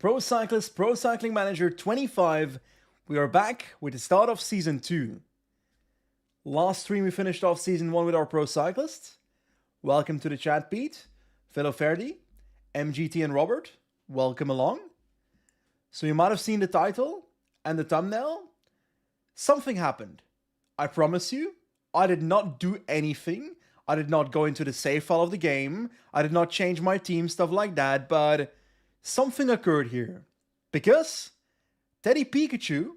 Pro Cyclist, Pro Cycling Manager 25. We are back with the start of Season 2. Last stream we finished off Season 1 with our Pro Cyclist. Welcome to the chat, Pete, Philo Ferdi, MGT and Robert. Welcome along. So you might have seen the title and the thumbnail. Something happened. I promise you, I did not do anything. I did not go into the save file of the game. I did not change my team, stuff like that, but something occurred here. Because Teddy Pikachu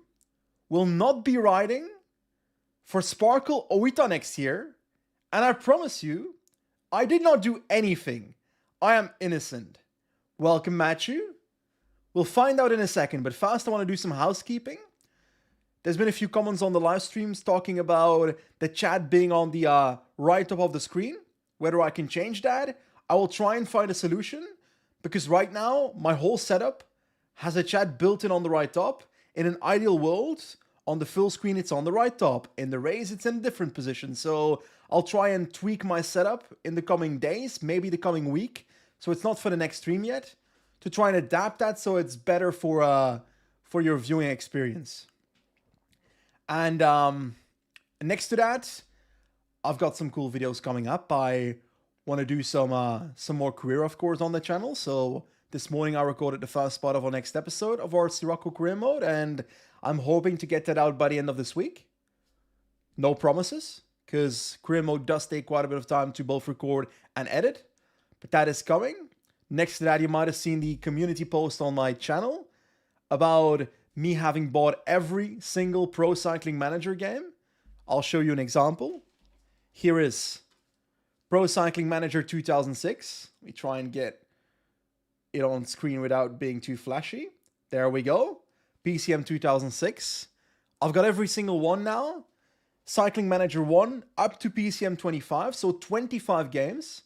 will not be riding for Sparkle Oita next year. And I promise you, I did not do anything. I am innocent. Welcome, Matthew. We'll find out in a second, but first I want to do some housekeeping. There's been a few comments on the live streams talking about the chat being on the right top of the screen. Whether I can change that, I will try and find a solution. Because right now, my whole setup has a chat built in on the right top. In an ideal world, on the full screen, it's on the right top. In the race, it's in a different position. So I'll try and tweak my setup in the coming days, maybe the coming week. So it's not for the next stream yet. To try and adapt that so it's better for your viewing experience. And next to that, I've got some cool videos coming up. I want to do some more career, of course, on the channel. So this morning I recorded the first part of our next episode of our Sirocco career mode, and I'm hoping to get that out by the end of this week. No promises, because career mode does take quite a bit of time to both record and edit, but that is coming. Next to that, you might have seen the community post on my channel about me having bought every single Pro Cycling Manager game. I'll show you an example. Here is Pro Cycling Manager 2006. Let me try and get it on screen without being too flashy. There we go. PCM 2006. I've got every single one now. Cycling Manager 1 up to PCM 25, so 25 games.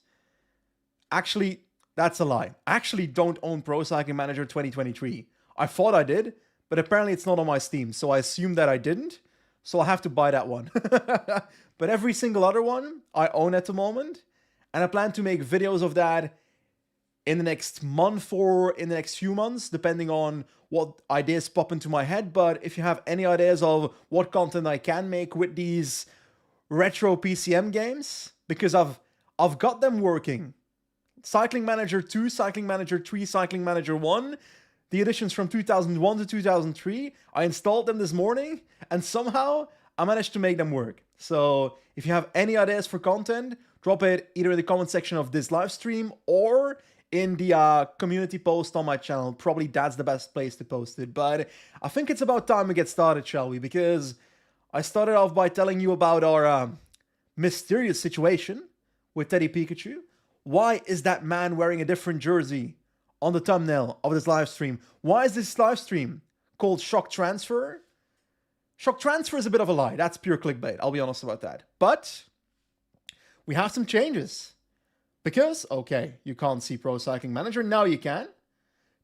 Actually, that's a lie. I actually don't own Pro Cycling Manager 2023. I thought I did, but apparently it's not on my Steam, so I assume that I didn't. So I'll have to buy that one. But every single other one I own at the moment. And I plan to make videos of that in the next month or in the next few months, depending on what ideas pop into my head. But if you have any ideas of what content I can make with these retro PCM games, because I've got them working. Cycling Manager 2, Cycling Manager 3, Cycling Manager 1, the editions from 2001 to 2003, I installed them this morning, and somehow I managed to make them work. So if you have any ideas for content, drop it either in the comment section of this live stream or in the community post on my channel. Probably that's the best place to post it. But I think it's about time we get started, shall we? Because I started off by telling you about our mysterious situation with Teddy Pikachu. Why is that man wearing a different jersey on the thumbnail of this live stream? Why is this live stream called Shock Transfer? Shock Transfer is a bit of a lie. That's pure clickbait. I'll be honest about that. But we have some changes. Because, okay, you can't see Pro Cycling Manager. Now you can.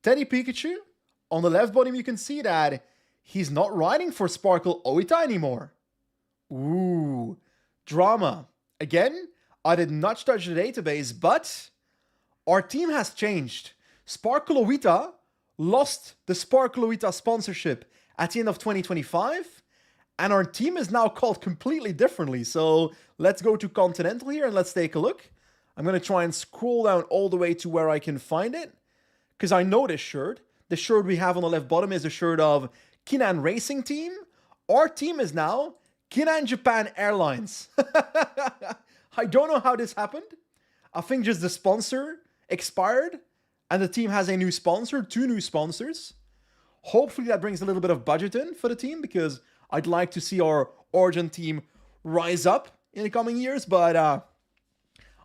Teddy Pikachu, on the left bottom you can see that he's not riding for Sparkle Oita anymore. Ooh, drama. Again, I did not touch the database, but our team has changed. Sparkle Oita lost the Sparkle Oita sponsorship at the end of 2025, and our team is now called completely differently. So let's go to Continental here and let's take a look. I'm going to try and scroll down all the way to where I can find it, because I know this shirt. The shirt we have on the left bottom is a shirt of Kinan Racing Team. Our team is now Kinan Japan Airlines. I don't know how this happened. I think just the sponsor expired and the team has a new sponsor, 2 new sponsors. Hopefully that brings a little bit of budget in for the team, because I'd like to see our Origin team rise up in the coming years. But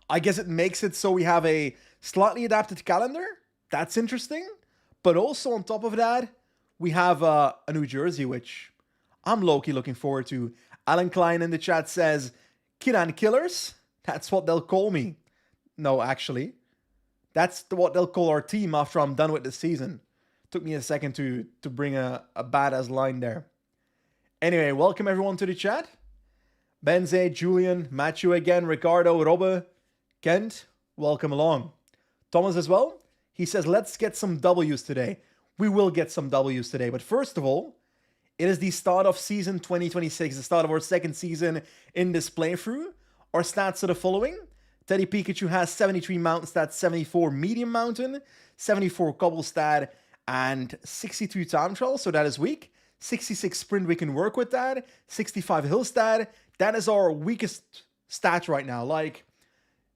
I guess it makes it so we have a slightly adapted calendar. That's interesting. But also on top of that, we have a new jersey, which I'm low-key looking forward to. Alan Klein in the chat says, Kinan Killers. That's what they'll call me. No, actually. That's what they'll call our team after I'm done with the season. Took me a second to bring a badass line there. Anyway, welcome everyone to the chat. Benze, Julian, Matthew again, Ricardo, Robbe, Kent, welcome along. Thomas as well. He says, let's get some W's today. we will get some W's today. But first of all, it is the start of season 2026, the start of our second season in this playthrough. Our stats are the following. Teddy Pikachu has 73 mountain stats, 74 medium mountain, 74 cobble stat, and 62 time trial, so that is weak. 66 sprint, we can work with that. 65 hill stat, that is our weakest stat right now. Like,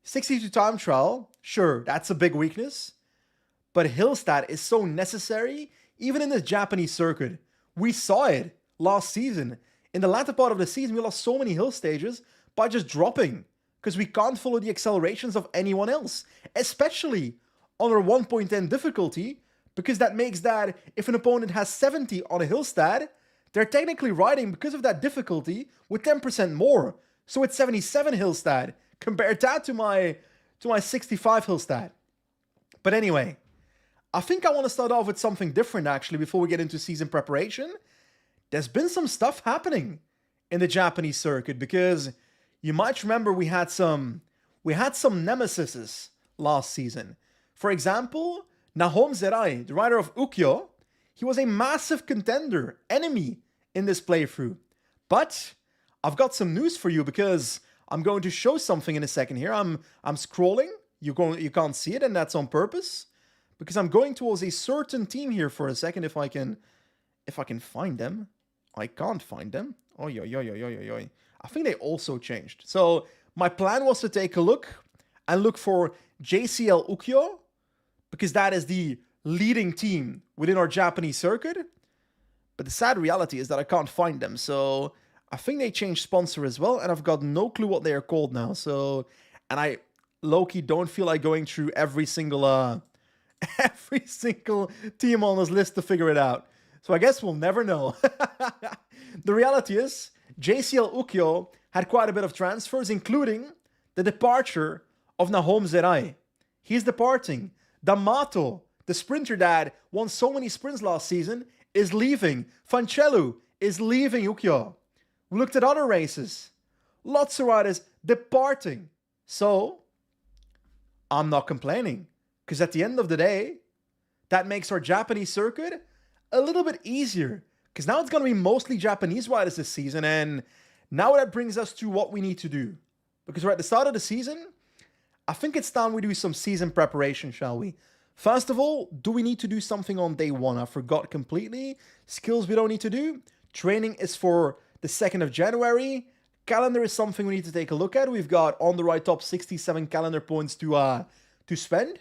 62 time trial, sure, that's a big weakness. But hill stat is so necessary, even in this Japanese circuit. We saw it last season. In the latter part of the season, we lost so many hill stages by just dropping, because we can't follow the accelerations of anyone else, especially on our 1.10 difficulty, because that makes that if an opponent has 70 on a hill stat, they're technically riding because of that difficulty with 10% more. So it's 77 hill stat. Compare that to my 65 hill stat. But anyway, I think I want to start off with something different actually before we get into season preparation. There's been some stuff happening in the Japanese circuit, because you might remember we had some nemesises last season. For example, Nahom Zerai, the rider of Ukyo, he was a massive contender, enemy in this playthrough. But I've got some news for you, because I'm going to show something in a second here. I'm scrolling. You can't see it, and that's on purpose, because I'm going towards a certain team here for a second. If I can find them. I can't find them. Oi. I think they also changed. So my plan was to take a look and look for JCL Ukyo, because that is the leading team within our Japanese circuit. But the sad reality is that I can't find them. So I think they changed sponsor as well, and I've got no clue what they are called now. So, and I low-key don't feel like going through every single team on this list to figure it out. So I guess we'll never know. The reality is, JCL Ukyo had quite a bit of transfers, including the departure of Nahom Zerai. He's departing. D'Amato, the sprinter that won so many sprints last season, is leaving. Fancellu is leaving Ukyo. We looked at other races. Lots of riders departing. So, I'm not complaining, because at the end of the day, that makes our Japanese circuit a little bit easier, because now it's going to be mostly Japanese riders this season, and now that brings us to what we need to do. Because we're at the start of the season, I think it's time we do some season preparation, shall we? First of all, do we need to do something on day one? I forgot completely. Skills we don't need to do. Training is for the 2nd of January. Calendar is something we need to take a look at. We've got on the right top 67 calendar points to spend.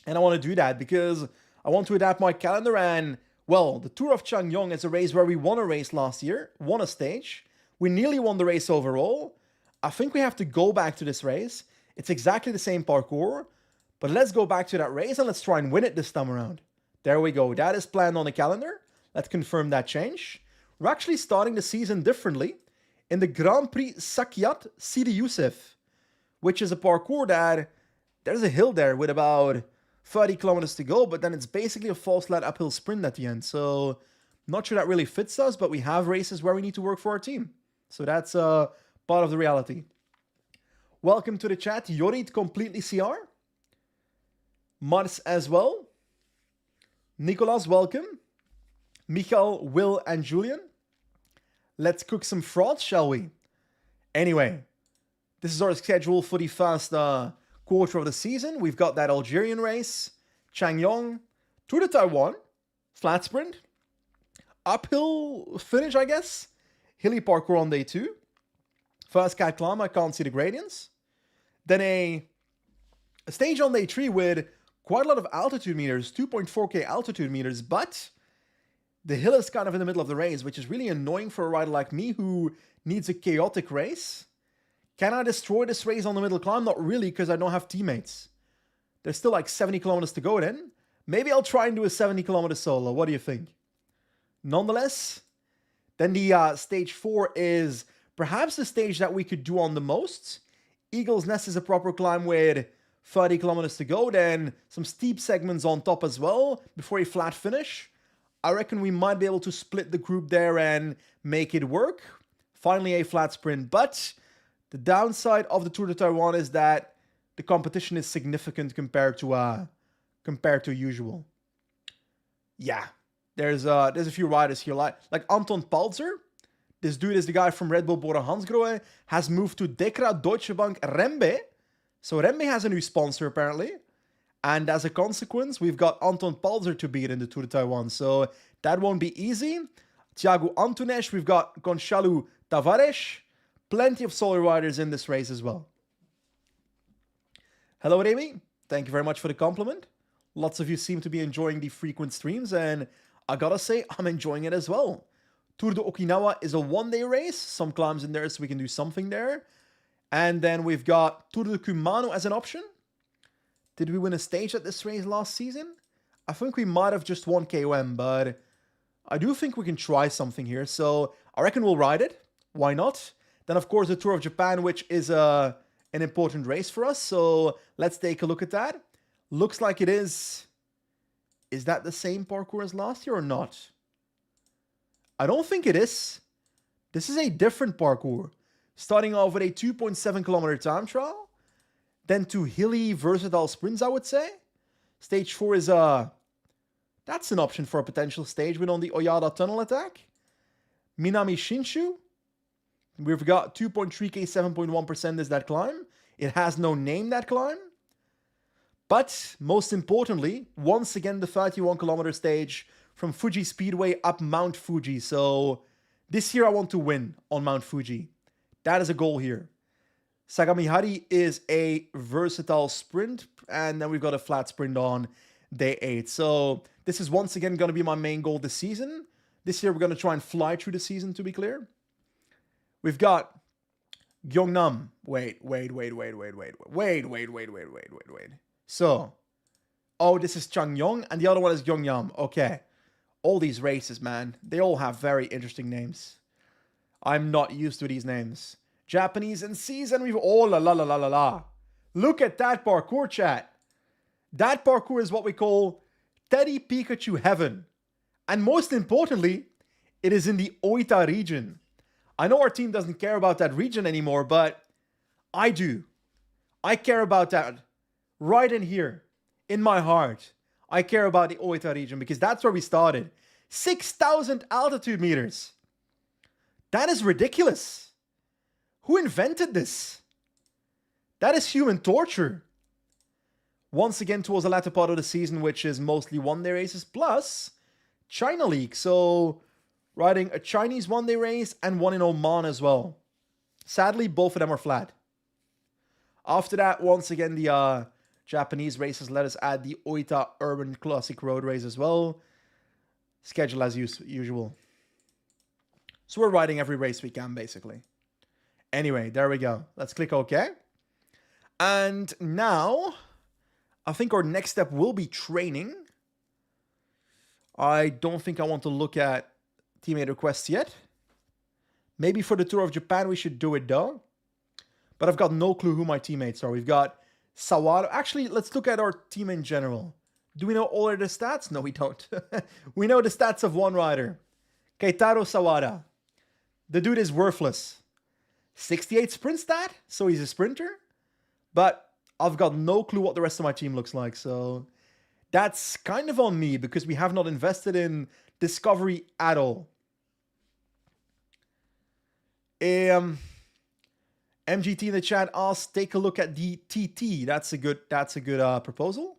And I want to do that because I want to adapt my calendar. And, well, the Tour of Changyong is a race where we won a race last year, won a stage. We nearly won the race overall. I think we have to go back to this race. It's exactly the same parkour, but let's go back to that race and let's try and win it this time around. There we go. That is planned on the calendar. Let's confirm that change. We're actually starting the season differently in the Grand Prix Sakyat Sidi Youssef, which is a parkour that there's a hill there with about 30 kilometers to go, but then it's basically a false flat uphill sprint at the end. So not sure that really fits us, but we have races where we need to work for our team. So that's part of the reality. Welcome to the chat. Yorit completely CR. Mars as well. Nicolas, welcome. Michael, Will, and Julian. Let's cook some frauds, shall we? Anyway, this is our schedule for the first quarter of the season. We've got that Algerian race, Changyong, Tour de Taiwan, flat sprint, uphill finish, I guess, hilly parkour on day 2. First cat climb, I can't see the gradients. Then a stage on day 3 with quite a lot of altitude meters, 2.4k altitude meters, but the hill is kind of in the middle of the race, which is really annoying for a rider like me who needs a chaotic race. Can I destroy this race on the middle climb? Not really, because I don't have teammates. There's still like 70 kilometers to go then. Maybe I'll try and do a 70-kilometer solo. What do you think? Nonetheless, then the stage 4 is perhaps the stage that we could do on the most. Eagle's Nest is a proper climb with 30 kilometers to go. Then some steep segments on top as well before a flat finish. I reckon we might be able to split the group there and make it work. Finally, a flat sprint. But the downside of the Tour de Taiwan is that the competition is significant compared to usual. Yeah, there's a few riders here like Anton Palzer. This dude is the guy from Red Bull Bora Hansgrohe, has moved to Dekra Deutsche Bank Rembe. So Rembe has a new sponsor apparently. And as a consequence, we've got Anton Palzer to beat in the Tour de Taiwan. So that won't be easy. Thiago Antunes, we've got Gonçalo Tavares. Plenty of solo riders in this race as well. Hello, Remy. Thank you very much for the compliment. Lots of you seem to be enjoying the frequent streams, and I gotta say, I'm enjoying it as well. Tour de Okinawa is a one-day race. Some climbs in there, so we can do something there. And then we've got Tour de Kumano as an option. Did we win a stage at this race last season? I think we might have just won KOM, but I do think we can try something here. So I reckon we'll ride it. Why not? Then, of course, the Tour of Japan, which is an important race for us. So let's take a look at that. Looks like it is. Is that the same parkour as last year or not? I don't think it is. This is a different parkour. Starting off with a 2.7 kilometer time trial. Then two hilly, versatile sprints, I would say. Stage 4 is that's an option for a potential stage win on the Oyada tunnel attack. Minami Shinshu. We've got 2.3k, 7.1% is that climb. It has no name, that climb. But most importantly, once again, the 31 kilometer stage from Fuji Speedway up Mount Fuji. So this year I want to win on Mount Fuji. That is a goal here. Sagamihari is a versatile sprint, and then we've got a flat sprint on day 8. So this is once again going to be my main goal this season. This year we're going to try and fly through the season, to be clear. We've got Gyeongnam. Wait. So, oh, this is Changyong, and the other one is Gyeongnam. Okay. All these races, man, they all have very interesting names. I'm not used to these names. Japanese and C's, and we've... Oh, la la la la la la. Look at that parkour, chat. That parkour is what we call Teddy Pikachu Heaven. And most importantly, it is in the Oita region. I know our team doesn't care about that region anymore, but I do. I care about that right in here, in my heart. I care about the Oita region because that's where we started. 6,000 altitude meters. That is ridiculous. Who invented this? That is human torture. Once again, towards the latter part of the season, which is mostly one-day races, plus China League. So, riding a Chinese one-day race and one in Oman as well. Sadly, both of them are flat. After that, once again, the Japanese races. Let us add the Oita Urban Classic Road Race as well. Schedule as usual. So we're riding every race we can, basically. Anyway, there we go. Let's click OK. And now, I think our next step will be training. I don't think I want to look at teammate requests yet. Maybe for the Tour of Japan we should do it though. But I've got no clue who my teammates are. We've got Sawada. Actually, let's look at our team in general. Do we know all of the stats? No, we don't. We know the stats of one rider. Keitaro Sawada. The dude is worthless. 68 sprint stat, so he's a sprinter. But I've got no clue what the rest of my team looks like. So that's kind of on me because we have not invested in Discovery at all. MGT in the chat asks, take a look at the TT. That's a good proposal.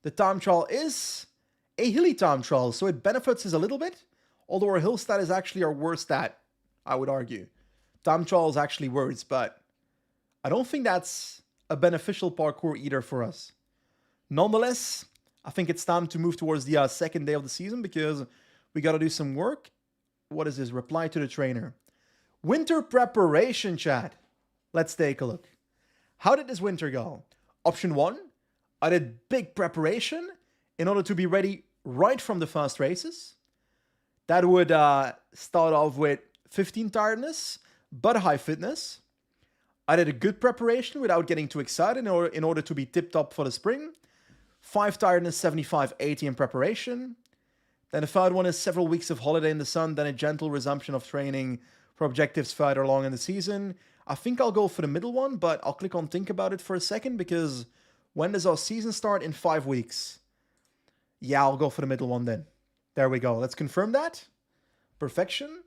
The time trial is a hilly time trial, so it benefits us a little bit. Although our hill stat is actually our worst stat, I would argue. Time trial is actually worse, but I don't think that's a beneficial parkour either for us. Nonetheless, I think it's time to move towards the second day of the season because we got to do some work. What is this? Reply to the trainer. Winter preparation, chat. Let's take a look. How did this winter go? Option 1, I did big preparation in order to be ready right from the first races. That would start off with 15 tiredness, but high fitness. I did a good preparation without getting too excited in order to be tip-top for the spring. 5 tiredness, 75, 80 in preparation. Then the third one is several weeks of holiday in the sun, then a gentle resumption of training for objectives further along in the season. I think I'll go for the middle one, but I'll click on think about it for a second because when does our season start? In 5 weeks. Yeah, I'll go for the middle one then. There we go. Let's confirm that. Perfection.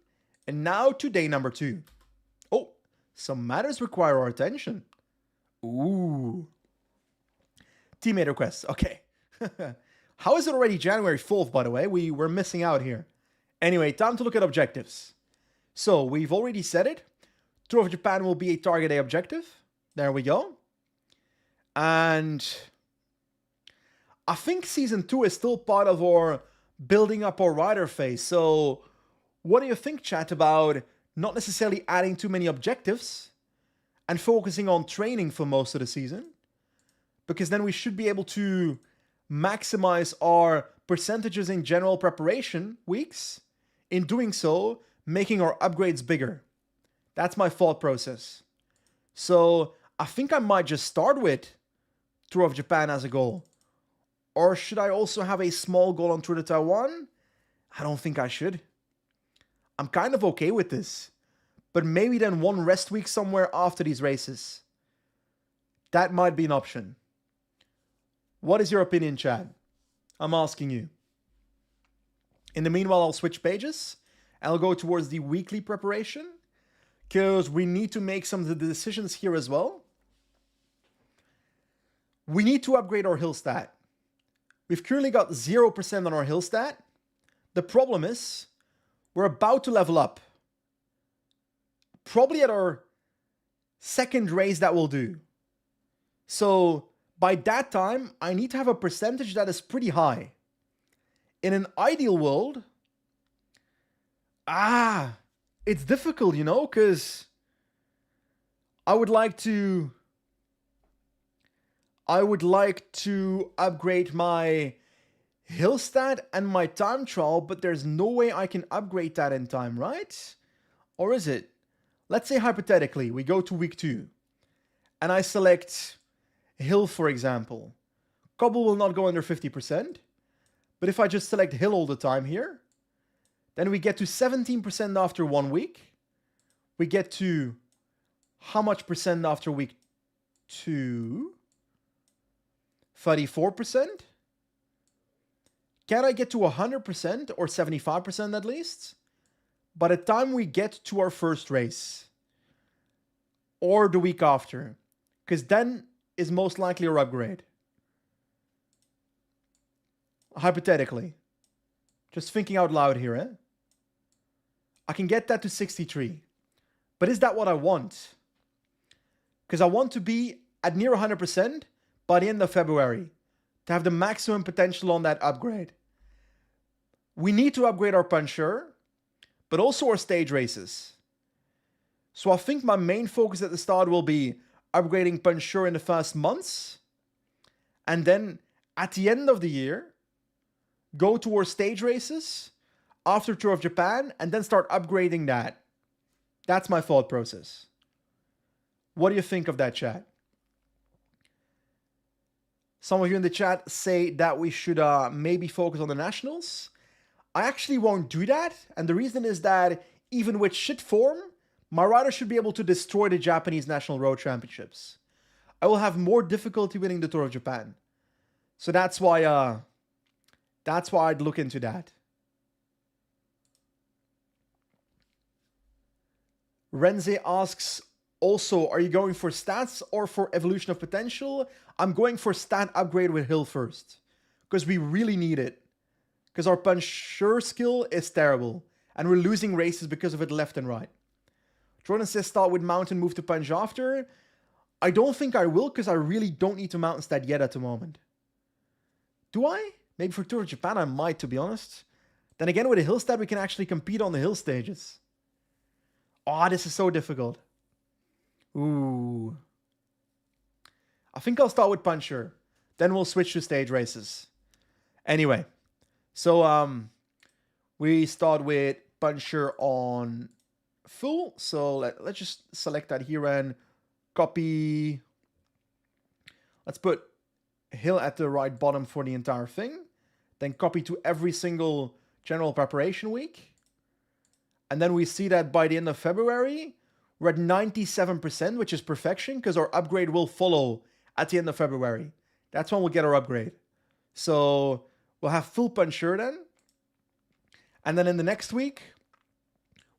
And now to day number 2. Oh, some matters require our attention. Ooh. Teammate requests. Okay. How is it already January 4th, by the way? We're missing out here. Anyway, time to look at objectives. So, we've already said it. Tour of Japan will be a target A objective. There we go. And I think Season 2 is still part of our building up our rider phase. So, what do you think, chat, about not necessarily adding too many objectives and focusing on training for most of the season? Because then we should be able to maximize our percentages in general preparation weeks. In doing so, making our upgrades bigger. That's my thought process. So I think I might just start with Tour of Japan as a goal. Or should I also have a small goal on Tour de Taiwan? I don't think I should. I'm kind of okay with this. But maybe then one rest week somewhere after these races. That might be an option. What is your opinion, Chad? I'm asking you. In the meanwhile, I'll switch pages. I'll go towards the weekly preparation. Because we need to make some of the decisions here as well. We need to upgrade our hill stat. We've currently got 0% on our hill stat. The problem is, we're about to level up. Probably at our second race that we'll do. So, by that time, I need to have a percentage that is pretty high. In an ideal world, it's difficult, you know, because I would like to upgrade my hill stat and my time trial, but there's no way I can upgrade that in time, right? Or is it? Let's say hypothetically, we go to week 2 and I select hill, for example. Cobble will not go under 50%, but if I just select hill all the time here, then we get to 17% after 1 week. We get to how much percent after week 2? 34%? Can I get to 100% or 75% at least? By the time we get to our first race. Or the week after. Because then is most likely our upgrade. Hypothetically. Just thinking out loud here, eh? I can get that to 63. But is that what I want? Because I want to be at near 100% by the end of February. To have the maximum potential on that upgrade. We need to upgrade our puncher, but also our stage races. So I think my main focus at the start will be upgrading puncher in the first months. And then at the end of the year, go towards stage races after Tour of Japan and then start upgrading that. That's my thought process. What do you think of that, chat? Some of you in the chat say that we should maybe focus on the nationals. I actually won't do that. And the reason is that even with shit form, my rider should be able to destroy the Japanese National Road Championships. I will have more difficulty winning the Tour of Japan. So that's why I'd look into that. Renze asks, also, are you going for stats or for evolution of potential? I'm going for stat upgrade with hill first. Because we really need it. Because our puncher skill is terrible. And we're losing races because of it left and right. Jordan says start with mountain, move to punch after. I don't think I will because I really don't need to mountain stat yet at the moment. Do I? Maybe for Tour of Japan I might, to be honest. Then again, with a hill stat we can actually compete on the hill stages. Oh, this is so difficult. Ooh. I think I'll start with puncher. Then we'll switch to stage races. Anyway. So, we start with puncher on full. So, let's just select that here and copy. Let's put hill at the right bottom for the entire thing. Then copy to every single general preparation week. And then we see that by the end of February, we're at 97%, which is perfection, because our upgrade will follow at the end of February. That's when we'll get our upgrade. So We'll have full puncher then. And then in the next week,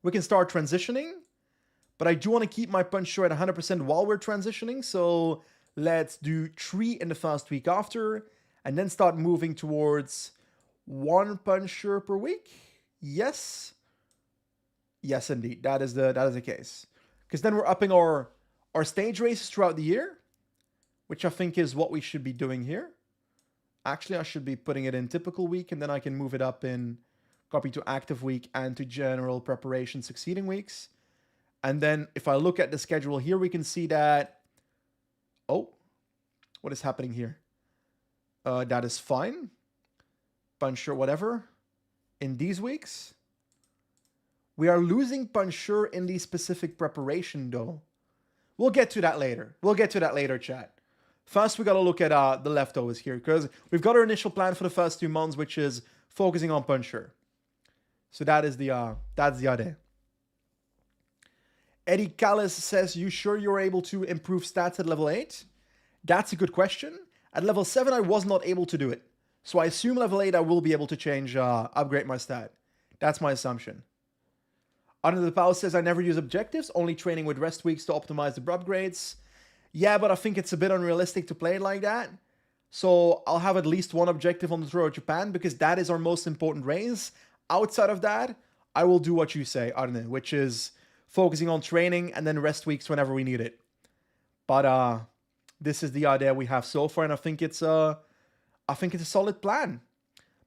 we can start transitioning. But I do want to keep my puncher at 100% while we're transitioning. So let's do 3 in the first week after. And then start moving towards 1 puncher per week. Yes. Yes, indeed. That is the case. Because then we're upping our stage races throughout the year, which I think is what we should be doing here. Actually, I should be putting it in typical week, and then I can move it up in copy to active week and to general preparation succeeding weeks. And then if I look at the schedule here, we can see that, oh, what is happening here? That is fine. Puncher, whatever. In these weeks, we are losing puncher in the specific preparation though. We'll get to that later. We'll get to that later, chat. First, we got to look at the leftovers here because we've got our initial plan for the first 2 months, which is focusing on puncher. So that's the idea. Eddie Callis says, you sure you're able to improve stats at level 8? That's a good question. At level 7, I was not able to do it. So I assume level 8, I will be able to change, upgrade my stat. That's my assumption. Under the Power says, I never use objectives, only training with rest weeks to optimize the upgrades. Yeah, but I think it's a bit unrealistic to play it like that. So I'll have at least 1 objective on the Tour of Japan because that is our most important race. Outside of that, I will do what you say, Arne, which is focusing on training and then rest weeks whenever we need it. But this is the idea we have so far, and I think it's a solid plan.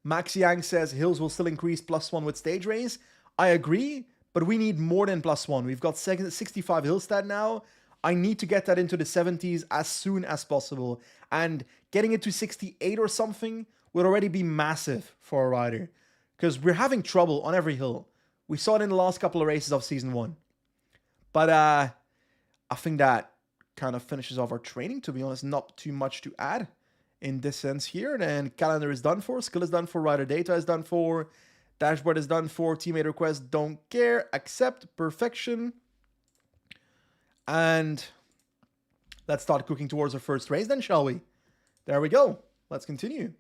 Max Yang says hills will still increase +1 with stage race. I agree, but we need more than +1. We've got 65 hill stat now. I need to get that into the 70s as soon as possible. And getting it to 68 or something would already be massive for a rider. Because we're having trouble on every hill. We saw it in the last couple of races of Season 1. But I think that kind of finishes off our training, to be honest. Not too much to add in this sense here. And calendar is done for. Skill is done for. Rider data is done for. Dashboard is done for. Teammate requests, don't care. Accept. Perfection. And let's start cooking towards our first race then, shall we? There we go. Let's continue.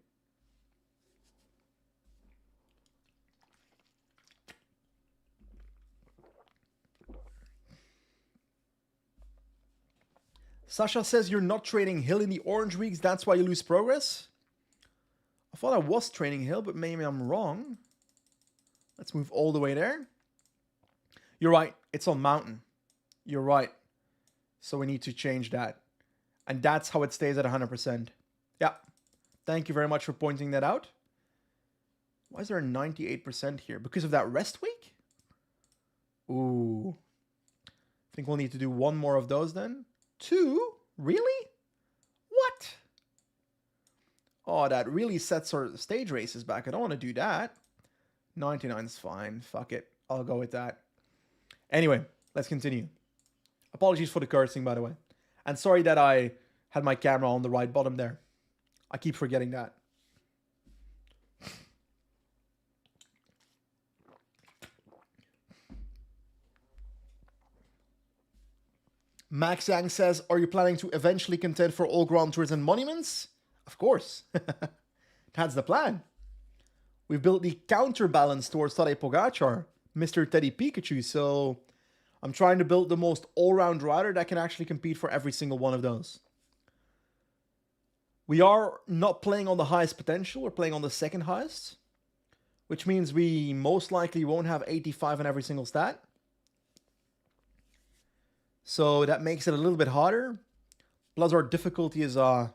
Sasha says you're not training hill in the orange weeks, that's why you lose progress. I thought I was training hill, but maybe I'm wrong. Let's move all the way there. You're right, it's on mountain. You're right. So we need to change that. And that's how it stays at 100%. Yeah. Thank you very much for pointing that out. Why is there a 98% here? Because of that rest week? Ooh. I think we'll need to do 1 more of those then. 2? Really? What? Oh, that really sets our stage races back. I don't want to do that. 99 is fine. Fuck it. I'll go with that. Anyway, let's continue. Apologies for the cursing, by the way. And sorry that I had my camera on the right bottom there. I keep forgetting that. Max Yang says, are you planning to eventually contend for all Grand Tours and monuments? Of course. That's the plan. We've built the counterbalance towards Tadej Pogacar, Mr. Teddy Pikachu, so I'm trying to build the most all-round rider that can actually compete for every single one of those. We are not playing on the highest potential, we're playing on the second highest, which means we most likely won't have 85 in every single stat. So that makes it a little bit harder. Plus our difficulty is on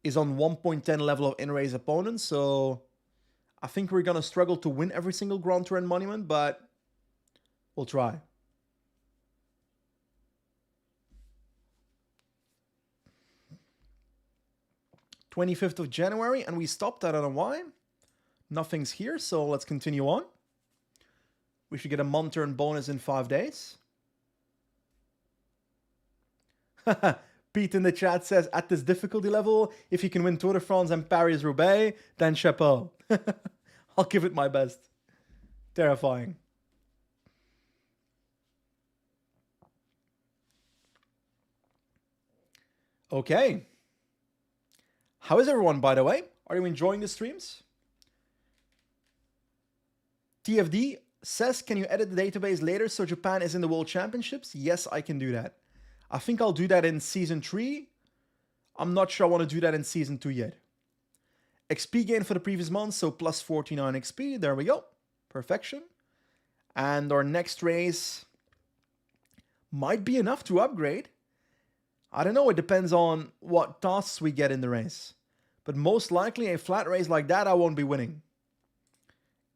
1.10 level of in-race opponents, so I think we're going to struggle to win every single Grand Tour and Monument, but we'll try. (25th of January), and we stopped. I don't know why. Nothing's here, so let's continue on. We should get a month turn bonus in 5 days. Pete in the chat says, at this difficulty level, if you can win Tour de France and Paris-Roubaix, then chapeau. I'll give it my best. Terrifying. Okay. How is everyone, by the way? Are you enjoying the streams? TFD says, can you edit the database later so Japan is in the World Championships? Yes, I can do that. I think I'll do that in Season 3. I'm not sure I want to do that in Season 2 yet. XP gain for the previous month, so plus 49 XP. There we go. Perfection. And our next race might be enough to upgrade. I don't know. It depends on what tasks we get in the race. But most likely a flat race like that, I won't be winning.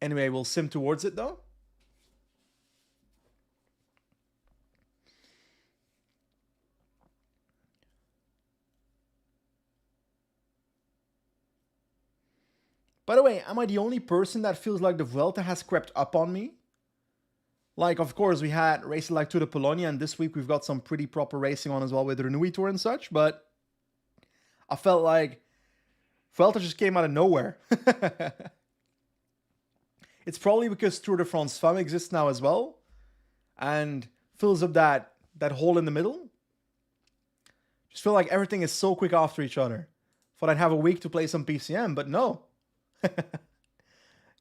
Anyway, we'll sim towards it though. By the way, am I the only person that feels like the Vuelta has crept up on me? Like, of course, we had races like Tour de Polonia, and this week we've got some pretty proper racing on as well with the Renui Tour and such, but I felt like Vuelta just came out of nowhere. It's probably because Tour de France Femme exists now as well, and fills up that hole in the middle. Just feel like everything is so quick after each other. Thought I'd have a week to play some PCM, but no.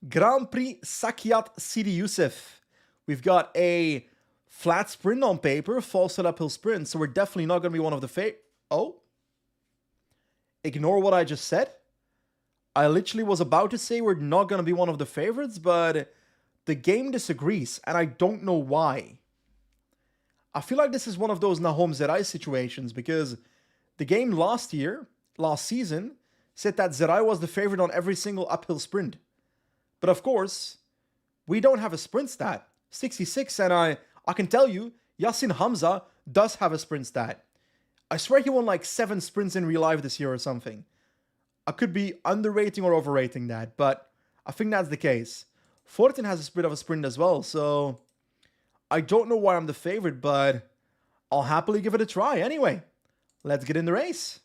Grand Prix Sakiat Sidi Youssef. We've got a flat sprint on paper, false uphill sprint, so we're definitely not going to be one of the Oh? Ignore what I just said. I literally was about to say we're not going to be one of the favorites, but the game disagrees, and I don't know why. I feel like this is one of those Nahom Zerai situations, because the game last season, said that Zerai was the favorite on every single uphill sprint. But of course, we don't have a sprint stat. 66, and I can tell you, Yassin Hamza does have a sprint stat. I swear he won like 7 sprints in real life this year or something. I could be underrating or overrating that, but I think that's the case. Fortin has a bit of a sprint as well, so I don't know why I'm the favorite, but I'll happily give it a try. Anyway, let's get in the race.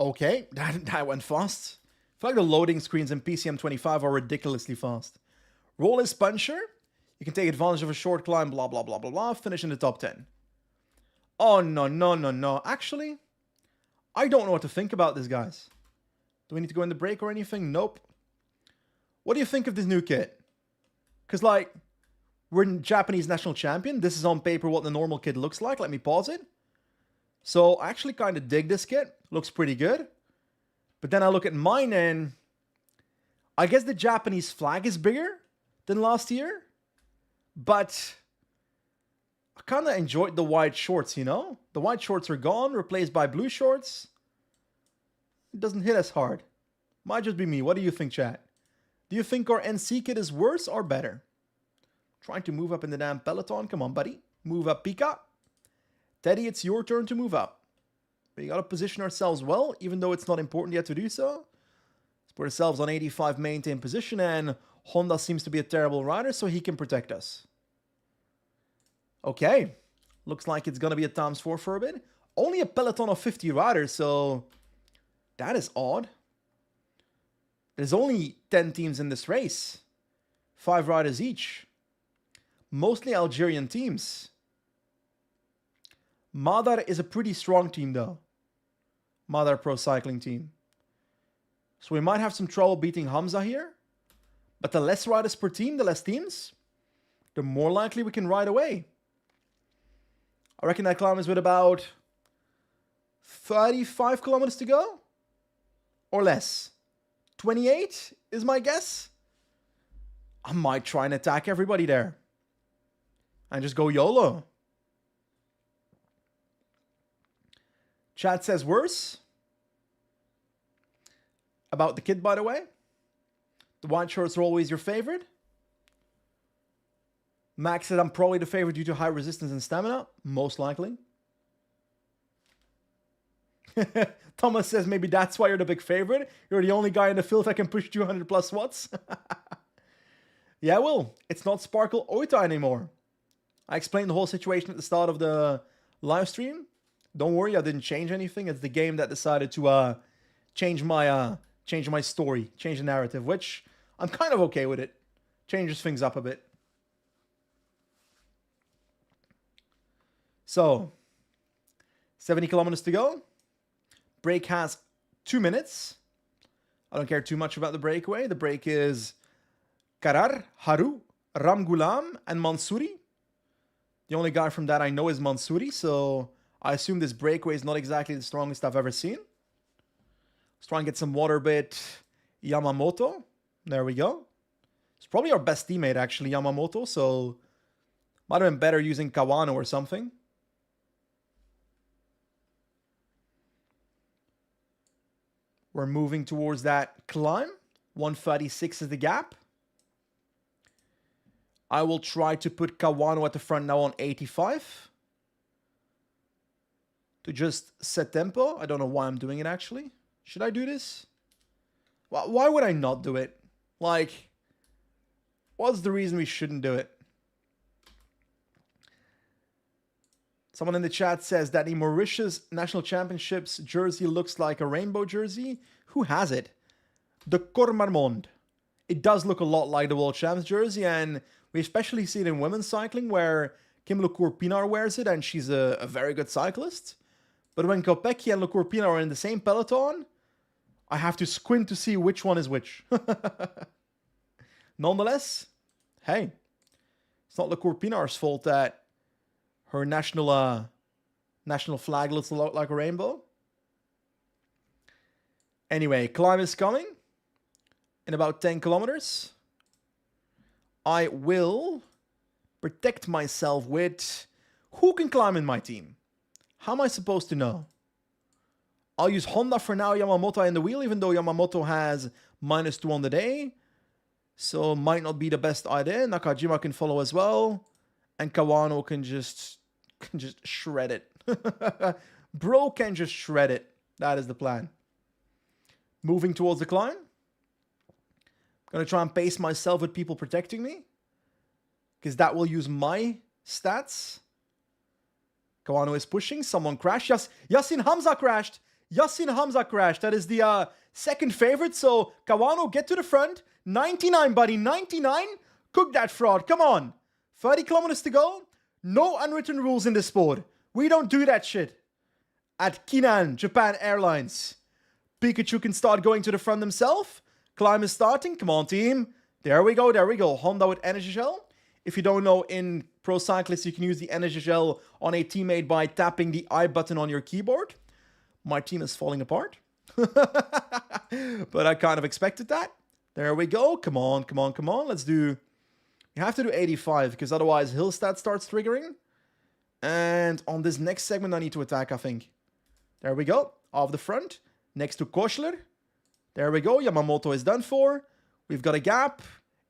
Okay, that went fast. I feel like the loading screens in PCM 25 are ridiculously fast. Roll is puncher. You can take advantage of a short climb, blah, blah, blah, blah, blah. Finish in the top 10. Oh, no, no, no, no. Actually, I don't know what to think about this, guys. Do we need to go in the break or anything? Nope. What do you think of this new kit? Because, like, we're Japanese national champion. This is on paper what the normal kit looks like. Let me pause it. So I actually kind of dig this kit. Looks pretty good. But then I look at mine and I guess the Japanese flag is bigger than last year. But I kind of enjoyed the white shorts, you know? The white shorts are gone, replaced by blue shorts. It doesn't hit as hard. Might just be me. What do you think, chat? Do you think our NC kit is worse or better? Trying to move up in the damn peloton. Come on, buddy. Move up, Pika. Teddy, it's your turn to move up. We gotta position ourselves well, even though it's not important yet to do so. Let's put ourselves on 85 maintain position, and Honda seems to be a terrible rider, so he can protect us. Okay. Looks like it's gonna be a ×4 for a bit. Only a peloton of 50 riders, so that is odd. There's only 10 teams in this race. 5 riders each. Mostly Algerian teams. Madar is a pretty strong team though. Madar Pro Cycling team. So we might have some trouble beating Hamza here. But the less riders per team, the less teams, the more likely we can ride away. I reckon that climb is with about 35 kilometers to go. Or less. 28 is my guess. I might try and attack everybody there. And just go YOLO. Chat says worse. About the kit, by the way. The white shorts are always your favorite. Max said I'm probably the favorite due to high resistance and stamina. Most likely. Thomas says maybe that's why you're the big favorite. You're the only guy in the field that can push 200 plus watts. Yeah, well, it's not Sparkle Oita anymore. I explained the whole situation at the start of the live stream. Don't worry, I didn't change anything. It's the game that decided to change my story, change the narrative, which I'm kind of okay with it. Changes things up a bit. So, 70 kilometers to go. Break has 2 minutes. I don't care too much about the breakaway. The break is Karar, Haru, Ramgulam, and Mansouri. The only guy from that I know is Mansouri, so I assume this breakaway is not exactly the strongest I've ever seen. Let's try and get some water bit. Yamamoto. There we go. It's probably our best teammate, actually, Yamamoto, so might have been better using Kawano or something. We're moving towards that climb. 136 is the gap. I will try to put Kawano at the front now on 85. To just set tempo. I don't know why I'm doing it, actually. Should I do this? Why would I not do it? Like, what's the reason we shouldn't do it? Someone in the chat says that the Mauritius National Championships jersey looks like a rainbow jersey. Who has it? The Cormarmond. It does look a lot like the World Champs jersey, and we especially see it in women's cycling where Kim Lecour-Pinar wears it, and she's a very good cyclist. But when Kopecky and Lecour-Pinar are in the same peloton, I have to squint to see which one is which. Nonetheless, hey, it's not Lecour-Pinar's fault that her national flag looks a lot like a rainbow. Anyway, climb is coming in about 10 kilometers. I will protect myself with... Who can climb in my team? How am I supposed to know? I'll use Honda for now, Yamamoto in the wheel, even though Yamamoto has -2 on the day. So might not be the best idea. Nakajima can follow as well. And Kawano can just shred it. Bro can just shred it. That is the plan. Moving towards the climb. Gonna try and pace myself with people protecting me, because that will use my stats. Kawano is pushing. Someone crashed. Yes, Yassin Hamza crashed. Yassin Hamza crashed. That is the second favorite. So Kawano, get to the front. 99, buddy. 99. Cook that fraud. Come on. 30 kilometers to go. No unwritten rules in this sport. We don't do that shit. At Kinan, Japan Airlines. Pikachu can start going to the front himself. Climb is starting. Come on, team. There we go. There we go. Honda with energy gel. If you don't know, in Pro Cyclist, you can use the energy gel on a teammate by tapping the I button on your keyboard. My team is falling apart. But I kind of expected that. There we go. Come on, come on, come on. Let's do... You have to do 85, because otherwise Hillstat starts triggering. And on this next segment, I need to attack, I think. There we go. Off the front. Next to Koschler. There we go. Yamamoto is done for. We've got a gap.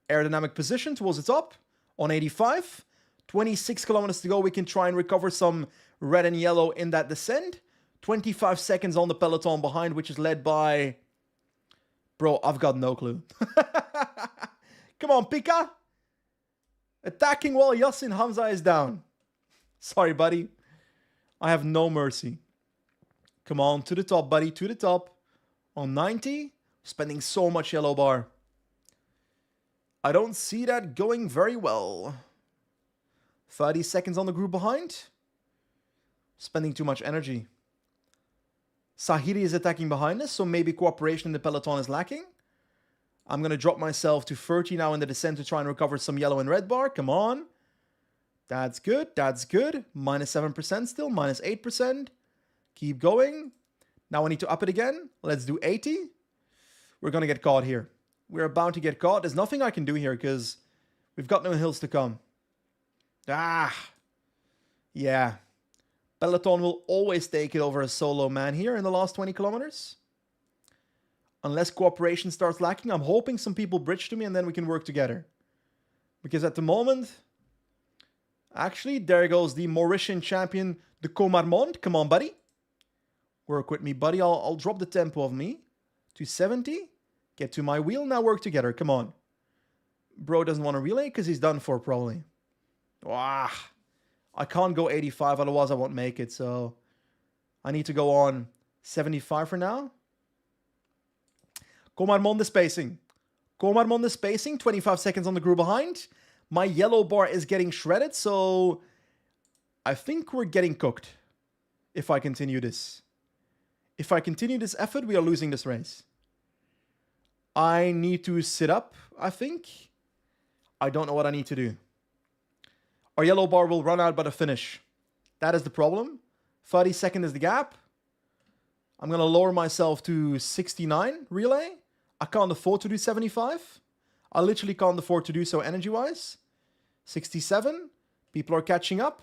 Aerodynamic position towards the top. On 85. 26 kilometers to go. We can try and recover some red and yellow in that descent. 25 seconds on the peloton behind, which is led by... Bro, I've got no clue. Come on, Pika. Attacking while Yassin Hamza is down. Sorry, buddy. I have no mercy. Come on, to the top, buddy. To the top. On 90. Spending so much yellow bar. I don't see that going very well. 30 seconds on the group behind. Spending too much energy. Sahiri is attacking behind us, so maybe cooperation in the peloton is lacking. I'm going to drop myself to 30 now in the descent to try and recover some yellow and red bar. Come on. That's good. That's good. -7% still. -8%. Keep going. Now I need to up it again. Let's do 80. We're going to get caught here. We're about to get caught. There's nothing I can do here because we've got no hills to come. Yeah. Peloton will always take it over a solo man here in the last 20 kilometers. Unless cooperation starts lacking, I'm hoping some people bridge to me and then we can work together. Because at the moment... Actually, there goes the Mauritian champion, the Comarmond. Come on, buddy. Work with me, buddy. I'll drop the tempo of me to 70. Get to my wheel. Now work together. Come on. Bro doesn't want to relay because he's done for, probably. I can't go 85, otherwise I won't make it. So I need to go on 75 for now. Comarmond is spacing. Comarmond is spacing. 25 seconds on the group behind. My yellow bar is getting shredded, so I think we're getting cooked if I continue this. If I continue this effort, we are losing this race. I need to sit up, I think. I don't know what I need to do. Our yellow bar will run out by the finish. That is the problem. 30-second is the gap. I'm going to lower myself to 69 relay. I can't afford to do 75. I literally can't afford to do so energy-wise. 67. People are catching up.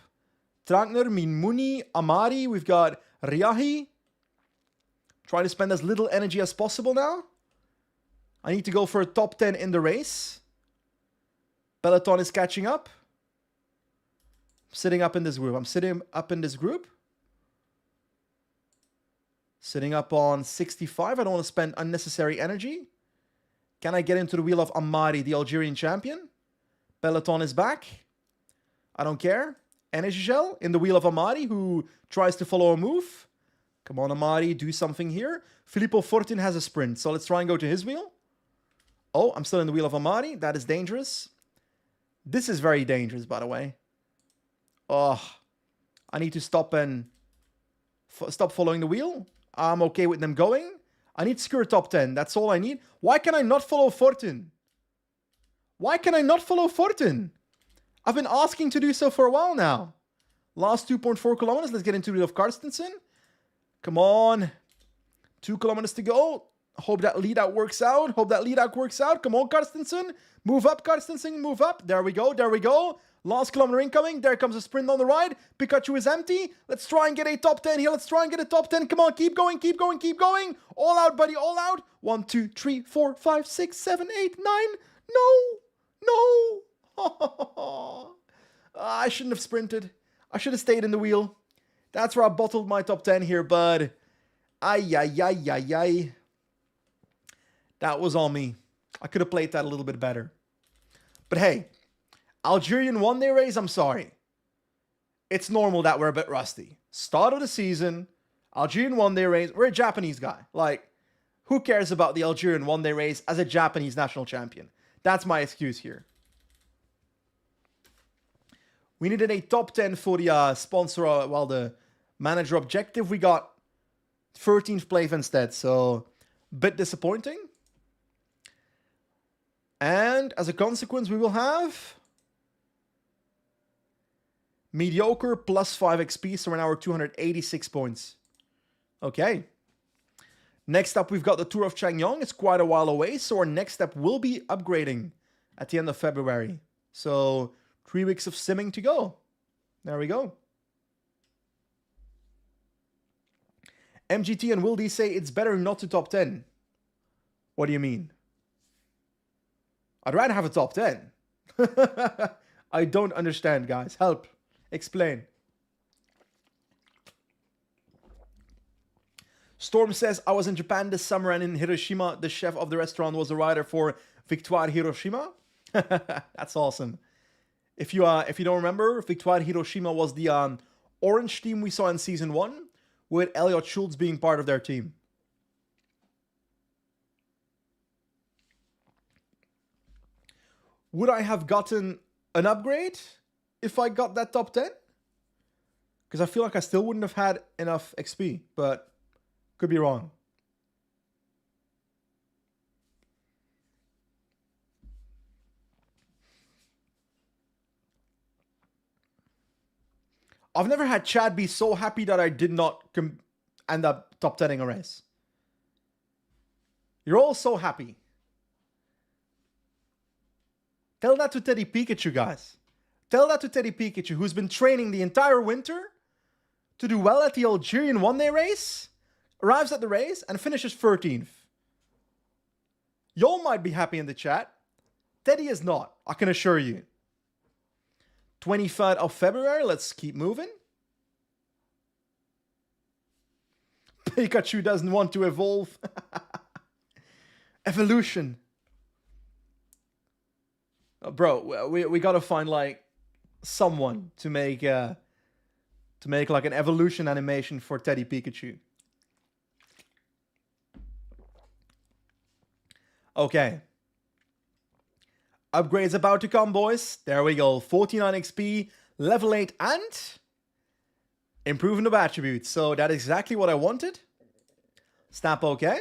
Trankner, Minmuni, Amari. We've got Riahi. Try to spend as little energy as possible now. I need to go for a top 10 in the race. Peloton is catching up. I'm sitting up in this group. Sitting up on 65. I don't want to spend unnecessary energy. Can I get into the wheel of Amari, the Algerian champion? Peloton is back. I don't care. Energy Gel in the wheel of Amari, who tries to follow a move. Come on, Amari, do something here. Filippo Fortin has a sprint, so let's try and go to his wheel. Oh, I'm still in the wheel of Amari. That is dangerous. This is very dangerous, by the way. Oh, I need to stop and stop following the wheel. I'm okay with them going. I need to secure top 10. That's all I need. Why can I not follow Fortin? Why can I not follow Fortin? I've been asking to do so for a while now. Last 2.4 kilometers. Let's get into the wheel of Karstensen. Come on. 2 kilometers to go. Hope that lead out works out. Come on, Karstensen. Move up, Karstensen. Move up. There we go. Last kilometer incoming. There comes a sprint on the right. Pikachu is empty. Let's try and get a top 10 here. Come on, keep going. All out, buddy, all out. 1, 2, 3, 4, 5, 6, 7, 8, 9. No. I shouldn't have sprinted. I should have stayed in the wheel. That's where I bottled my top 10 here, bud. Ay. That was on me. I could have played that a little bit better. But hey, Algerian one-day race, I'm sorry. It's normal that we're a bit rusty. Start of the season, Algerian one-day race. We're a Japanese guy. Like, who cares about the Algerian one-day race as a Japanese national champion? That's my excuse here. We needed a top 10 for the sponsor, the manager objective. We got 13th place instead, so a bit disappointing. And as a consequence, we will have mediocre plus 5 XP, so we're now at 286 points. Okay. Next up, we've got the Tour of Changyong. It's quite a while away, so our next step will be upgrading at the end of February. So 3 weeks of simming to go. There we go. MGT and Will D say it's better not to top 10. What do you mean? I'd rather have a top 10. I don't understand, guys. Help. Explain. Storm says, I was in Japan this summer and in Hiroshima, the chef of the restaurant was a rider for Victoire Hiroshima. That's awesome. If you don't remember, Victoire Hiroshima was the orange team we saw in season 1, with Elliot Schultz being part of their team. Would I have gotten an upgrade if I got that top 10? Because I feel like I still wouldn't have had enough XP, but could be wrong. I've never had Chad be so happy that I did not end up top 10ing a race. You're all so happy. Tell that to Teddy Pikachu, guys. Tell that to Teddy Pikachu, who's been training the entire winter to do well at the Algerian one-day race, arrives at the race, and finishes 13th. Y'all might be happy in the chat. Teddy is not, I can assure you. 23rd of February, let's keep moving. Pikachu doesn't want to evolve. Evolution. Bro, we gotta find like someone to make like an evolution animation for Teddy Pikachu. Okay. Upgrades about to come, boys. There we go. 49 XP, level 8 and Improving the attributes. So that is exactly what I wanted. Snap OK.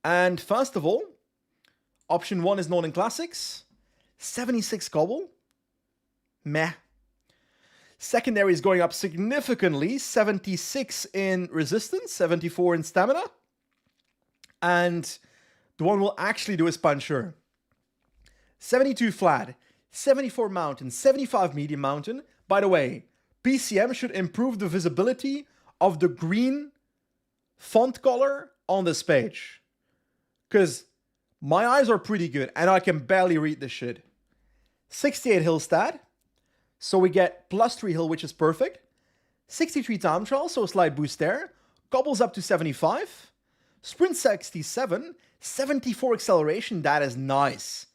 And first of all, option 1 is known in classics. 76 cobble. Meh. Secondary is going up significantly. 76 in resistance, 74 in stamina. And the one we'll actually do is puncher. 72 flat, 74 mountain, 75 medium mountain. By the way, PCM should improve the visibility of the green font color on this page. Because my eyes are pretty good and I can barely read this shit. 68 hill stat. So we get +3 hill, which is perfect. 63 time trial, so a slight boost there. Cobbles up to 75. Sprint 67. 74 acceleration, that is nice.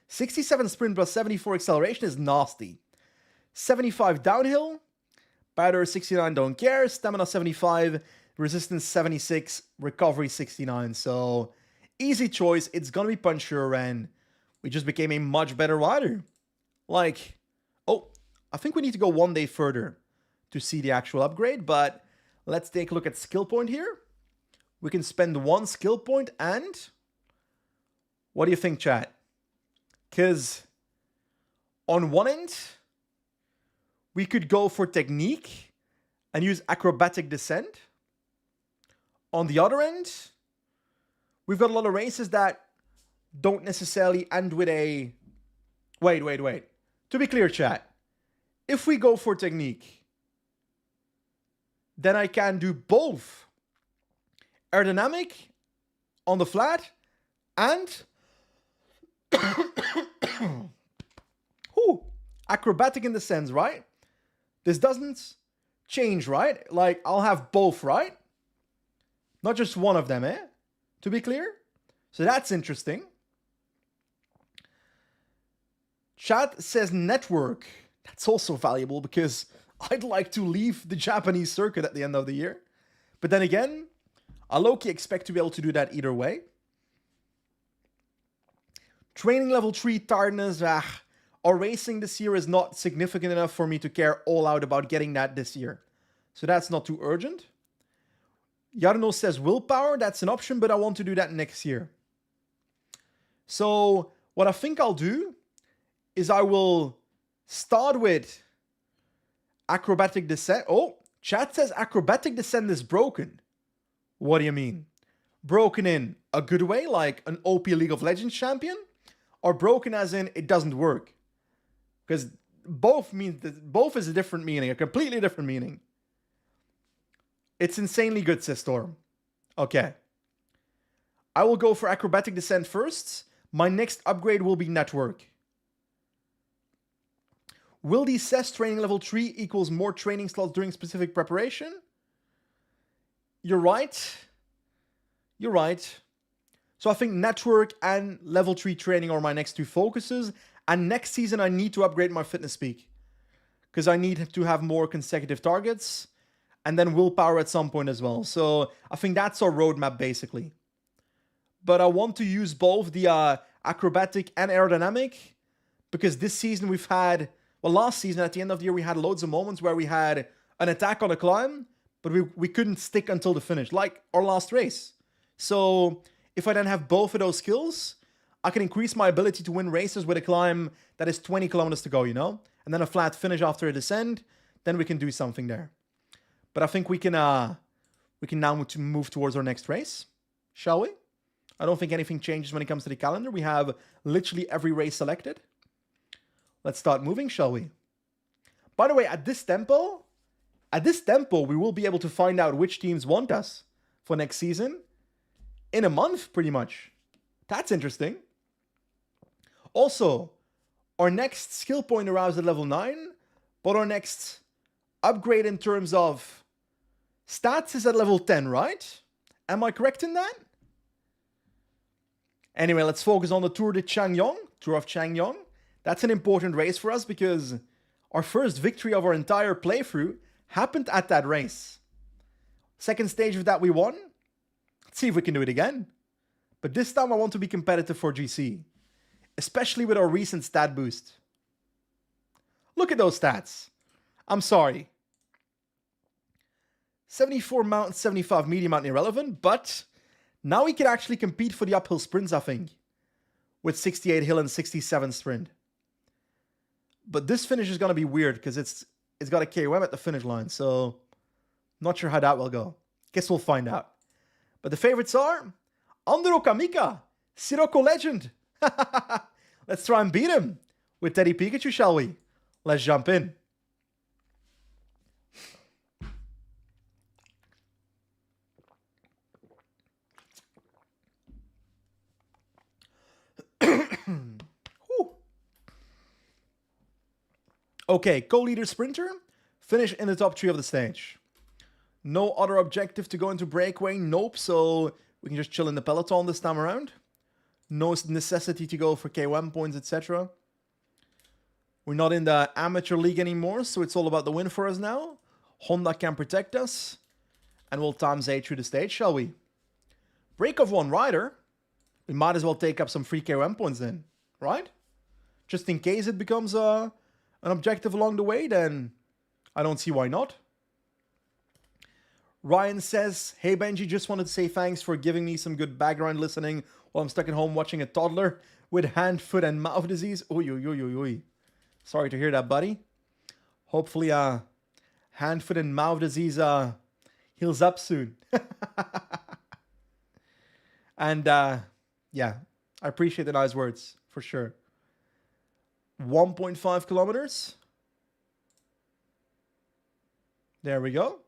67 sprint plus 74 acceleration is nasty. 75 downhill. Powder 69, don't care. Stamina 75. Resistance 76. Recovery 69. So, easy choice. It's gonna be puncher and we just became a much better rider. Like, oh, I think we need to go one day further to see the actual upgrade, but let's take a look at skill point here. We can spend 1 skill point and... What do you think, chat? Because on one end, we could go for technique and use acrobatic descent. On the other end, we've got a lot of races that don't necessarily end with a... Wait. To be clear, chat. If we go for technique, then I can do both aerodynamic on the flat and acrobatic in the sense, right? This doesn't change, right? Like, I'll have both, right? Not just one of them, eh? To be clear? So that's interesting. Chat says network. That's also valuable because I'd like to leave the Japanese circuit at the end of the year. But then again, I low-key expect to be able to do that either way. Training level 3 tiredness, or racing this year is not significant enough for me to care all out about getting that this year. So that's not too urgent. Yarno says willpower, that's an option, but I want to do that next year. So what I think I'll do is I will start with acrobatic descent. Oh, chat says acrobatic descent is broken. What do you mean? Broken in a good way, like an OP League of Legends champion? Or broken as in it doesn't work? Because both is a different meaning, a completely different meaning. It's insanely good, says Storm. Okay. I will go for acrobatic descent first. My next upgrade will be network. Will the CES training level 3 equals more training slots during specific preparation? You're right. You're right. So I think network and level 3 training are my next 2 focuses. And next season I need to upgrade my fitness peak. Because I need to have more consecutive targets. And then willpower at some point as well. So I think that's our roadmap basically. But I want to use both the acrobatic and aerodynamic. Because this season we've had... Well, last season at the end of the year we had loads of moments where we had an attack on a climb. But we couldn't stick until the finish. Like our last race. So... if I then have both of those skills, I can increase my ability to win races with a climb that is 20 kilometers to go, you know? And then a flat finish after a descent, then we can do something there. But I think we can now move towards our next race, shall we? I don't think anything changes when it comes to the calendar. We have literally every race selected. Let's start moving, shall we? By the way, at this tempo, we will be able to find out which teams want us for next season. In a month, pretty much. That's interesting. Also, our next skill point arrives at level 9, but our next upgrade in terms of stats is at level 10, right? Am I correct in that? Anyway, let's focus on the Tour of Changyong. That's an important race for us because our first victory of our entire playthrough happened at that race. Second stage of that we won. Let's see if we can do it again. But this time I want to be competitive for GC. Especially with our recent stat boost. Look at those stats. I'm sorry. 74 mountain, 75 medium mountain, irrelevant, but now he can actually compete for the uphill sprints, I think, with 68 hill and 67 sprint. But this finish is going to be weird because it's got a KOM at the finish line, so not sure how that will go. Guess we'll find out. But the favorites are Andro Kamika, Sirocco legend. Let's try and beat him with Teddy Pikachu, shall we? Let's jump in. Okay, co-leader sprinter, finish in the top 3 of the stage. No other objective to go into breakaway, nope, so we can just chill in the peloton this time around. No necessity to go for KOM points, etc. We're not in the amateur league anymore, so it's all about the win for us now. Honda can protect us, and we'll times 8 through the stage, shall we? Break of 1 rider, we might as well take up some free KOM points then, right? Just in case it becomes an objective along the way, then I don't see why not. Ryan says, hey Benji, just wanted to say thanks for giving me some good background listening while I'm stuck at home watching a toddler with hand, foot, and mouth disease. Oy. Sorry to hear that, buddy. Hopefully, hand, foot, and mouth disease heals up soon. And, yeah, I appreciate the nice words, for sure. 1.5 kilometers. There we go.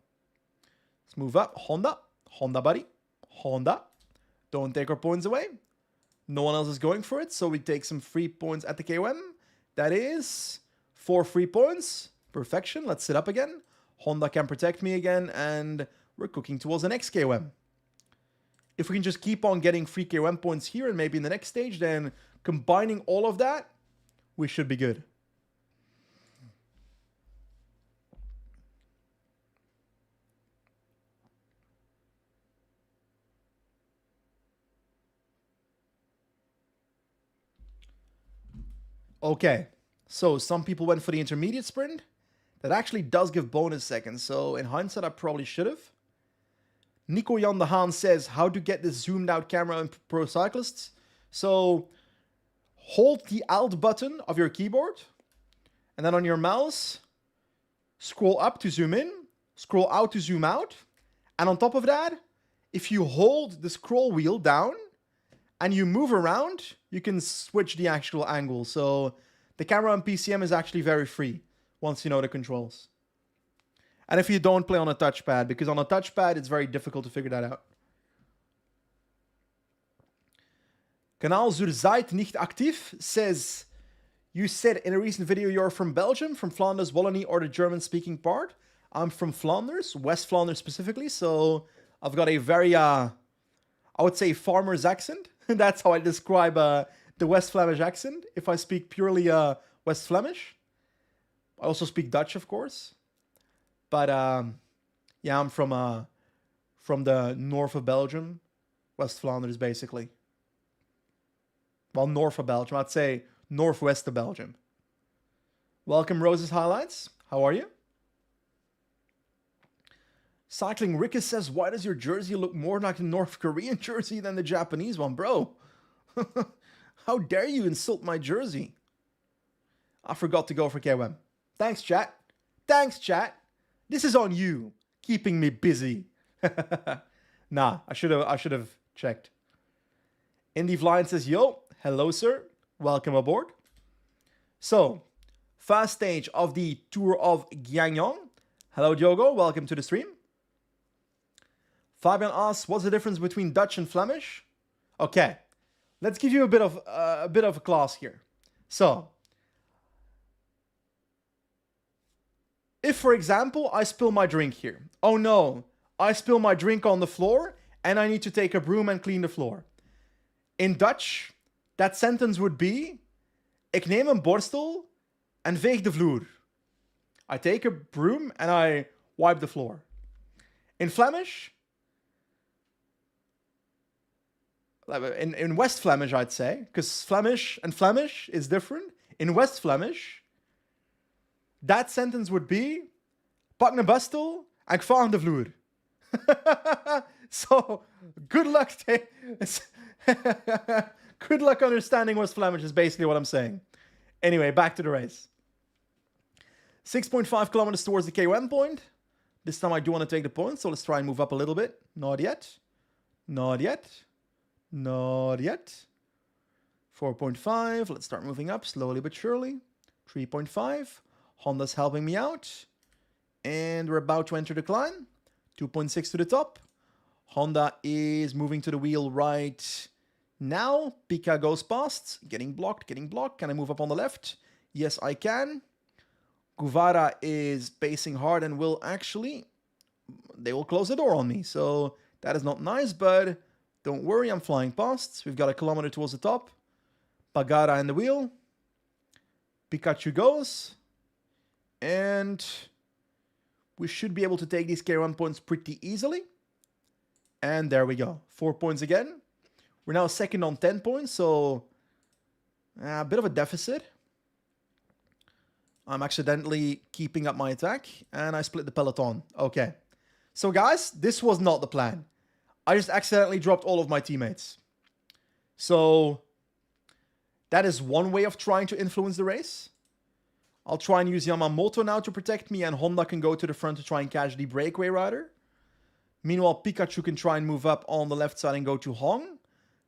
Let's move up. Honda. Honda, buddy. Honda. Don't take our points away. No one else is going for it, so we take some free points at the KOM. That is 4 free points. Perfection. Let's sit up again. Honda can protect me again, and we're cooking towards the next KOM. If we can just keep on getting free KOM points here and maybe in the next stage, then combining all of that, we should be good. Okay, so some people went for the intermediate sprint. That actually does give bonus seconds, so in hindsight, I probably should have. Nico Jan de Haan says, how to get this zoomed out camera in Pro Cyclists. So, hold the Alt button of your keyboard, and then on your mouse, scroll up to zoom in, scroll out to zoom out, and on top of that, if you hold the scroll wheel down, and you move around, you can switch the actual angle. So the camera on PCM is actually very free once you know the controls. And if you don't play on a touchpad, because on a touchpad, it's very difficult to figure that out. Kanaal Zurzeit nicht actief says, you said in a recent video you're from Belgium, from Flanders, Wallonie, or the German-speaking part. I'm from Flanders, West Flanders specifically, so I've got a very, I would say, farmer's accent. That's how I describe the West Flemish accent, if I speak purely West Flemish. I also speak Dutch, of course. But, yeah, I'm from the north of Belgium, West Flanders, basically. Well, north of Belgium. I'd say northwest of Belgium. Welcome, Rose's Highlights. How are you? Cycling Rickus says, why does your jersey look more like the North Korean jersey than the Japanese one, bro? How dare you insult my jersey? I forgot to go for KOM. Thanks, chat. Thanks, chat. This is on you, keeping me busy. Nah, I should have checked. Indy Flying says, yo, hello, sir. Welcome aboard. So, first stage of the Tour of Gyeongnyang. Hello, Diogo. Welcome to the stream. Fabian asks, what's the difference between Dutch and Flemish? Okay, let's give you a bit of a class here. So, if, for example, I spill my drink here. Oh no, I spill my drink on the floor and I need to take a broom and clean the floor. In Dutch, that sentence would be, ik neem een borstel en veeg de vloer. I take a broom and I wipe the floor. In Flemish, in West Flemish, I'd say, because Flemish and Flemish is different. In West Flemish, that sentence would be, pak een borstel en ik vaag de vloer. So, good luck. Good luck understanding what's Flemish is basically what I'm saying. Anyway, back to the race. 6.5 kilometers towards the KOM point. This time I do want to take the point, so let's try and move up a little bit. Not yet. Not yet. Not yet. 4.5. Let's start moving up slowly but surely. 3.5. Honda's helping me out. And we're about to enter the climb. 2.6 to the top. Honda is moving to the wheel right now. Pika goes past. Getting blocked, getting blocked. Can I move up on the left? Yes, I can. Guevara is pacing hard and will actually... They will close the door on me. So that is not nice, but don't worry, I'm flying past. We've got a kilometer towards the top. Pagara in the wheel. Pikachu goes. And we should be able to take these K1 points pretty easily. And there we go. 4 points again. We're now second on 10 points, so a bit of a deficit. I'm accidentally keeping up my attack, and I split the peloton. Okay. So guys, this was not the plan. I just accidentally dropped all of my teammates. So that is one way of trying to influence the race. I'll try and use Yamamoto now to protect me, and Honda can go to the front to try and catch the breakaway rider. Meanwhile, Pikachu can try and move up on the left side and go to Hong.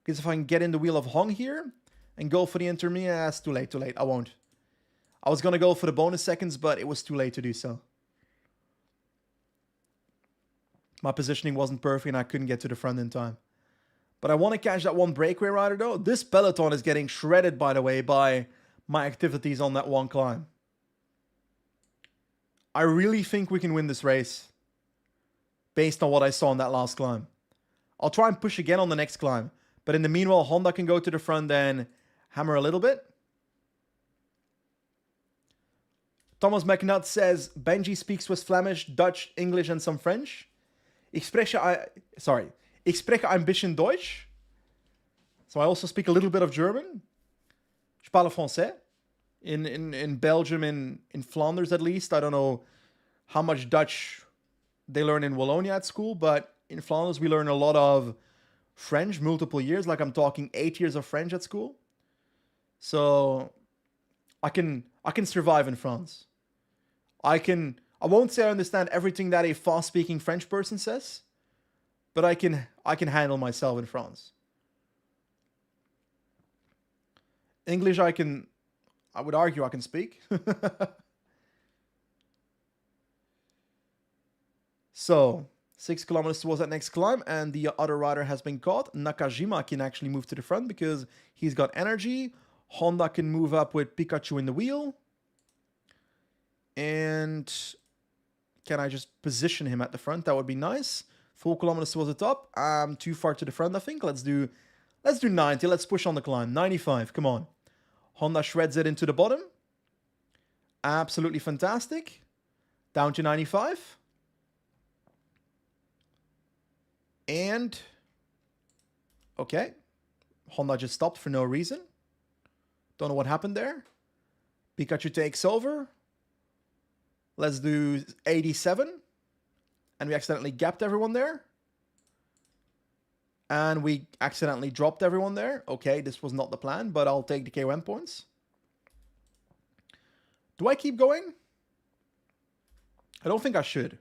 Because if I can get in the wheel of Hong here and go for the intermediate, it's too late, too late. I won't. I was going to go for the bonus seconds, but it was too late to do so. My positioning wasn't perfect and I couldn't get to the front in time. But I want to catch that one breakaway rider though. This peloton is getting shredded, by the way, by my activities on that one climb. I really think we can win this race based on what I saw on that last climb. I'll try and push again on the next climb. But in the meanwhile, Honda can go to the front and hammer a little bit. Thomas McNutt says, Benji speaks Swiss Flemish, Dutch, English, and some French. Ich spreche ein bisschen Deutsch. So I also speak a little bit of German. Je parle français. In Belgium, in Flanders at least. I don't know how much Dutch they learn in Wallonia at school, but in Flanders we learn a lot of French, multiple years. Like I'm talking 8 years of French at school. So I can survive in France. I won't say I understand everything that a fast-speaking French person says, but I can handle myself in France. English I would argue I can speak. So, 6 kilometers towards that next climb, and the other rider has been caught. Nakajima can actually move to the front because he's got energy. Honda can move up with Pikachu in the wheel. And can I just position him at the front? That would be nice. 4 kilometers towards the top. I'm too far to the front, I think. Let's do 90. Let's push on the climb. 95, come on. Honda shreds it into the bottom. Absolutely fantastic. Down to 95. And, okay. Honda just stopped for no reason. Don't know what happened there. Pikachu takes over. Let's do 87. And we accidentally gapped everyone there. And we accidentally dropped everyone there. Okay, this was not the plan, but I'll take the KOM points. Do I keep going? I don't think I should.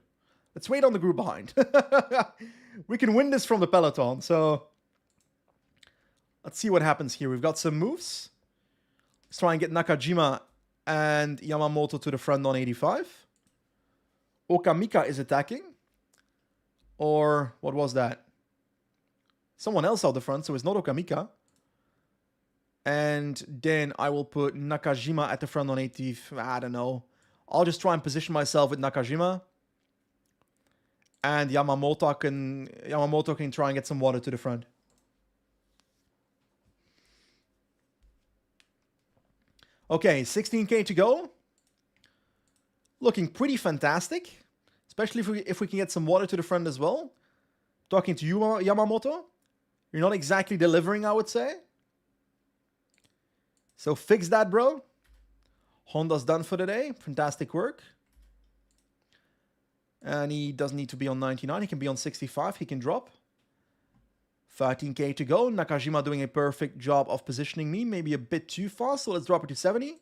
Let's wait on the group behind. We can win this from the peloton, so let's see what happens here. We've got some moves. Let's try and get Nakajima and Yamamoto to the front on 85. Okamika is attacking. Or what was that? Someone else out the front, so it's not Okamika. And then I will put Nakajima at the front on 80. I don't know. I'll just try and position myself with Nakajima. And Yamamoto can try and get some water to the front. Okay, 16k to go. Looking pretty fantastic. Especially if we can get some water to the front as well. Talking to you, Yamamoto. You're not exactly delivering, I would say. So fix that, bro. Honda's done for the day. Fantastic work. And he doesn't need to be on 99. He can be on 65. He can drop. 13k to go. Nakajima doing a perfect job of positioning me. Maybe a bit too fast. So let's drop it to 70.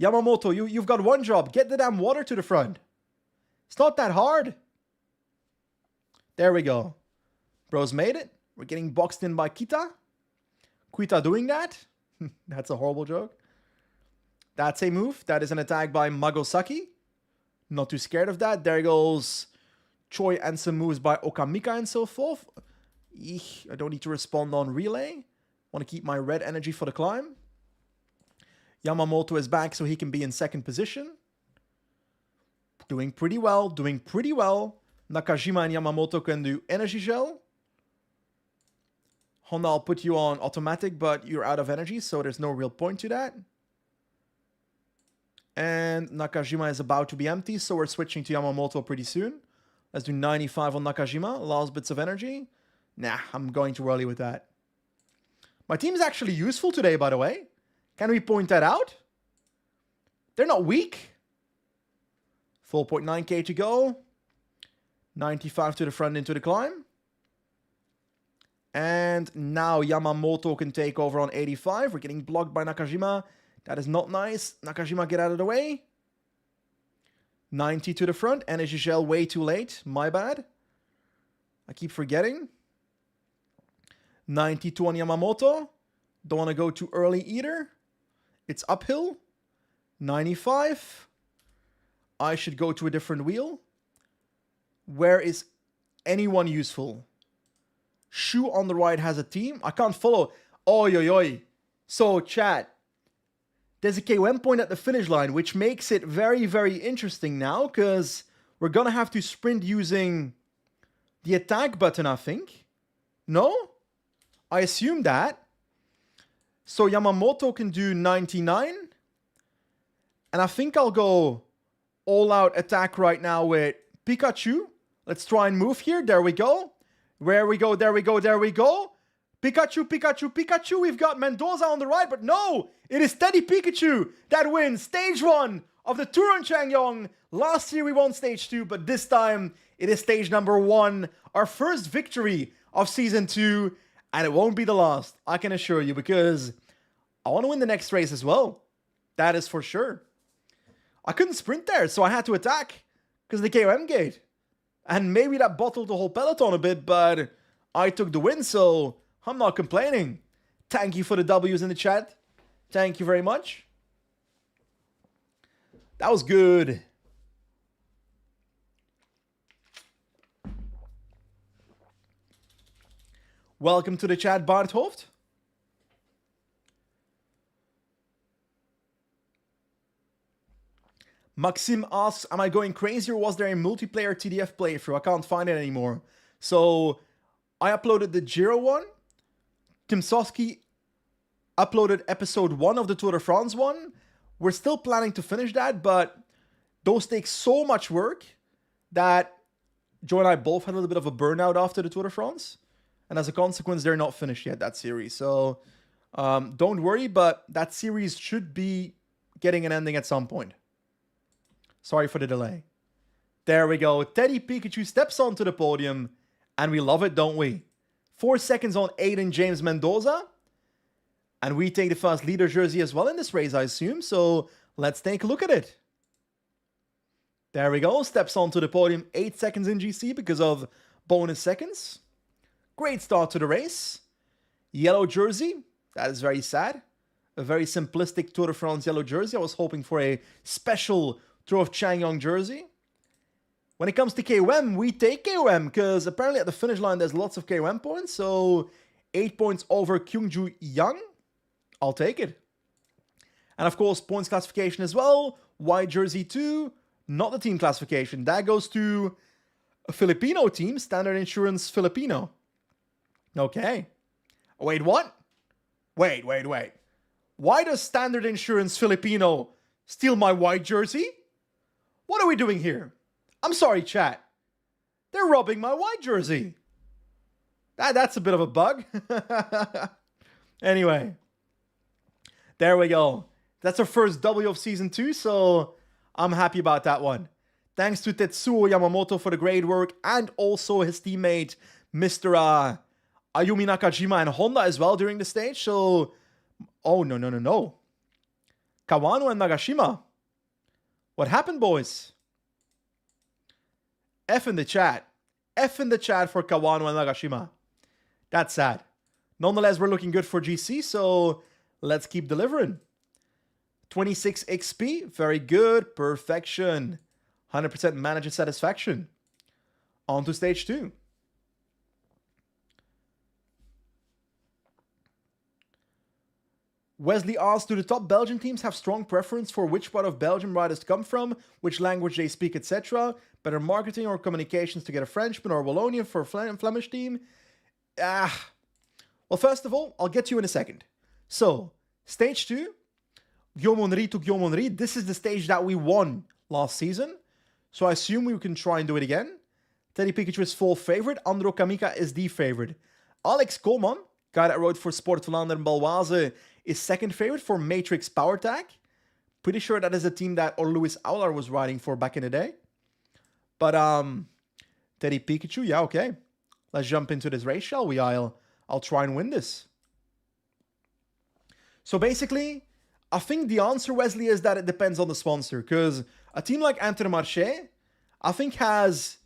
Yamamoto, you've got one job. Get the damn water to the front. It's not that hard. There we go. Bros made it. We're getting boxed in by Kita. Kita doing that. That's a horrible joke. That's a move. That is an attack by Magosaki. Not too scared of that. There goes Choi and some moves by Okamika and so forth. Eek, I don't need to respond on relay. Want to keep my red energy for the climb. Yamamoto is back so he can be in second position. Doing pretty well. Doing pretty well. Nakajima and Yamamoto can do energy gel. Honda, I'll put you on automatic, but you're out of energy, so there's no real point to that. And Nakajima is about to be empty, so we're switching to Yamamoto pretty soon. Let's do 95 on Nakajima. Last bits of energy. Nah, I'm going too early with that. My team is actually useful today, by the way. Can we point that out? They're not weak. 4.9k to go. 95 to the front into the climb. And now Yamamoto can take over on 85. We're getting blocked by Nakajima. That is not nice. Nakajima, get out of the way. 90 to the front. Energy Gel way too late. My bad. I keep forgetting. 92 on Yamamoto. Don't want to go too early either. It's uphill. 95. I should go to a different wheel. Where is anyone useful? Shu on the right has a team. I can't follow. Oi, oi, oi. So, chat. There's a KOM point at the finish line, which makes it very, very interesting now, because we're going to have to sprint using the attack button, I think. No? I assume that. So Yamamoto can do 99. And I think I'll go all-out attack right now with Pikachu. Let's try and move here. There we go. There we go, there we go, there we go. Pikachu, Pikachu, Pikachu. We've got Mendoza on the right, but no! It is Teddy Pikachu that wins stage 1 of the Tour on Changyong. Last year we won stage 2, but this time it is stage number 1. Our first victory of season 2, and it won't be the last, I can assure you, because I want to win the next race as well. That is for sure. I couldn't sprint there, so I had to attack because of the KOM gate. And maybe that bottled the whole peloton a bit, but I took the win, so I'm not complaining. Thank you for the W's in the chat. Thank you very much. That was good. Welcome to the chat, Bart Hoofd. Maxim asks, am I going crazy or was there a multiplayer TDF playthrough? I can't find it anymore. So I uploaded the Giro one. Tim Soski uploaded episode 1 of the Tour de France one. We're still planning to finish that, but those take so much work that Joe and I both had a little bit of a burnout after the Tour de France. And as a consequence, they're not finished yet, that series. So don't worry, but that series should be getting an ending at some point. Sorry for the delay. There we go. Teddy Pikachu steps onto the podium, and we love it, don't we? 4 seconds on Aiden James Mendoza. And we take the first leader jersey as well in this race, I assume. So let's take a look at it. There we go. Steps onto the podium. 8 seconds in GC because of bonus seconds. Great start to the race. Yellow jersey. That is very sad. A very simplistic Tour de France yellow jersey. I was hoping for a special Tour of Changyong jersey. When it comes to KOM, we take KOM because apparently at the finish line there's lots of KOM points. So 8 points over Kyungju Yang. I'll take it. And of course, points classification as well. White jersey 2. Not the team classification. That goes to a Filipino team. Standard Insurance Filipino. Okay. Wait, what? Wait. Why does Standard Insurance Filipino steal my white jersey? What are we doing here? I'm sorry, chat. They're robbing my white jersey. That's a bit of a bug. Anyway. There we go. That's our first W of Season 2, so I'm happy about that one. Thanks to Tetsuo Yamamoto for the great work, and also his teammate, Mr. Ayumi Nakajima and Honda as well during the stage. So, oh, no. Kawano and Nagashima. What happened, boys? F in the chat. F in the chat for Kawano and Nagashima. That's sad. Nonetheless, we're looking good for GC, so let's keep delivering. 26 XP, very good, perfection. 100% manager satisfaction. On to stage 2. Wesley asks, do the top Belgian teams have strong preference for which part of Belgium riders come from, which language they speak, etc.? Better marketing or communications to get a Frenchman or Wallonian for a Flemish team? Well, first of all, I'll get to you in a second. So, stage 2, Gyomonri to Gyomonri. This is the stage that we won last season. So I assume we can try and do it again. Teddy Pikachu is full favorite. Andro Kamika is the favorite. Alex Koolman, guy that rode for Sport Vlaanderen and Balwaze, is second favorite for Matrix Power Tag. Pretty sure that is a team that Louis Aular was riding for back in the day. But Teddy Pikachu, yeah, okay. Let's jump into this race, shall we? I'll try and win this. So basically, I think the answer, Wesley, is that it depends on the sponsor. Because a team like Intermarché, I think, has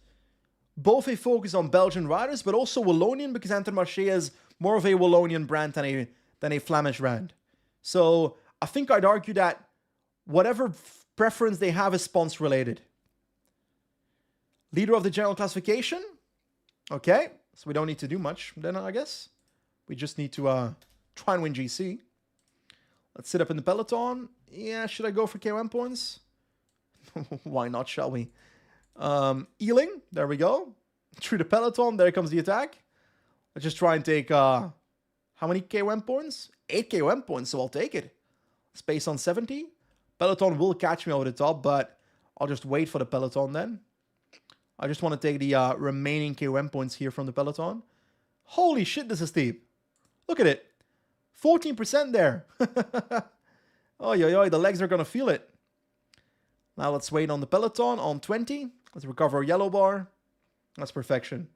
both a focus on Belgian riders, but also Wallonian, because Intermarché is more of a Wallonian brand than a Flemish brand. So I think I'd argue that whatever preference they have is sponsor related. Leader of the general classification. Okay, so we don't need to do much then, I guess. We just need to try and win GC. Let's sit up in the peloton. Yeah, should I go for KOM points? Why not, shall we? Ealing, there we go. Through the peloton, there comes the attack. Let's just try and take, how many KOM points? 8 KOM points, so I'll take it. Space on 70. Peloton will catch me over the top, but I'll just wait for the peloton then. I just want to take the remaining KOM points here from the peloton. Holy shit, this is steep. Look at it. 14% there. Oh, the legs are going to feel it. Now let's wait on the peloton on 20. Let's recover a yellow bar. That's perfection.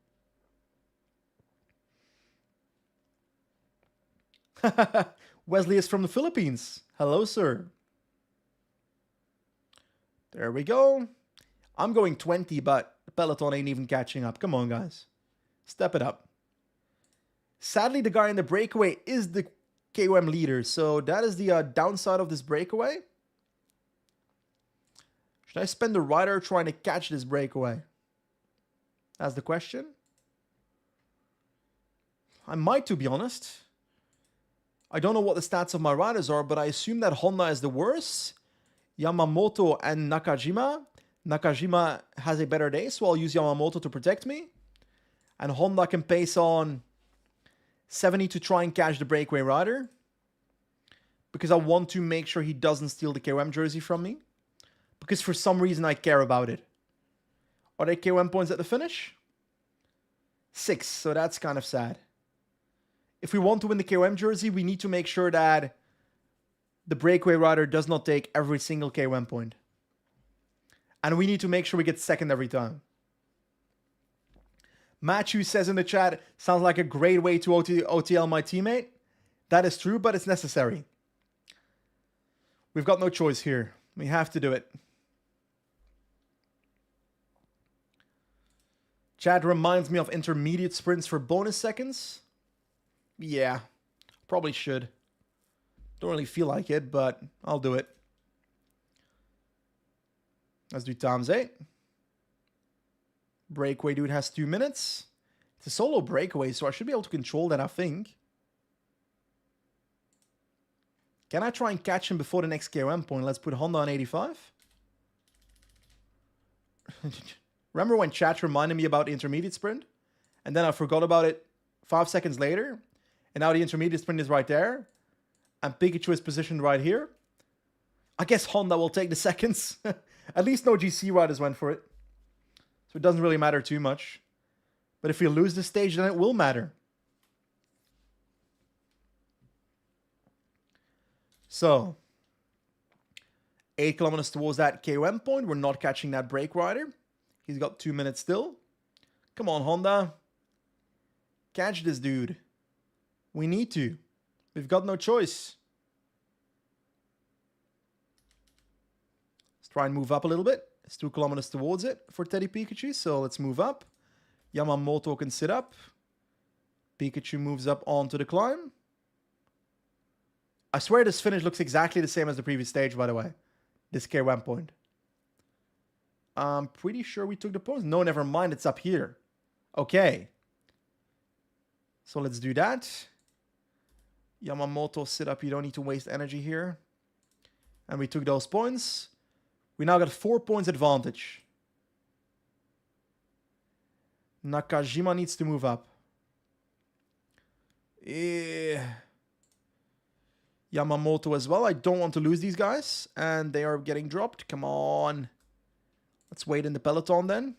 Wesley is from the Philippines. Hello, sir. There we go. I'm going 20, but the peloton ain't even catching up. Come on, guys. Step it up. Sadly, the guy in the breakaway is the KOM leader, so that is the downside of this breakaway. Should I spend the rider trying to catch this breakaway? That's the question. I might, to be honest. I don't know what the stats of my riders are, but I assume that Honda is the worst. Yamamoto and Nakajima. Nakajima has a better day, so I'll use Yamamoto to protect me. And Honda can pace on 70 to try and catch the breakaway rider. Because I want to make sure he doesn't steal the KOM jersey from me. Because for some reason I care about it. Are they KOM points at the finish? 6, so that's kind of sad. If we want to win the KOM jersey, we need to make sure that the breakaway rider does not take every single KOM point. And we need to make sure we get second every time. Matthew says in the chat, sounds like a great way to OTL my teammate. That is true, but it's necessary. We've got no choice here. We have to do it. Chat reminds me of intermediate sprints for bonus seconds. Yeah, probably should. Don't really feel like it, but I'll do it. Let's do times 8. Breakaway dude has 2 minutes. It's a solo breakaway, so I should be able to control that, I think. Can I try and catch him before the next KOM point? Let's put Honda on 85. Remember when chat reminded me about the intermediate sprint? And then I forgot about it 5 seconds later? And now the intermediate sprint is right there. And Pikachu is positioned right here. I guess Honda will take the seconds. At least no GC riders went for it. So it doesn't really matter too much. But if we lose this stage, then it will matter. So, 8 kilometers towards that KOM point. We're not catching that brake rider. He's got 2 minutes still. Come on, Honda. Catch this dude. We need to. We've got no choice. Let's try and move up a little bit. It's 2 kilometers towards it for Teddy Pikachu, so let's move up. Yamamoto can sit up. Pikachu moves up onto the climb. I swear this finish looks exactly the same as the previous stage, by the way. This KOM point. I'm pretty sure we took the points. No, never mind. It's up here. Okay. So let's do that. Yamamoto, sit up. You don't need to waste energy here. And we took those points. We now got 4 points advantage. Nakajima needs to move up. Yamamoto as well. I don't want to lose these guys. And they are getting dropped. Come on. Let's wait in the peloton then.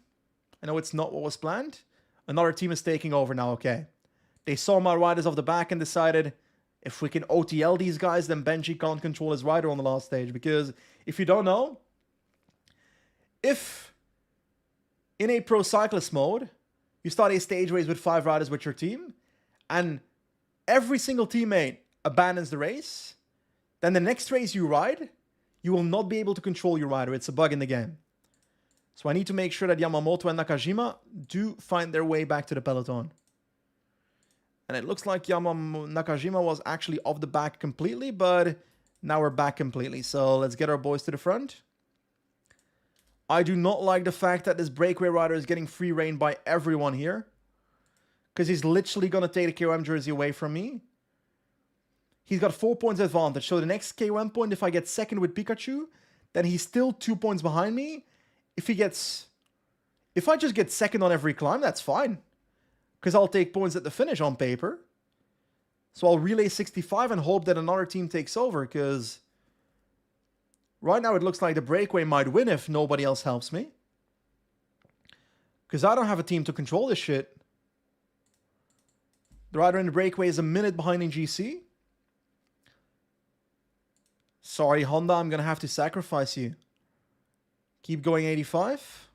I know it's not what was planned. Another team is taking over now. Okay. They saw my riders off the back and decided if we can OTL these guys, then Benji can't control his rider on the last stage. Because if you don't know, if in a pro cyclist mode, you start a stage race with 5 riders with your team, and every single teammate abandons the race, then the next race you ride, you will not be able to control your rider. It's a bug in the game. So I need to make sure that Yamamoto and Nakajima do find their way back to the peloton. And it looks like Nakajima was actually off the back completely, but now we're back completely. So let's get our boys to the front. I do not like the fact that this breakaway rider is getting free reign by everyone here. Because he's literally going to take the KOM jersey away from me. He's got 4 points advantage. So the next KOM point, if I get second with Pikachu, then he's still 2 points behind me. If I just get second on every climb, that's fine. Because I'll take points at the finish on paper. So I'll relay 65 and hope that another team takes over. Because right now it looks like the breakaway might win if nobody else helps me. Because I don't have a team to control this shit. The rider in the breakaway is a minute behind in GC. Sorry, Honda, I'm going to have to sacrifice you. Keep going 85.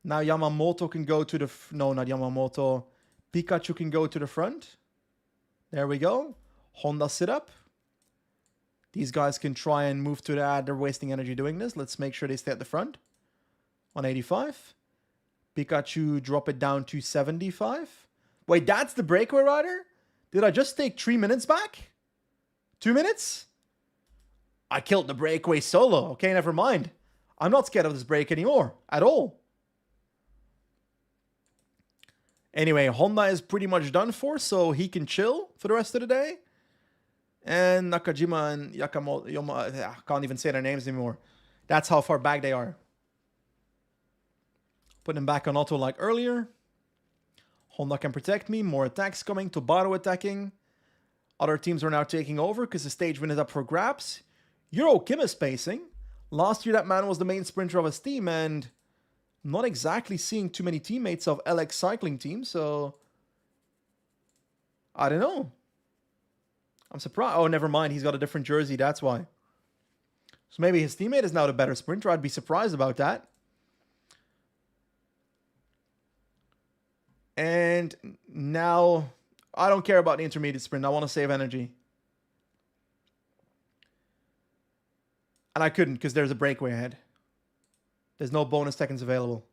Now Yamamoto can go to the... No, not Yamamoto. Pikachu can go to the front. There we go. Honda sit up. These guys can try and move to that. They're wasting energy doing this. Let's make sure they stay at the front. On 85. Pikachu drop it down to 75. Wait, that's the breakaway rider? Did I just take 3 minutes back? 2 minutes? I killed the breakaway solo. Okay, never mind. I'm not scared of this break anymore. At all. Anyway, Honda is pretty much done for, so he can chill for the rest of the day. And Nakajima and Yakamoto... I can't even say their names anymore. That's how far back they are. Put them back on auto like earlier. Honda can protect me. More attacks coming. Tobaro attacking. Other teams are now taking over because the stage win is up for grabs. Euro Kim is pacing. Last year that man was the main sprinter of his team, and I'm not exactly seeing too many teammates of LX cycling team, so I don't know. I'm surprised. Oh, never mind. He's got a different jersey. That's why. So maybe his teammate is now the better sprinter. I'd be surprised about that. And now I don't care about the intermediate sprint. I want to save energy. And I couldn't because there's a breakaway ahead. There's no bonus seconds available.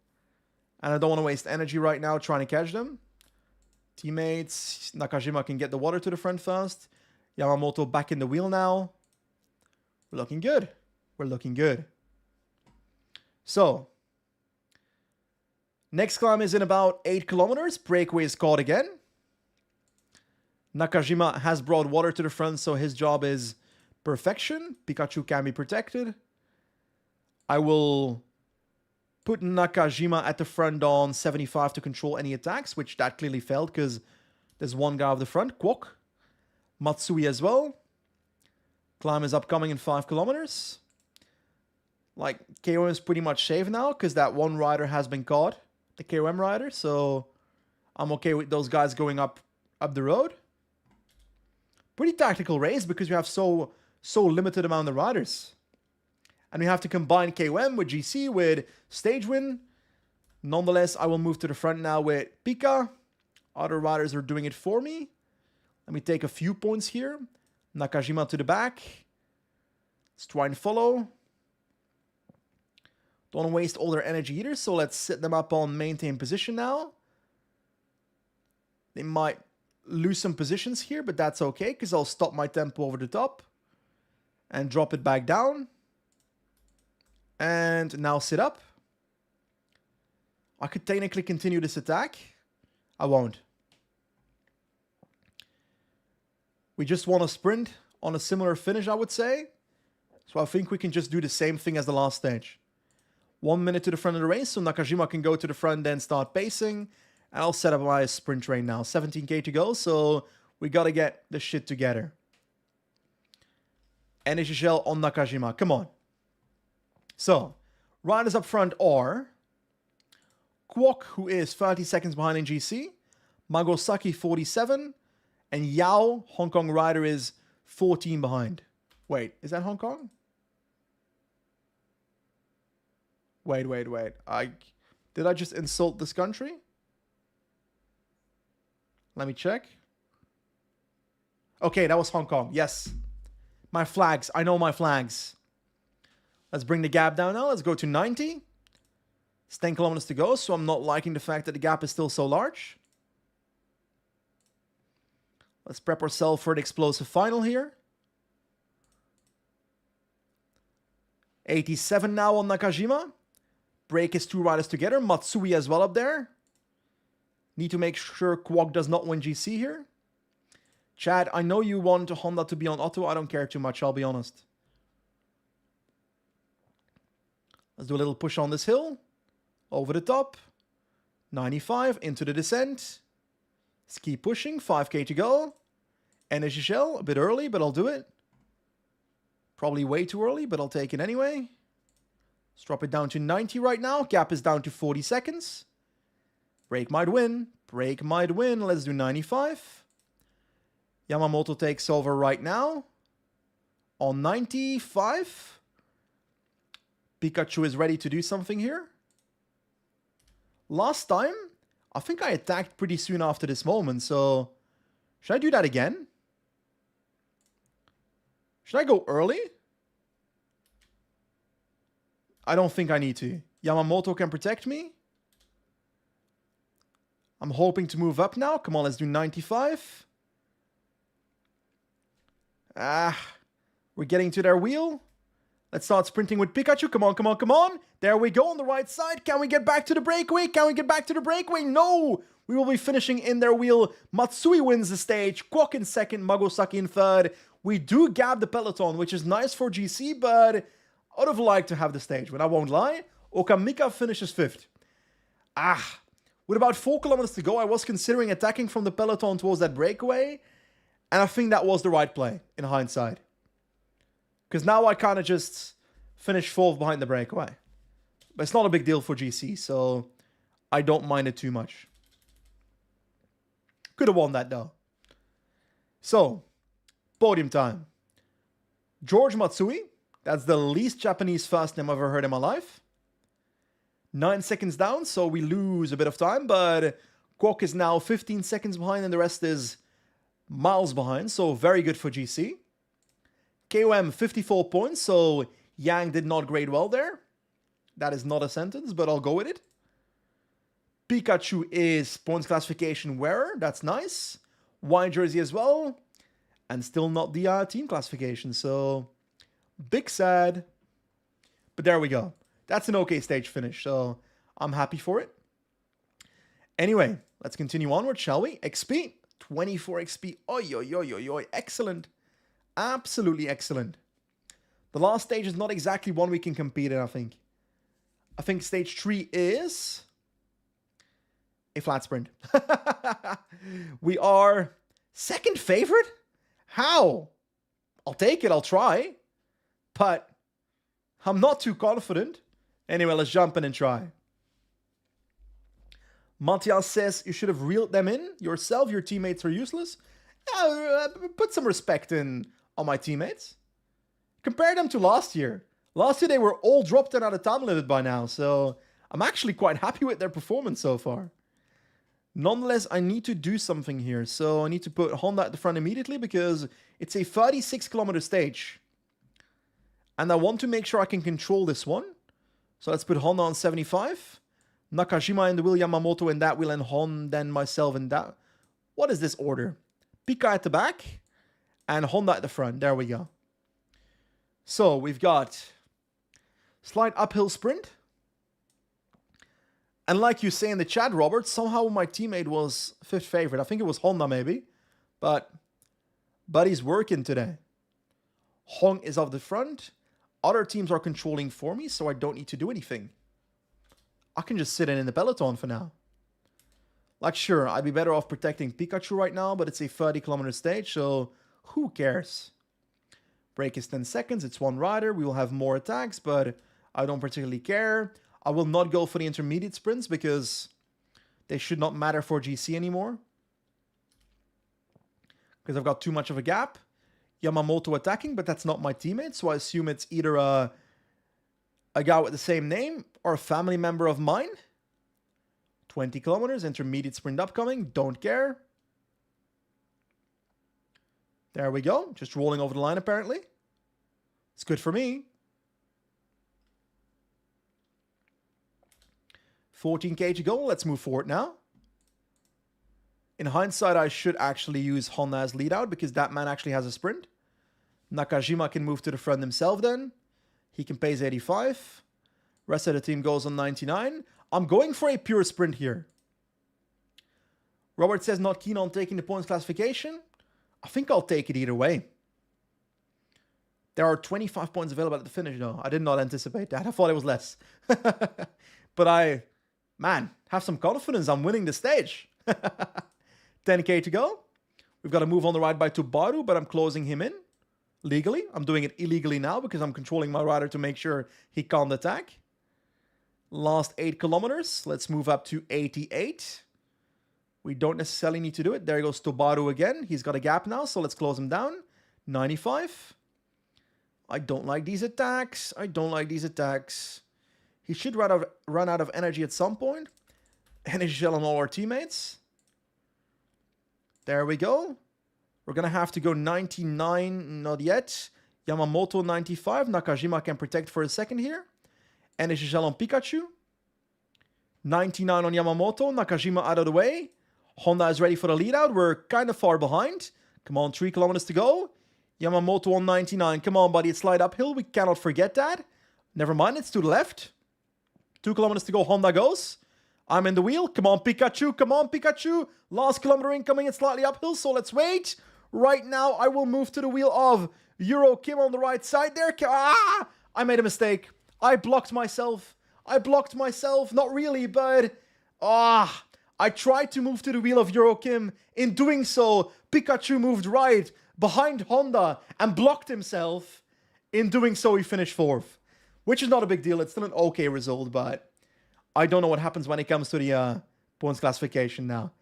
And I don't want to waste energy right now trying to catch them. Teammates. Nakajima can get the water to the front first. Yamamoto back in the wheel now. We're looking good. We're looking good. So, next climb is in about 8 kilometers. Breakaway is caught again. Nakajima has brought water to the front, so his job is perfection. Pikachu can be protected. I will put Nakajima at the front on 75 to control any attacks, which that clearly failed because there's one guy off the front, Kwok. Matsui as well. Climb is upcoming in 5 kilometers. Like, KOM is pretty much safe now because that one rider has been caught, the KOM rider, so I'm okay with those guys going up the road. Pretty tactical race because you have so limited amount of riders. And we have to combine KOM with GC with stage win. Nonetheless, I will move to the front now with Pika. Other riders are doing it for me. Let me take a few points here. Nakajima to the back. Let's try and follow. Don't waste all their energy either, so let's set them up on maintain position now. They might lose some positions here, but that's okay, because I'll stop my tempo over the top. And drop it back down. And now sit up. I could technically continue this attack. I won't. We just want to sprint on a similar finish, I would say. So I think we can just do the same thing as the last stage. 1 minute to the front of the race, so Nakajima can go to the front, then start pacing. And I'll set up my sprint train now. 17k to go, so we gotta get the shit together. Energy Shell on Nakajima, come on. So, riders up front are Kwok, who is 30 seconds behind in GC. Magosaki, 47. And Yao, Hong Kong rider, is 14 behind. Wait, is that Hong Kong? Wait. Did I just insult this country? Let me check. Okay, that was Hong Kong. Yes. My flags. I know my flags. Let's bring the gap down now. Let's go to 90. It's 10 kilometers to go, so I'm not liking the fact that the gap is still so large. Let's prep ourselves for the explosive final here. 87 now on Nakajima. Break his two riders together. Matsui as well up there. Need to make sure Kwok does not win GC here. Chad, I know you want Honda to be on auto. I don't care too much, I'll be honest. Let's do a little push on this hill. Over the top. 95 into the descent. Let's keep pushing. 5k to go. Energy Shell, a bit early, but I'll do it. Probably way too early, but I'll take it anyway. Let's drop it down to 90 right now. Gap is down to 40 seconds. Break might win. Break might win. Let's do 95. Yamamoto takes over right now. On 95. Pikachu is ready to do something here. Last time, I think I attacked pretty soon after this moment, so... Should I do that again? Should I go early? I don't think I need to. Yamamoto can protect me. I'm hoping to move up now. Come on, let's do 95. We're getting to their wheel. Let's start sprinting with Pikachu. Come on. There we go on the right side. Can we get back to the breakaway? No! We will be finishing in their wheel. Matsui wins the stage. Kwok in second. Magosaki in third. We do gap the peloton, which is nice for GC, but I would have liked to have the stage win. I won't lie. Okamika finishes fifth. With about 4 kilometers to go, I was considering attacking from the peloton towards that breakaway. And I think that was the right play, in hindsight. Because now I kind of just finished fourth behind the breakaway. But it's not a big deal for GC, so I don't mind it too much. Could have won that, though. So, podium time. George Matsui. That's the least Japanese first name I've ever heard in my life. 9 seconds down, so we lose a bit of time, but Kwok is now 15 seconds behind and the rest is miles behind, so very good for GC. KOM 54 points, so Yang did not grade well there. That is not a sentence, but I'll go with it. Pikachu is points classification wearer, that's nice. White jersey as well, and still not the team classification, so big sad. But there we go. That's an okay stage finish, so I'm happy for it. Anyway, let's continue onward, shall we? XP, 24 XP. Oi. Excellent. Absolutely excellent. The last stage is not exactly one we can compete in, I think. I think stage 3 is a flat sprint. We are second favorite? How? I'll take it, I'll try. But I'm not too confident. Anyway, let's jump in and try. Matthias says, you should have reeled them in yourself. Your teammates are useless. Put some respect in on my teammates. Compare them to last year. Last year they were all dropped in out of time limit by now, so I'm actually quite happy with their performance so far. Nonetheless, I need to do something here. So I need to put Honda at the front immediately because it's a 36-kilometer stage. And I want to make sure I can control this one. So let's put Honda on 75. Nakajima in the wheel, Yamamoto in that wheel, and Honda, then myself in that. What is this order? Pika at the back and Honda at the front. There we go. So we've got slight uphill sprint. And like you say in the chat, Robert, somehow my teammate was fifth favorite. I think it was Honda maybe. But Buddy's working today. Hong is off the front. Other teams are controlling for me, so I don't need to do anything. I can just sit in the peloton for now. Like, sure, I'd be better off protecting Pikachu right now, but it's a 30-kilometer stage, so who cares? Break is 10 seconds. It's one rider. We will have more attacks, but I don't particularly care. I will not go for the intermediate sprints because they should not matter for GC anymore. Because I've got too much of a gap. Yamamoto attacking, but that's not my teammate, so I assume it's either a guy with the same name or a family member of mine. 20 kilometers, intermediate sprint upcoming, don't care. There we go, just rolling over the line apparently. It's good for me. 14k to go, let's move forward now. In hindsight, I should actually use Honda as lead out because that man actually has a sprint. Nakajima can move to the front himself then. He can pace 85. Rest of the team goes on 99. I'm going for a pure sprint here. Robert says not keen on taking the points classification. I think I'll take it either way. There are 25 points available at the finish though. I did not anticipate that. I thought it was less. But man, have some confidence. I'm winning the stage. 10k to go. We've got to move on the right by Tubaru, but I'm closing him in legally. I'm doing it illegally now because I'm controlling my rider to make sure he can't attack. Last 8 kilometers. Let's move up to 88. We don't necessarily need to do it. There goes Tubaru again. He's got a gap now, so let's close him down. 95. I don't like these attacks. I don't like these attacks. He should run out of energy at some point. Energy shell on all our teammates. There we go. We're going to have to go 99. Not yet. Yamamoto 95. Nakajima can protect for a second here. Energy shell on Pikachu. 99 on Yamamoto. Nakajima out of the way. Honda is ready for the lead out. We're kind of far behind. Come on, 3 kilometers to go. Yamamoto on 99. Come on, buddy. It's slight uphill. We cannot forget that. Never mind. It's to the left. 2 kilometers to go. Honda goes. I'm in the wheel. Come on, Pikachu. Come on, Pikachu. Last kilometer incoming. It's slightly uphill, so let's wait. Right now, I will move to the wheel of Euro Kim on the right side there. Ah! I made a mistake. I blocked myself. Not really, but... I tried to move to the wheel of Euro Kim. In doing so, Pikachu moved right behind Honda and blocked himself. In doing so, he finished 4th. Which is not a big deal. It's still an okay result, but... I don't know what happens when it comes to the points classification now.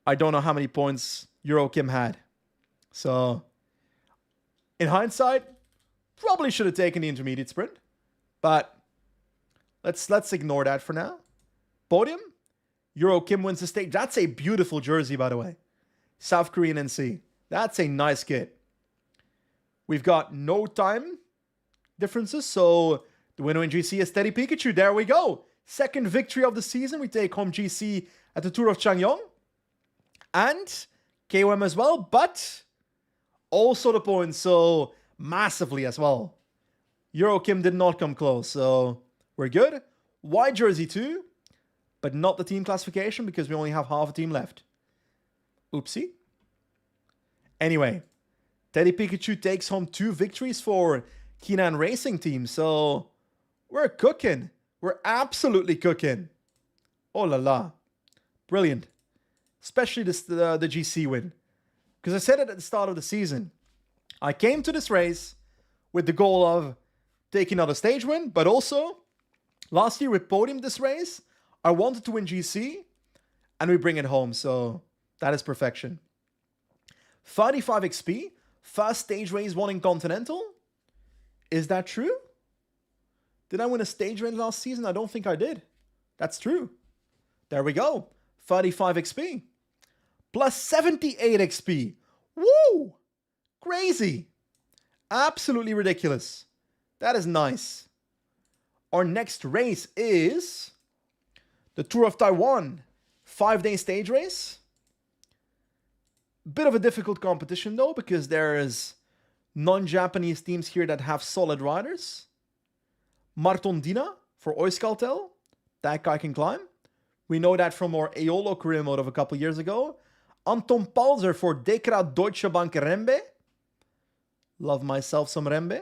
I don't know how many points Euro Kim had. So, in hindsight, probably should have taken the intermediate sprint. But let's ignore that for now. Podium. Euro Kim wins the stage. That's a beautiful jersey, by the way. South Korean NC. That's a nice kit. We've got no time differences, so the winner in GC is Teddy Pikachu. There we go. Second victory of the season. We take home GC at the Tour of Changyong. And KOM as well, but also the points, so massively as well. Euro Kim did not come close, so we're good. White jersey too, but not the team classification because we only have half a team left. Oopsie. Anyway, Teddy Pikachu takes home 2 victories for Kinan Racing Team, so we're cooking. We're absolutely cooking. Oh la la. Brilliant. Especially this, the GC win. Because I said it at the start of the season. I came to this race with the goal of taking another stage win, but also last year we podiumed this race. I wanted to win GC, and we bring it home, so that is perfection. 35 XP, first stage race won in Continental. Is that true? Did I win a stage race last season? I don't think I did. That's true. There we go. 35 XP. Plus 78 XP. Woo! Crazy. Absolutely ridiculous. That is nice. Our next race is the Tour of Taiwan. 5-day stage race. Bit of a difficult competition though, because there is non-Japanese teams here that have solid riders. Martondina for Euskaltel. That guy can climb. We know that from our Aolo career mode of a couple years ago. Anton Palzer for Dekra Deutsche Bank Rembe. Love myself some Rembe.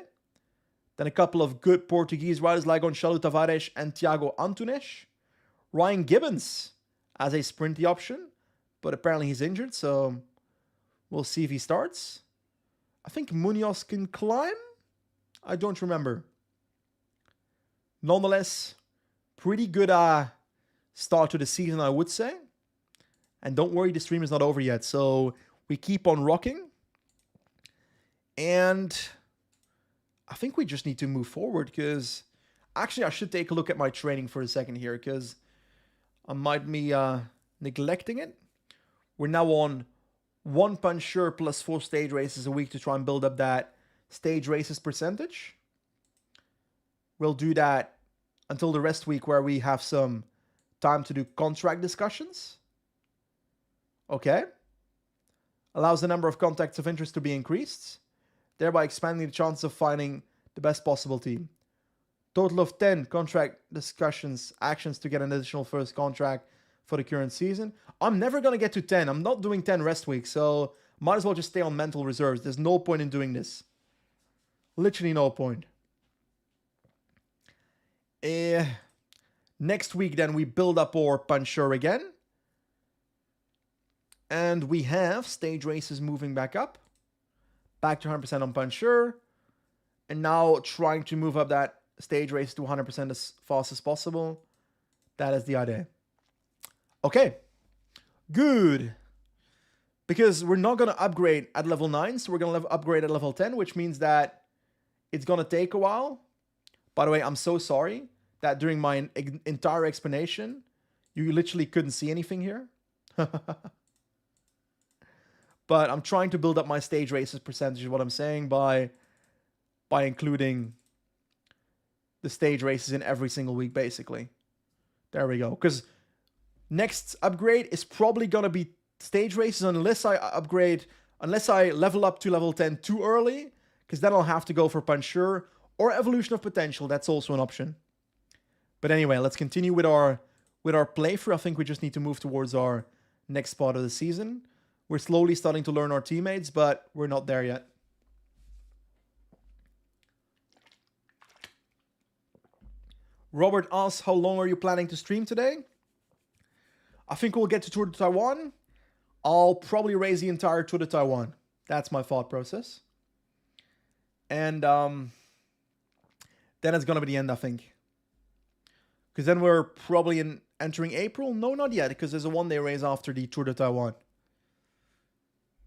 Then a couple of good Portuguese riders like Gonçalo Tavares and Tiago Antunes. Ryan Gibbons as a sprinty option, but apparently he's injured, so we'll see if he starts. I think Munoz can climb? I don't remember. Nonetheless, pretty good start to the season, I would say. And don't worry, the stream is not over yet, so we keep on rocking. And I think we just need to move forward, because actually I should take a look at my training for a second here, because I might be neglecting it. We're now on 1 puncher plus 4 stage races a week to try and build up that stage races percentage. We'll do that until the rest week, where we have some time to do contract discussions. Okay. Allows the number of contacts of interest to be increased, thereby expanding the chance of finding the best possible team. Total of 10 contract discussions, actions to get an additional first contract for the current season. I'm never going to get to 10. I'm not doing 10 rest weeks, so might as well just stay on mental reserves. There's no point in doing this. Literally no point. Next week, then, we build up our puncher again. And we have stage races moving back up. Back to 100% on puncher. And now trying to move up that stage race to 100% as fast as possible. That is the idea. Okay. Good. Because we're not going to upgrade at level 9. So we're going to upgrade at level 10. Which means that it's going to take a while. By the way, I'm so sorry that during my entire explanation, you literally couldn't see anything here. But I'm trying to build up my stage races percentage, is what I'm saying, by including the stage races in every single week, basically. There we go. Because next upgrade is probably going to be stage races unless I level up to level 10 too early, because then I'll have to go for puncher or evolution of potential. That's also an option. But anyway, let's continue with our playthrough. I think we just need to move towards our next part of the season. We're slowly starting to learn our teammates, but we're not there yet. Robert asks, how long are you planning to stream today? I think we'll get to Tour de Taiwan. I'll probably race the entire Tour de Taiwan. That's my thought process. And then it's going to be the end, I think. Because then we're probably entering April. No, not yet, because there's a one-day race after the Tour de Taiwan.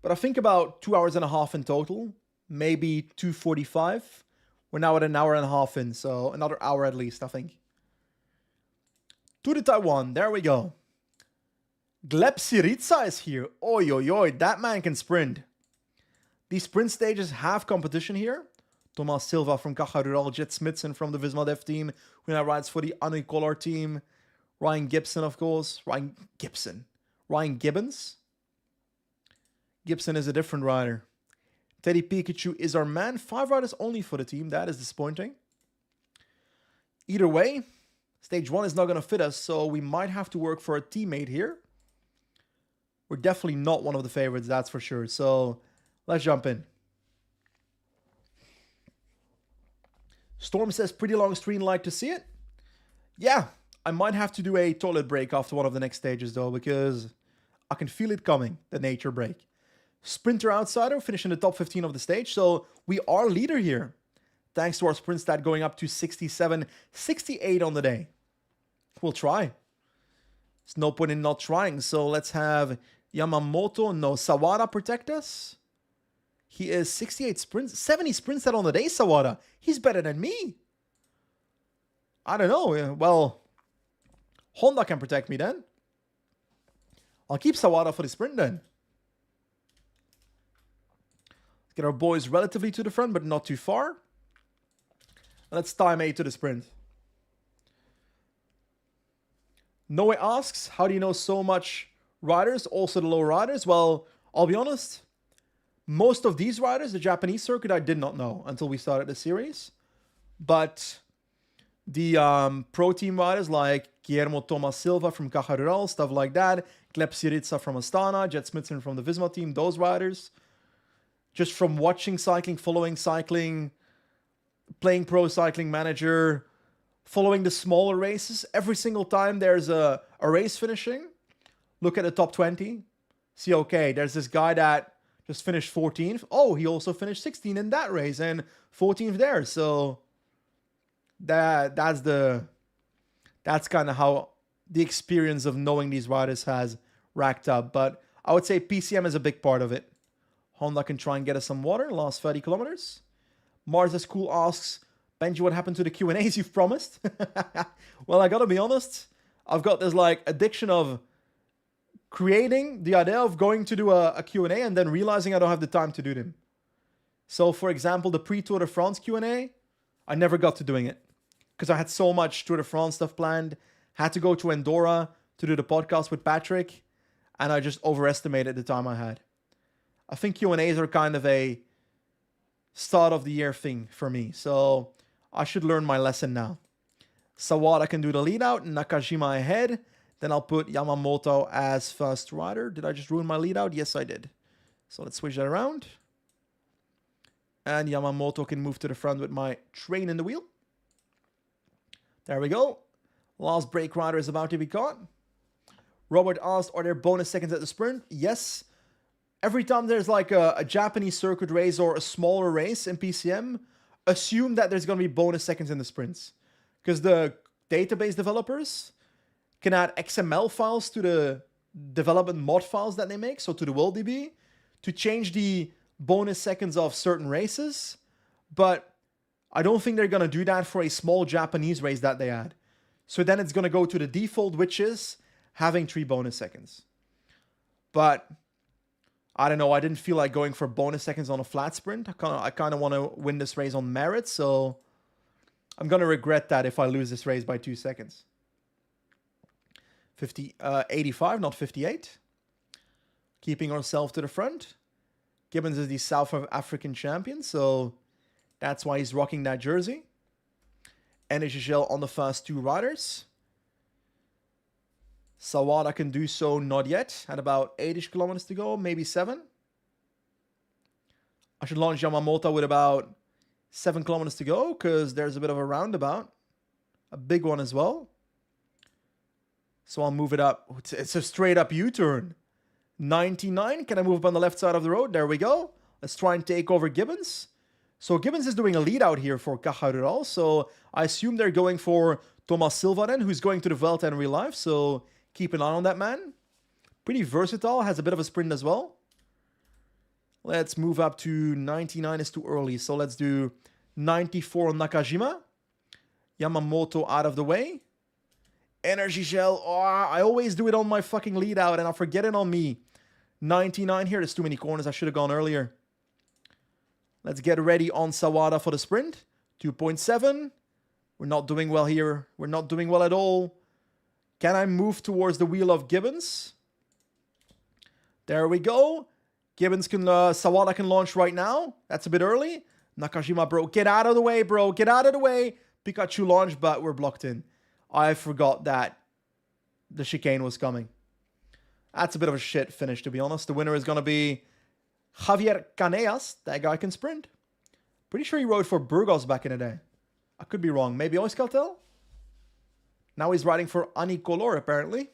But I think about 2 hours and a half in total. Maybe 2:45. We're now at an hour and a half in, so another hour at least, I think. Tour de Taiwan, there we go. Gleb Syriza is here. Oi, oi, oi, that man can sprint. These sprint stages have competition here. Thomas Silva from Caja Rural, Jet Smithson from the Visma Dev team, who now rides for the Unicolor team. Ryan Gibson, of course. Ryan Gibbons. Gibson is a different rider. Teddy Pikachu is our man. 5 riders only for the team. That is disappointing. Either way, stage 1 is not going to fit us, so we might have to work for a teammate here. We're definitely not one of the favorites, that's for sure. So let's jump in. Storm says, pretty long stream, like to see it. Yeah, I might have to do a toilet break after one of the next stages though, because I can feel it coming, the nature break. Sprinter Outsider finishing the top 15 of the stage, so we are leader here. Thanks to our sprint stat going up to 67, 68 on the day. We'll try. There's no point in not trying, so let's have Yamamoto, no, Sawada protect us. He is 68 sprints, 70 sprint stat on the day, Sawada. He's better than me. I don't know. Well, Honda can protect me then. I'll keep Sawada for the sprint then. Let's get our boys relatively to the front, but not too far. Let's time 8 to the sprint. Noe asks, how do you know so much riders, also the low riders? Well, I'll be honest. Most of these riders, the Japanese circuit, I did not know until we started the series. But the pro team riders like Guillermo Thomas Silva from Caja Rural, stuff like that. Gleb Syriza from Astana, Jet Smithson from the Visma team, those riders. Just from watching cycling, following cycling, playing Pro Cycling Manager, following the smaller races. Every single time there's a race finishing, look at the top 20. See, okay, there's this guy that just finished 14th. Oh, he also finished 16th in that race and 14th there. So that's kind of how the experience of knowing these riders has racked up. But I would say PCM is a big part of it. Honda can try and get us some water. Last 30 kilometers. Mars is Cool asks, Benji, what happened to the Q&As you've promised? Well, I gotta be honest. I've got this like addiction of creating the idea of going to do a Q&A and then realizing I don't have the time to do them. So, for example, the pre-Tour de France Q&A, I never got to doing it because I had so much Tour de France stuff planned. Had to go to Andorra to do the podcast with Patrick, and I just overestimated the time I had. I think Q&As are kind of a start of the year thing for me, so I should learn my lesson now. Sawada can do the lead out, Nakajima ahead. Then I'll put Yamamoto as first rider. Did I just ruin my lead out? Yes, I did. So let's switch that around. And Yamamoto can move to the front with my train in the wheel. There we go. Last brake rider is about to be caught. Robert asked, are there bonus seconds at the sprint? Yes. Every time there's like a Japanese circuit race or a smaller race in PCM, assume that there's going to be bonus seconds in the sprints. Because the database developers can add XML files to the development mod files that they make, so to the WorldDB, to change the bonus seconds of certain races. But I don't think they're going to do that for a small Japanese race that they add. So then it's going to go to the default, which is having 3 bonus seconds. But I don't know, I didn't feel like going for bonus seconds on a flat sprint. I kind of want to win this race on merit, so I'm going to regret that if I lose this race by 2 seconds. 85, not 58. Keeping ourselves to the front. Gibbons is the South African champion, so that's why he's rocking that jersey. Energy Gel on the first 2 riders. Sawada can do so, not yet. At about 8-ish kilometers to go, maybe 7. I should launch Yamamoto with about 7 kilometers to go, because there's a bit of a roundabout. A big one as well. So I'll move it up. It's a straight up U-turn. 99. Can I move up on the left side of the road? There we go. Let's try and take over Gibbons. So Gibbons is doing a lead out here for Caja Rural. So I assume they're going for Thomas Silva then, who's going to the Vuelta in real life. So keep an eye on that man. Pretty versatile. Has a bit of a sprint as well. Let's move up to 99 is too early. So let's do 94 on Nakajima. Yamamoto out of the way. Energy Gel. Oh, I always do it on my fucking lead out and I forget it on me. 99 here. There's too many corners. I should have gone earlier. Let's get ready on Sawada for the sprint. 2.7. We're not doing well here. We're not doing well at all. Can I move towards the wheel of Gibbons? There we go. Gibbons can, Sawada can launch right now. That's a bit early. Nakajima, bro. Get out of the way, bro. Get out of the way. Pikachu launch, but we're blocked in. I forgot that the chicane was coming. That's a bit of a shit finish, to be honest. The winner is going to be Javier Caneas. That guy can sprint. Pretty sure he rode for Burgos back in the day. I could be wrong. Maybe Euskaltel? Now he's riding for Anicolor, apparently.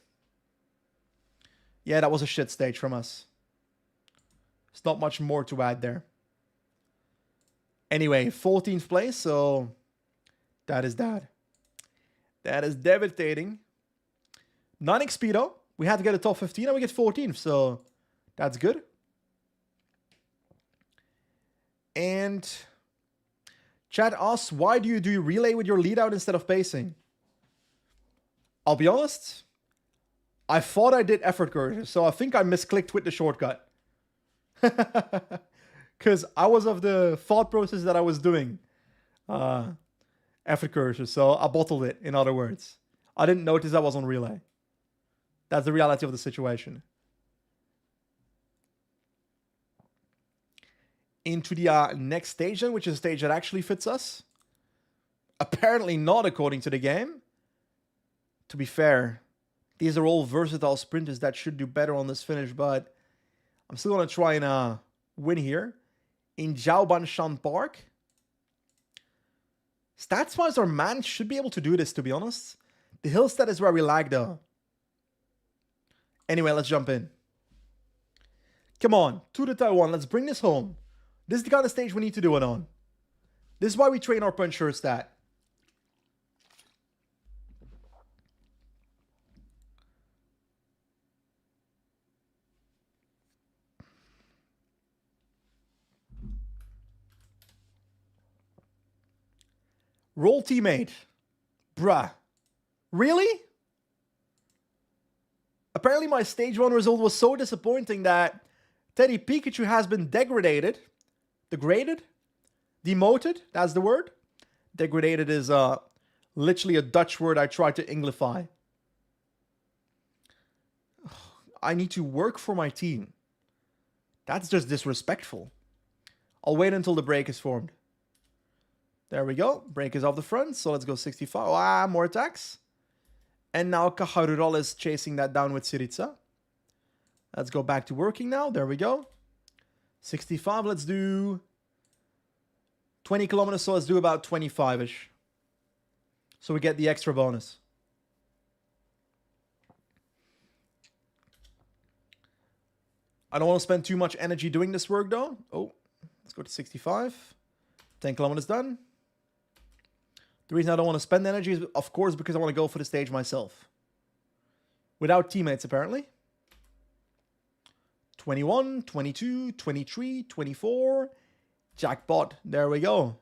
Yeah, that was a shit stage from us. There's not much more to add there. Anyway, 14th place, so that is that. That is devastating. 9 Speedo. We had to get a top 15 and we get 14th, so that's good. And Chat asks, why do you do relay with your lead out instead of pacing? I'll be honest. I thought I did effort cursor, so I think I misclicked with the shortcut. Because I was of the thought process that I was doing effort cursor, so I bottled it, in other words. I didn't notice I was on relay. That's the reality of the situation. Into the next stage then, which is a stage that actually fits us. Apparently not according to the game. To be fair, these are all versatile sprinters that should do better on this finish, but I'm still going to try and win here. In Jiaobanshan Park. Stats-wise, our man should be able to do this, to be honest. The hill stat is where we lag, though. Anyway, let's jump in. Come on, to the Taiwan. Let's bring this home. This is the kind of stage we need to do it on. This is why we train our puncher stat. Roll teammate. Bruh. Really? Apparently my stage 1 result was so disappointing that Teddy Pikachu has been degraded. Degraded? Demoted? That's the word. Degraded is literally a Dutch word I tried to Englify. I need to work for my team. That's just disrespectful. I'll wait until the break is formed. There we go. Break is off the front, so let's go 65. Ah, more attacks. And now Kaharurol is chasing that down with Syriza. Let's go back to working now. There we go. 65, let's do 20 kilometers, so let's do about 25-ish. So we get the extra bonus. I don't want to spend too much energy doing this work though. Oh, let's go to 65. 10 kilometers done. The reason I don't want to spend energy is, of course, because I want to go for the stage myself. Without teammates, apparently. 21, 22, 23, 24. Jackpot. There we go.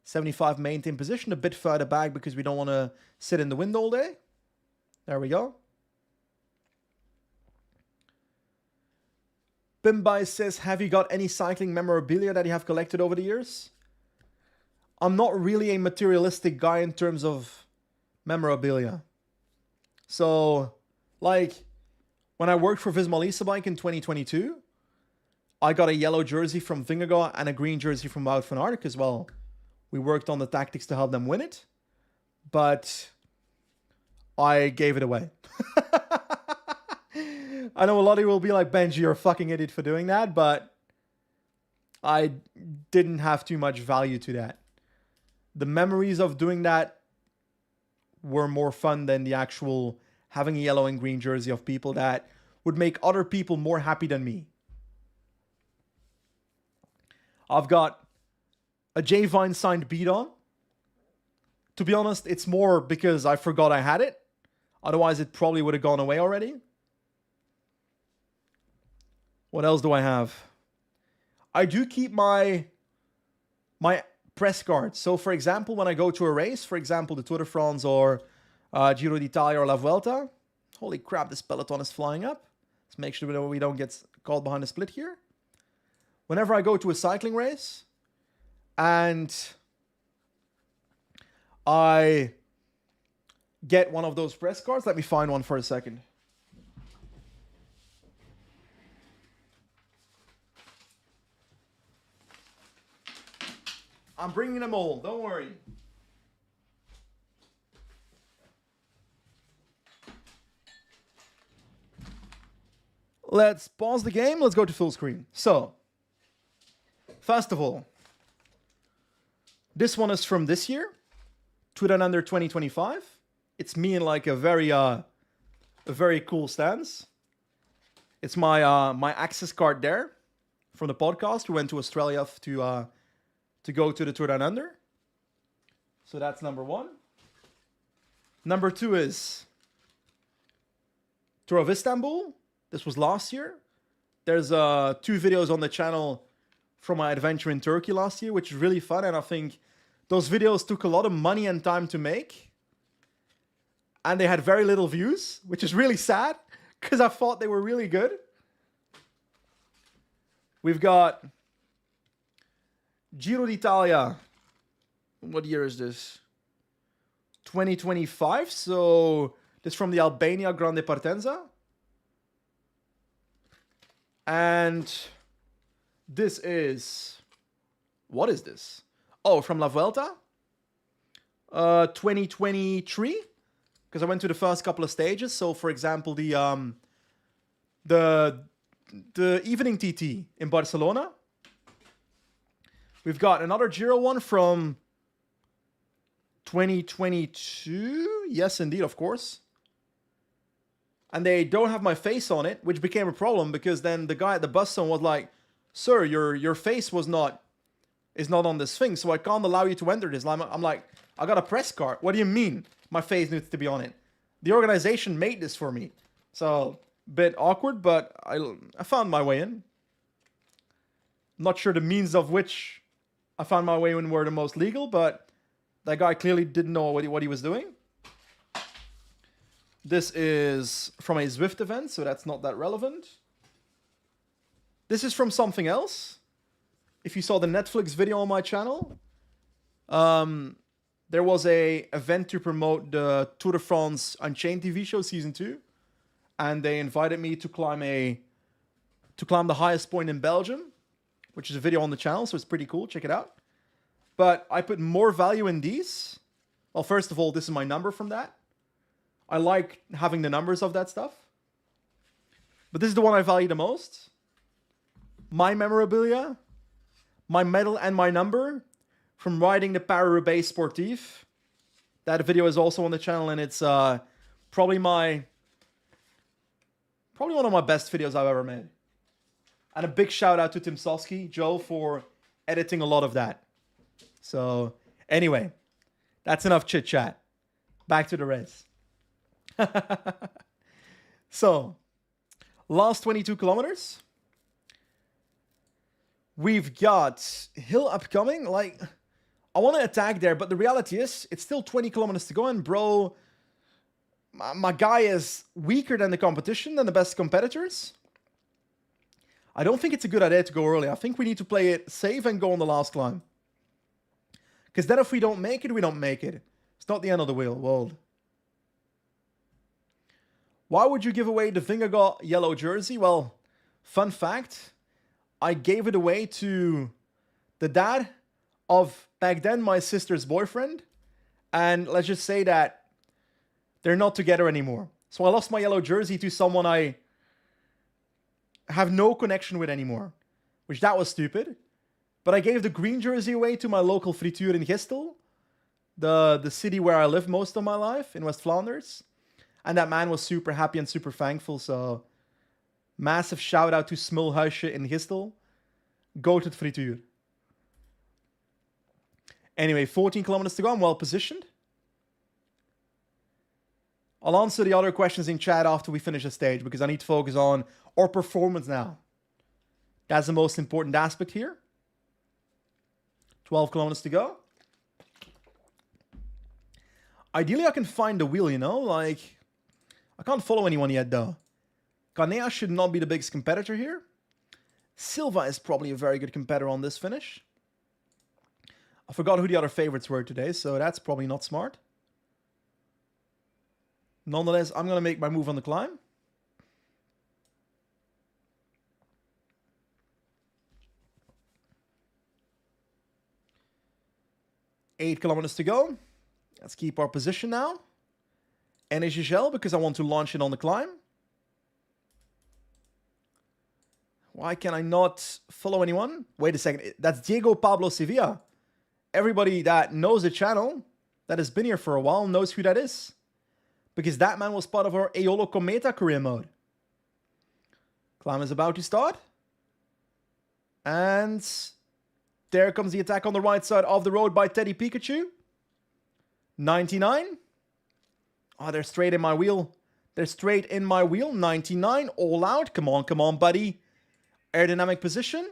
75 maintain position. A bit further back because we don't want to sit in the wind all day. There we go. Pimbai says, have you got any cycling memorabilia that you have collected over the years? I'm not really a materialistic guy in terms of memorabilia. So, like, when I worked for Visma Lease Bike in 2022, I got a yellow jersey from Vingegaard and a green jersey from Wout van Aert as well. We worked on the tactics to help them win it, but I gave it away. I know a lot of you will be like, Benji, you're a fucking idiot for doing that, but I didn't have too much value to that. The memories of doing that were more fun than the actual having a yellow and green jersey of people that would make other people more happy than me. I've got a J Vine signed beat on. To be honest, it's more because I forgot I had it. Otherwise, it probably would have gone away already. What else do I have? I do keep my press cards. So, for example, when I go to a race, for example, the Tour de France or Giro d'Italia or La Vuelta. Holy crap, this peloton is flying up. Let's make sure we don't get caught behind a split here. Whenever I go to a cycling race and I get one of those press cards, let me find one for a second. I'm bringing them all, don't worry. Let's pause the game. Let's go to full screen. So, first of all, this one is from this year, Tour Down Under 2025. It's me in like a very cool stance. It's my my access card there from the podcast. We went to Australia to go to the Tour Down Under. So that's number one. Number two is Tour of Istanbul. This was last year. There's 2 videos on the channel from my adventure in Turkey last year, which is really fun. And I think those videos took a lot of money and time to make. And they had very little views, which is really sad because I thought they were really good. We've got Giro d'Italia. What year is this? 2025. So this is from the Albania Grande Partenza. And this is... What is this? Oh, from La Vuelta. 2023. Because I went to the first couple of stages. So, for example, the evening TT in Barcelona. We've got another Giro one from 2022. Yes, indeed, of course. And they don't have my face on it, which became a problem because then the guy at the bus stop was like, "Sir, your face is not on this thing, so I can't allow you to enter this." I'm like, "I got a press card. What do you mean my face needs to be on it? The organization made this for me." So, bit awkward, but I found my way in. Not sure the means of which I found my way in were the most legal, but that guy clearly didn't know what he was doing. This is from a Zwift event, so that's not that relevant. This is from something else. If you saw the Netflix video on my channel, there was a event to promote the Tour de France Unchained TV show season 2, and they invited me to climb the highest point in Belgium, which is a video on the channel, so it's pretty cool. Check it out. But I put more value in these. Well, first of all, this is my number from that. I like having the numbers of that stuff. But this is the one I value the most. My memorabilia, my medal and my number from riding the Paris-Roubaix Sportif. That video is also on the channel, and it's probably one of my best videos I've ever made. And a big shout out to Tim Sosky, Joe, for editing a lot of that. So, anyway, that's enough chit chat. Back to the race. So, last 22 kilometers. We've got hill upcoming. Like, I want to attack there, but the reality is, it's still 20 kilometers to go, and bro, my guy is weaker than the competition, than the best competitors. I don't think it's a good idea to go early. I think we need to play it safe and go on the last climb. Because then if we don't make it, we don't make it. It's not the end of the world. Why would you give away the Vingegaard yellow jersey? Well, fun fact, I gave it away to the dad of, back then, my sister's boyfriend. And let's just say that they're not together anymore. So I lost my yellow jersey to someone I have no connection with anymore. Which that was stupid. But I gave the green jersey away to my local frituur in Gistel. The city where I lived most of my life, in West Flanders. And that man was super happy and super thankful. So, massive shout out to Smulhuisje in Gistel. Go to the frituur. Anyway, 14 kilometers to go. I'm well positioned. I'll answer the other questions in chat after we finish the stage, because I need to focus on our performance now. That's the most important aspect here. 12 kilometers to go. Ideally, I can find the wheel, you know? Like, I can't follow anyone yet, though. Kanea should not be the biggest competitor here. Silva is probably a very good competitor on this finish. I forgot who the other favorites were today, so that's probably not smart. Nonetheless, I'm going to make my move on the climb. Eight kilometers to go. Let's keep our position now. Energy gel, because I want to launch it on the climb. Why can I not follow anyone? Wait a second. That's Diego Pablo Sevilla. Everybody that knows the channel, that has been here for a while, knows who that is. Because that man was part of our Aeolo Cometa career mode. Climb is about to start. And there comes the attack on the right side of the road by Teddy Pikachu. 99. Oh, they're straight in my wheel. They're straight in my wheel. 99. All out. Come on, buddy. Aerodynamic position.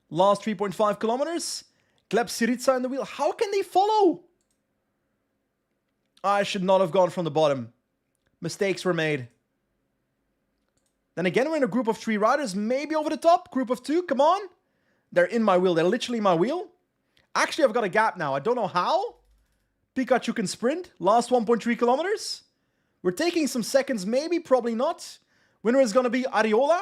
Last 3.5 kilometers. Gleb Syriza in the wheel. How can they follow? I should not have gone from the bottom. Mistakes were made. Then again, we're in a group of 3 riders. Maybe over the top. Group of 2. Come on. They're in my wheel. They're literally my wheel. Actually, I've got a gap now. I don't know how. Pikachu can sprint. Last 1.3 kilometers. We're taking some seconds. Maybe, probably not. Winner is going to be Ariola.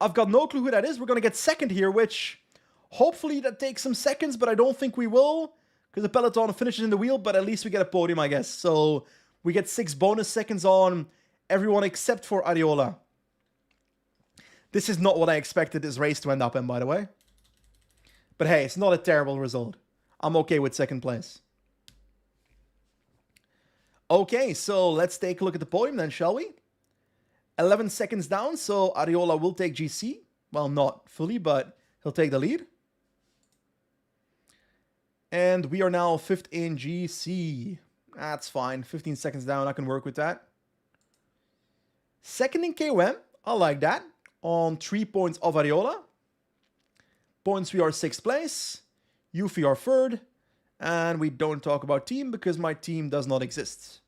I've got no clue who that is. We're going to get second here, which hopefully that takes some seconds, but I don't think we will because the peloton finishes in the wheel, but at least we get a podium, I guess. So we get 6 bonus seconds on everyone except for Ariola. This is not what I expected this race to end up in, by the way. But hey, it's not a terrible result. I'm okay with second place. Okay, so let's take a look at the podium then, shall we? 11 seconds down, so Ariola will take GC. Well, not fully, but he'll take the lead. And we are now 5th in GC. That's fine. 15 seconds down, I can work with that. 2nd in KOM, I like that. On 3 points of Ariola. Points, we are 6th place. Yuffie are 3rd. And we don't talk about team because my team does not exist.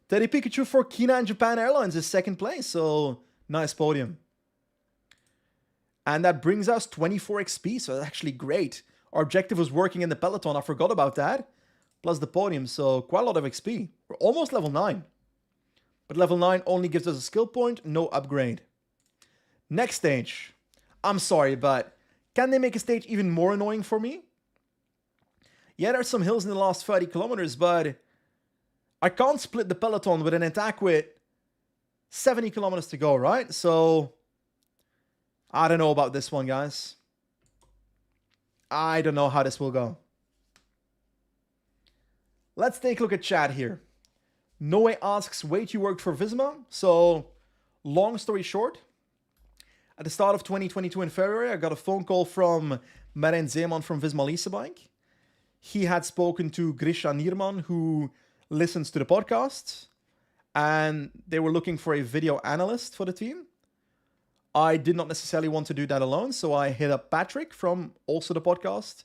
Teddy Pikachu for Kina and Japan Airlines is 2nd place, so nice podium. And that brings us 24 XP, so that's actually great. Our objective was working in the peloton, I forgot about that. Plus the podium, so quite a lot of XP. We're almost level 9. But level 9 only gives us a skill point, no upgrade. Next stage. I'm sorry, but can they make a stage even more annoying for me? Yeah, there's some hills in the last 30 kilometers, but I can't split the peloton with an attack with 70 kilometers to go, right? So, I don't know about this one, guys. I don't know how this will go. Let's take a look at chat here. Noe asks, wait, you worked for Visma? So, long story short, at the start of 2022 in February, I got a phone call from Maren Zeeman from Visma Leasebike. He had spoken to Grisha Nierman, who listens to the podcast, and they were looking for a video analyst for the team. I did not necessarily want to do that alone, so I hit up Patrick from also the podcast,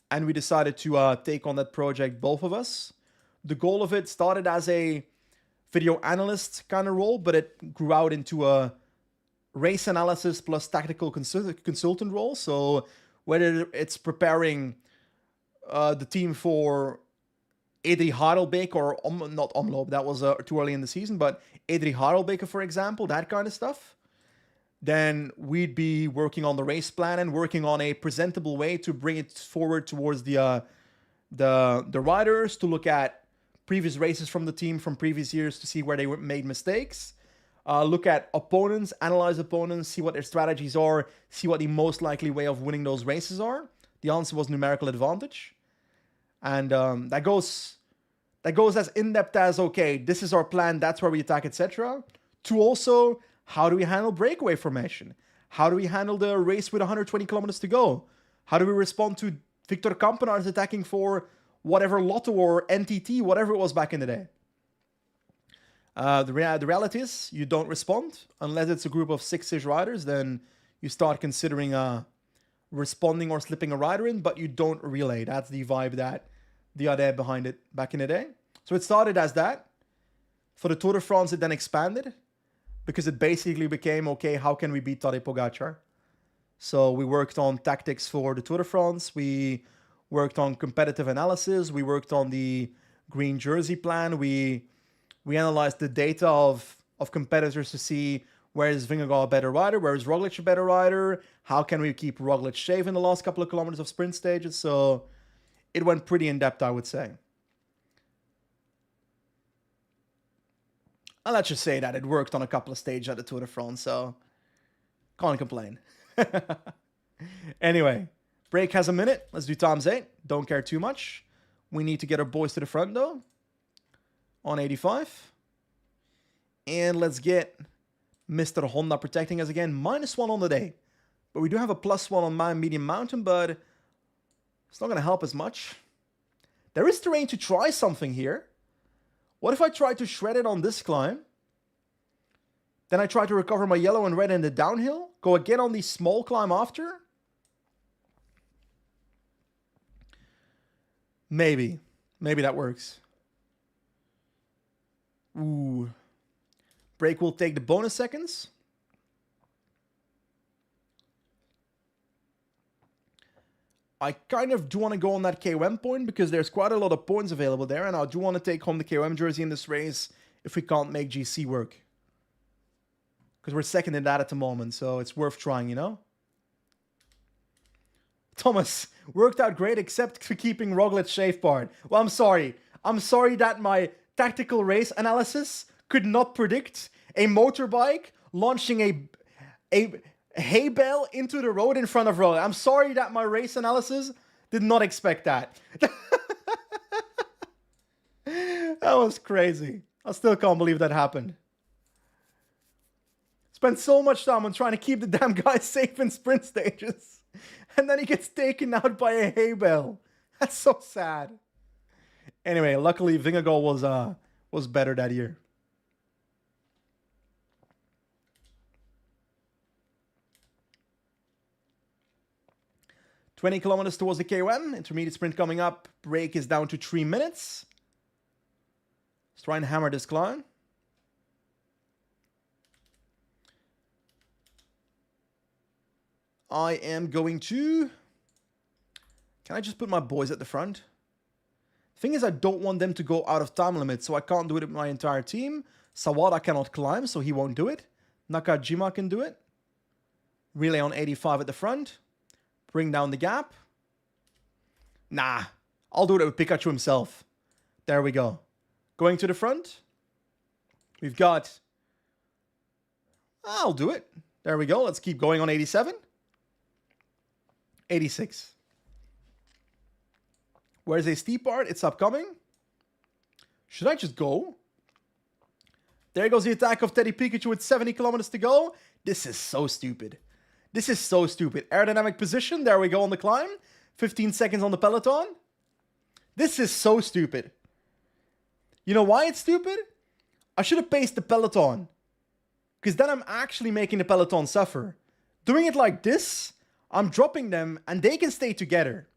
and we decided to take on that project, both of us. The goal of it started as a video analyst kind of role, but it grew out into a race analysis plus tactical consultant role. So whether it's preparing the team for Edri Harelbeke or not Omloop, that was too early in the season, but Edri Harelbeke, for example, that kind of stuff. Then we'd be working on the race plan and working on a presentable way to bring it forward towards the riders, to look at previous races from the team from previous years to see where they made mistakes. Look at opponents, analyze opponents, see what their strategies are, see what the most likely way of winning those races are. The answer was numerical advantage. And that goes as in-depth as, okay, this is our plan, that's where we attack, etc. To also, how do we handle breakaway formation? How do we handle the race with 120 kilometers to go? How do we respond to Victor Kampenaerts attacking for whatever Lotto or NTT, whatever it was back in the day? The reality is, you don't respond. Unless it's a group of 6-ish riders, then you start considering responding or slipping a rider in, but you don't relay. That's the vibe that the idea behind it back in the day. So it started as that. For the Tour de France, it then expanded because it basically became, okay, how can we beat Tadej Pogacar? So we worked on tactics for the Tour de France. We worked on competitive analysis. We worked on the green jersey plan. We analyzed the data of competitors to see where is Vingegaard a better rider, where is Roglic a better rider, how can we keep Roglic safe in the last couple of kilometers of sprint stages. So it went pretty in-depth, I would say. And let's just say that it worked on a couple of stages at the Tour de France, so can't complain. Anyway, break has a minute. Let's do times 8. Don't care too much. We need to get our boys to the front, though, on 85. And let's get Mr. Honda protecting us again. -1 on the day. But we do have a +1 on my medium mountain, but it's not going to help as much. There is terrain to try something here. What if I try to shred it on this climb? Then I try to recover my yellow and red in the downhill. Go again on the small climb after. Maybe. Maybe that works. Ooh. Break will take the bonus seconds. I kind of do want to go on that KOM point because there's quite a lot of points available there, and I do want to take home the KOM jersey in this race if we can't make GC work. Because we're second in that at the moment, so it's worth trying, you know? Thomas, worked out great except for keeping Roglic's shave part. Well, I'm sorry. I'm sorry that my tactical race analysis could not predict a motorbike launching a hay bale into the road in front of Roglic. I'm sorry that my race analysis did not expect that. That was crazy. I still can't believe that happened. Spent so much time on trying to keep the damn guy safe in sprint stages. And then he gets taken out by a hay bale. That's so sad. Anyway, luckily Vingegaard was better that year. "20 kilometers towards the KOM. Intermediate sprint coming up. Break is down to 3 minutes. Let's try and hammer this climb. I am going to... Can I just put my boys at the front? Thing is, I don't want them to go out of time limit, so I can't do it with my entire team. Sawada cannot climb, so he won't do it. Nakajima can do it. Relay on 85 at the front. Bring down the gap. Nah, I'll do it with Pikachu himself. There we go. Going to the front. We've got... I'll do it. There we go. Let's keep going on 87. 86. Where's a steep part? It's upcoming. Should I just go? There goes the attack of Teddy Pikachu with 70 kilometers to go. This is so stupid. This is so stupid. Aerodynamic position. There we go on the climb. 15 seconds on the peloton. This is so stupid. You know why it's stupid? I should have paced the peloton. Because then I'm actually making the peloton suffer. Doing it like this, I'm dropping them and they can stay together.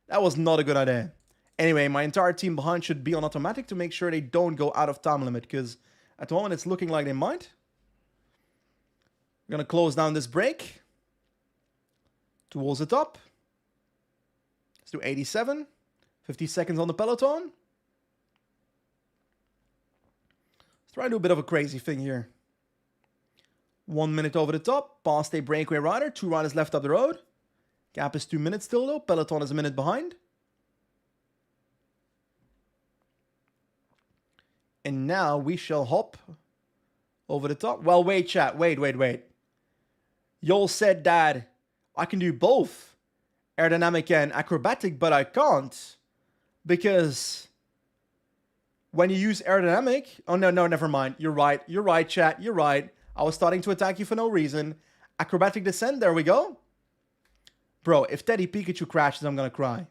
That was not a good idea. Anyway, my entire team behind should be on automatic to make sure they don't go out of time limit. Because at the moment it's looking like they might. I'm going to close down this break. Towards the top. Let's do 87. 50 seconds on the peloton. Let's try to do a bit of a crazy thing here. 1 minute over the top. Past a breakaway rider. 2 riders left up the road. Gap is 2 minutes still though. Peloton is a minute behind. And now we shall hop over the top. Well, wait, chat. Wait. Y'all said that I can do both aerodynamic and acrobatic, but I can't. Because when you use aerodynamic... Oh, no, never mind. You're right, chat. You're right. I was starting to attack you for no reason. Acrobatic descent. There we go. Bro, if Teddy Pikachu crashes, I'm going to cry.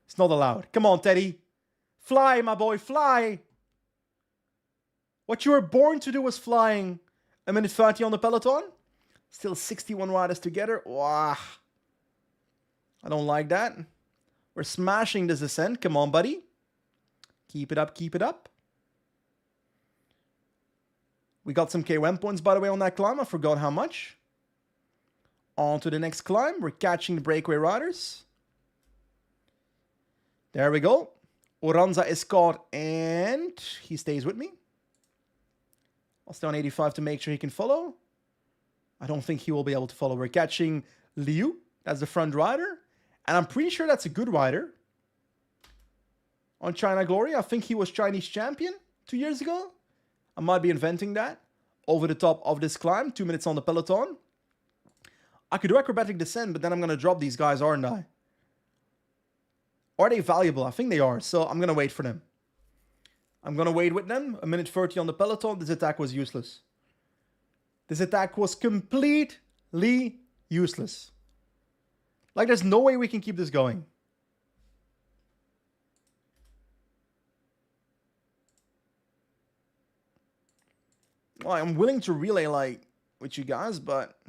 It's not allowed. Come on, Teddy. Fly, my boy. Fly. What you were born to do was flying. A minute 30 on the peloton. Still 61 riders together. Wow. I don't like that. We're smashing this descent. Come on, buddy. Keep it up. Keep it up. We got some KOM points, by the way, on that climb. I forgot how much. On to the next climb. We're catching the breakaway riders. There we go. Oranza is caught and he stays with me. I'll stay on 85 to make sure he can follow. I don't think he will be able to follow. We're catching Liu. That's the front rider. And I'm pretty sure that's a good rider. On China Glory, I think he was Chinese champion 2 years ago. I might be inventing that. Over the top of this climb. 2 minutes on the peloton. I could do acrobatic descent, but then I'm going to drop these guys, aren't I? Are they valuable? I think they are. So I'm going to wait for them. I'm going to wait with them. A minute 30 on the peloton. This attack was useless. This attack was completely useless. Like, there's no way we can keep this going. Well, I'm willing to relay, like, with you guys, but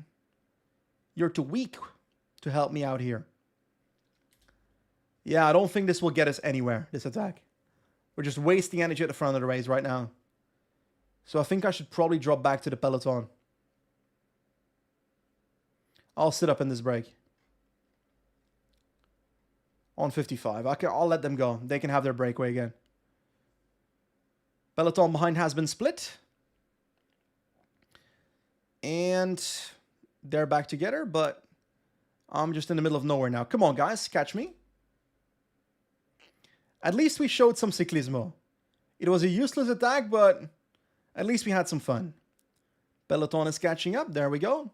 you're too weak to help me out here. Yeah, I don't think this will get us anywhere, this attack. We're just wasting energy at the front of the race right now. So I think I should probably drop back to the peloton. I'll sit up in this break. On 55. I'll let them go. They can have their breakaway again. Peloton behind has been split. And they're back together, but I'm just in the middle of nowhere now. Come on, guys. Catch me. At least we showed some cyclismo. It was a useless attack, but at least we had some fun. Peloton is catching up. There we go.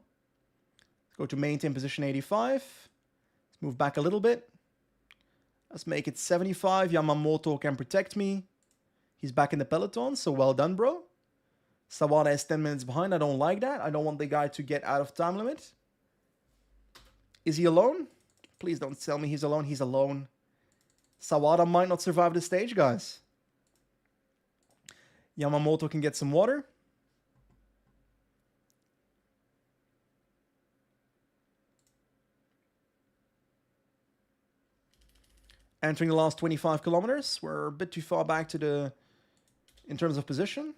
Go to maintain position 85. Let's move back a little bit. Let's make it 75. Yamamoto can protect me. He's back in the peloton, so well done, bro. Sawada is 10 minutes behind. I don't like that. I don't want the guy to get out of time limit. Is he alone? Please don't tell me he's alone. He's alone. Sawada might not survive the stage, guys. Yamamoto can get some water. Entering the last 25 kilometers. We're a bit too far back in terms of position.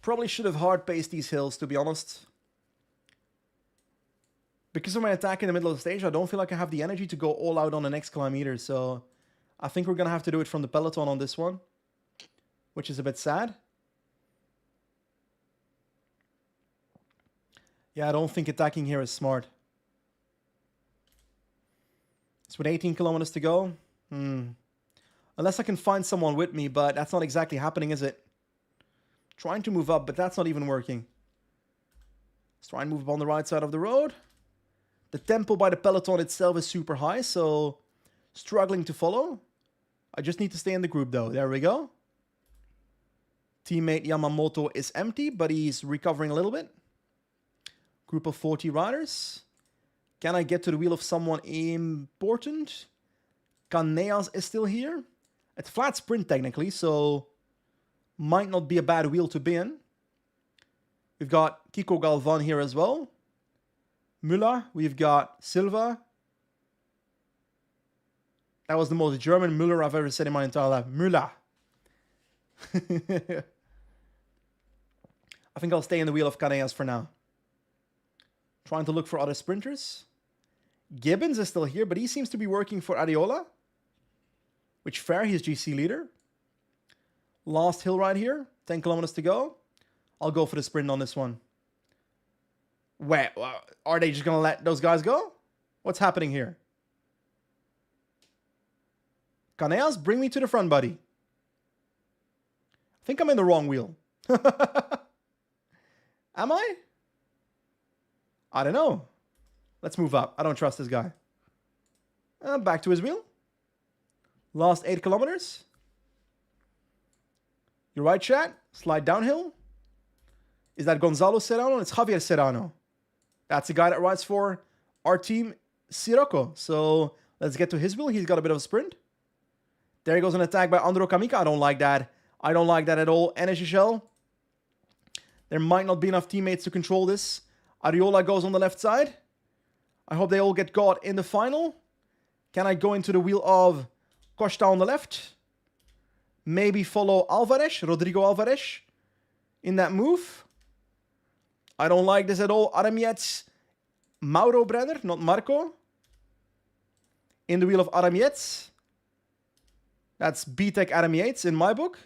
Probably should have hard-paced these hills, to be honest. Because of my attack in the middle of the stage, I don't feel like I have the energy to go all out on the next kilometer. So I think we're going to have to do it from the peloton on this one, which is a bit sad. Yeah, I don't think attacking here is smart. It's with 18 kilometers to go. Unless I can find someone with me, but that's not exactly happening, is it? Trying to move up, but that's not even working. Let's try and move up on the right side of the road. The tempo by the peloton itself is super high, so struggling to follow. I just need to stay in the group, though. There we go. Teammate Yamamoto is empty, but he's recovering a little bit. Group of 40 riders. Can I get to the wheel of someone important? Caneas is still here. It's flat sprint, technically, so might not be a bad wheel to be in. We've got Kiko Galvan here as well. Müller. We've got Silva. That was the most German Müller I've ever said in my entire life. Müller. I think I'll stay in the wheel of Caneas for now. Trying to look for other sprinters. Gibbons is still here, but he seems to be working for Ariola. Which fair, he's GC leader. Last hill right here. 10 kilometers to go. I'll go for the sprint on this one. Wait, are they just going to let those guys go? What's happening here? Caneas, bring me to the front, buddy. I think I'm in the wrong wheel. Am I? I don't know. Let's move up. I don't trust this guy. Back to his wheel. Last 8 kilometers. You're right, chat. Slide downhill. Is that Gonzalo Serrano? It's Javier Serrano. That's the guy that rides for our team, Sirocco. So let's get to his wheel. He's got a bit of a sprint. There he goes, an attack by Andro Kamika. I don't like that. I don't like that at all. Energy Shell. There might not be enough teammates to control this. Ariola goes on the left side. I hope they all get caught in the final. Can I go into the wheel of Costa on the left? Maybe follow Alvarez, Rodrigo Alvarez, in that move. I don't like this at all. Adam Yates, Mauro Brenner, not Marco. In the wheel of Adam Yates. That's B-Tech Adam Yates in my book.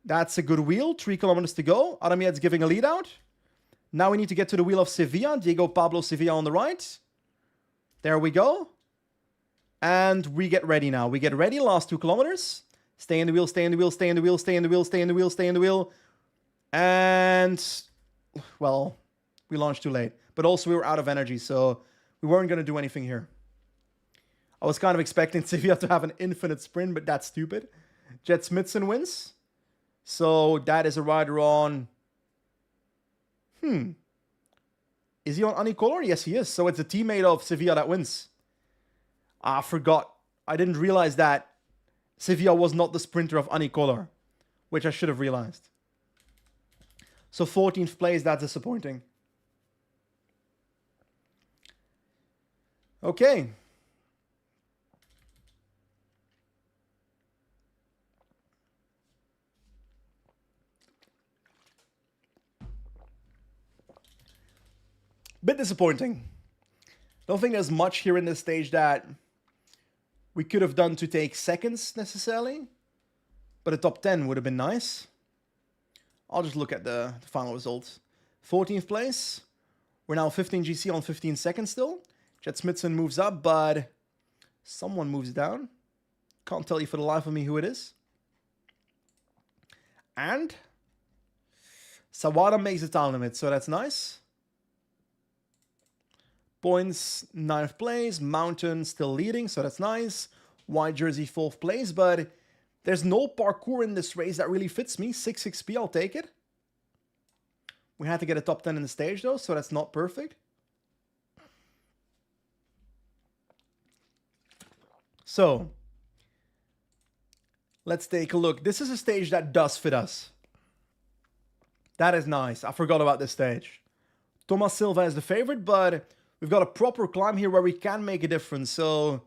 That's a good wheel. 3 kilometers to go. Adam Yates giving a lead out. Now we need to get to the wheel of Sevilla. Diego Pablo Sevilla on the right. There we go. And we get ready now. We get ready. Last 2 kilometers. Stay in the wheel, stay in the wheel, stay in the wheel, stay in the wheel, stay in the wheel, stay in the wheel. And, well, we launched too late. But also we were out of energy, so we weren't going to do anything here. I was kind of expecting Sevilla to have an infinite sprint, but that's stupid. Jet Smithson wins. So that is a rider on... Is he on Unicolor? Yes, he is. So it's a teammate of Sevilla that wins. I forgot. I didn't realize that Sevilla was not the sprinter of Unicolor, which I should have realized. So 14th place, that's disappointing. Okay. Bit disappointing. Don't think there's much here in this stage that we could have done to take seconds necessarily. But a top 10 would have been nice. I'll just look at the final results. 14th place. We're now 15 GC on 15 seconds still. Jet Smithson moves up, but someone moves down. Can't tell you for the life of me who it is. And Sawada makes the time limit, so that's nice. Points, 9th place. Mountain still leading, so that's nice. White jersey, 4th place, but there's no parkour in this race that really fits me. 6 XP, I'll take it. We had to get a top 10 in the stage, though, so that's not perfect. So, let's take a look. This is a stage that does fit us. That is nice. I forgot about this stage. Thomas Silva is the favorite, but we've got a proper climb here where we can make a difference. So,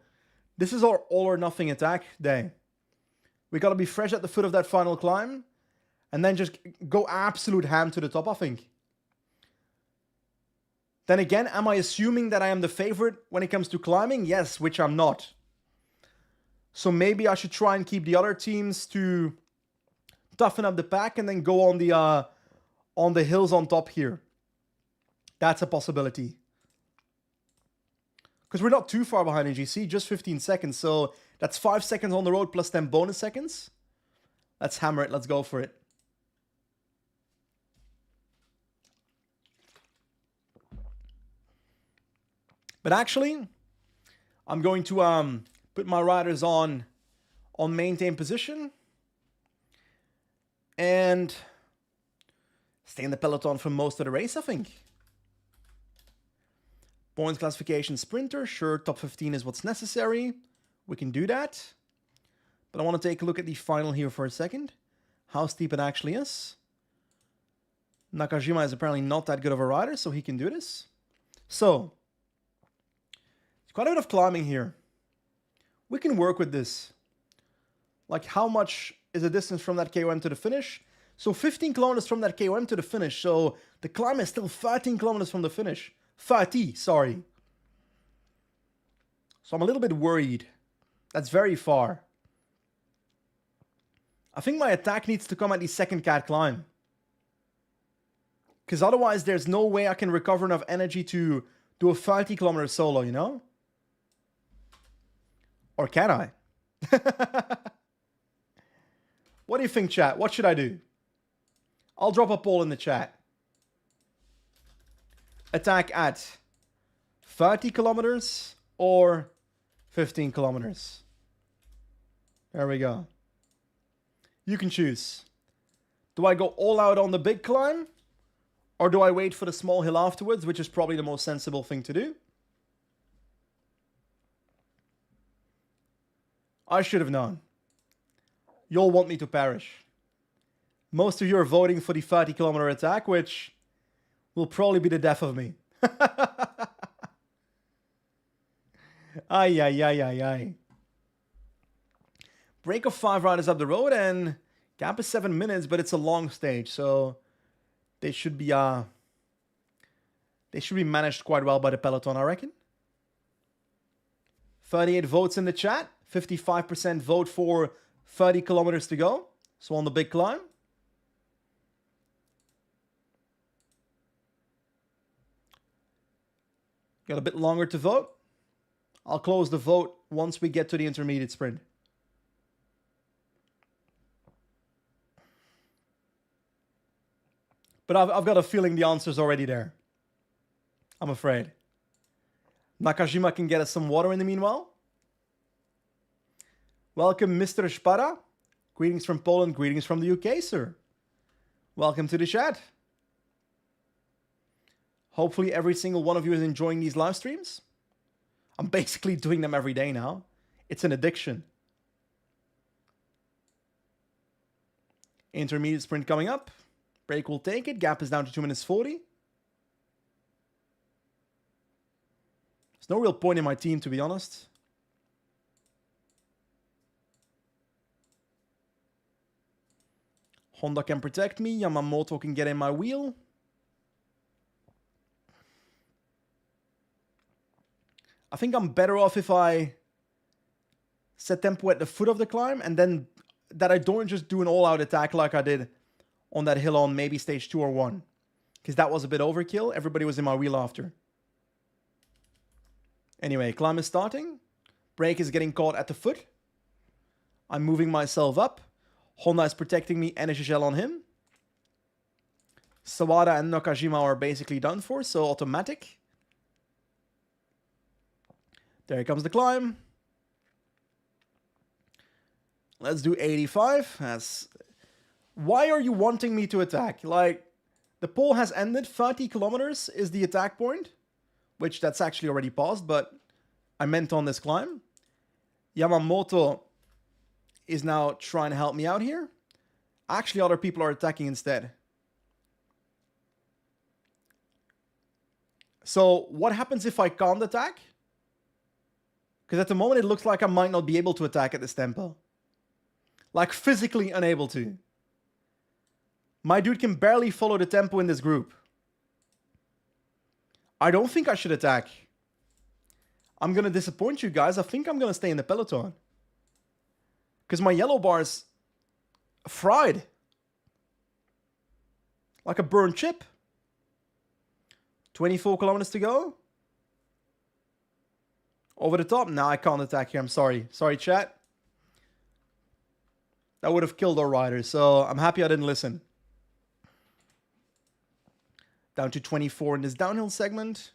this is our all or nothing attack day. We got to be fresh at the foot of that final climb. And then just go absolute ham to the top, I think. Then again, am I assuming that I am the favorite when it comes to climbing? Yes, which I'm not. So maybe I should try and keep the other teams to toughen up the pack and then go on the hills on top here. That's a possibility. Because we're not too far behind in GC, just 15 seconds. So that's 5 seconds on the road plus 10 bonus seconds. Let's hammer it. Let's go for it. But actually, I'm going to put my riders on maintain position and stay in the peloton for most of the race, I think. Points classification sprinter, sure, top 15 is what's necessary. We can do that. But I want to take a look at the final here for a second. How steep it actually is. Nakajima is apparently not that good of a rider, so he can do this. So, quite a bit of climbing here. We can work with this. Like, how much is the distance from that KOM to the finish? So 15 kilometers from that KOM to the finish. So the climb is still 13 kilometers from the finish. 30, sorry. So I'm a little bit worried. That's very far. I think my attack needs to come at the second cat climb. Because otherwise there's no way I can recover enough energy to do a 30 kilometer solo, you know? Or can I? What do you think, chat? What should I do? I'll drop a poll in the chat. Attack at 30 kilometers or 15 kilometers? There we go. You can choose. Do I go all out on the big climb? Or do I wait for the small hill afterwards, which is probably the most sensible thing to do? I should have known. You'll want me to perish. Most of you are voting for the 30 kilometer attack, which will probably be the death of me. Ay, ay, ay, ay, ay. Break of 5 riders up the road, and gap is 7 minutes, but it's a long stage, so they should be managed quite well by the peloton, I reckon. 38 votes in the chat. 55% vote for 30 kilometers to go. So on the big climb. Got a bit longer to vote. I'll close the vote once we get to the intermediate sprint. But I've got a feeling the answer's already there. I'm afraid. Nakajima can get us some water in the meanwhile. Welcome, Mr. Szpara. Greetings from Poland. Greetings from the UK, sir. Welcome to the chat. Hopefully every single one of you is enjoying these live streams. I'm basically doing them every day now. It's an addiction. Intermediate sprint coming up. Break will take it. Gap is down to 2 minutes 40. There's no real point in my team, to be honest. Honda can protect me. Yamamoto can get in my wheel. I think I'm better off if I set tempo at the foot of the climb and then that I don't just do an all-out attack like I did on that hill on maybe stage 2 or 1. Because that was a bit overkill. Everybody was in my wheel after. Anyway, climb is starting. Brake is getting caught at the foot. I'm moving myself up. Honda is protecting me. Energy Shell on him. Sawada and Nakajima are basically done for, so automatic. There comes the climb. Let's do 85. Why are you wanting me to attack? Like, the pole has ended. 30 kilometers is the attack point, which that's actually already passed, but I meant on this climb. Yamamoto is now trying to help me out here. Actually, other people are attacking instead. So what happens if I can't attack? Because at the moment it looks like I might not be able to attack at this tempo. Like physically unable to. My dude can barely follow the tempo in this group. I don't think I should attack. I'm going to disappoint you guys. I think I'm going to stay in the peloton. Because my yellow bar is fried. Like a burnt chip. 24 kilometers to go. Over the top. No, I can't attack here. I'm sorry. Sorry, chat. That would have killed our rider. So I'm happy I didn't listen. Down to 24 in this downhill segment.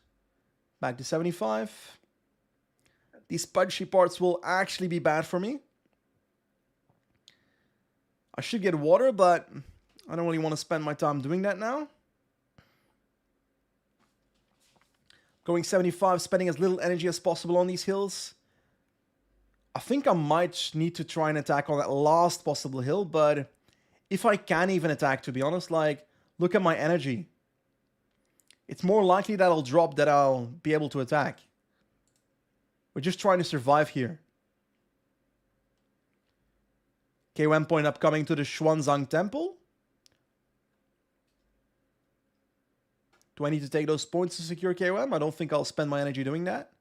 Back to 75. These pudgy parts will actually be bad for me. I should get water, but I don't really want to spend my time doing that now. Going 75, spending as little energy as possible on these hills. I think I might need to try and attack on that last possible hill, but if I can even attack, to be honest, like, look at my energy. It's more likely that I'll drop than I'll be able to attack. We're just trying to survive here. KOM point upcoming to the Xuanzang Temple. Do I need to take those points to secure KOM? I don't think I'll spend my energy doing that.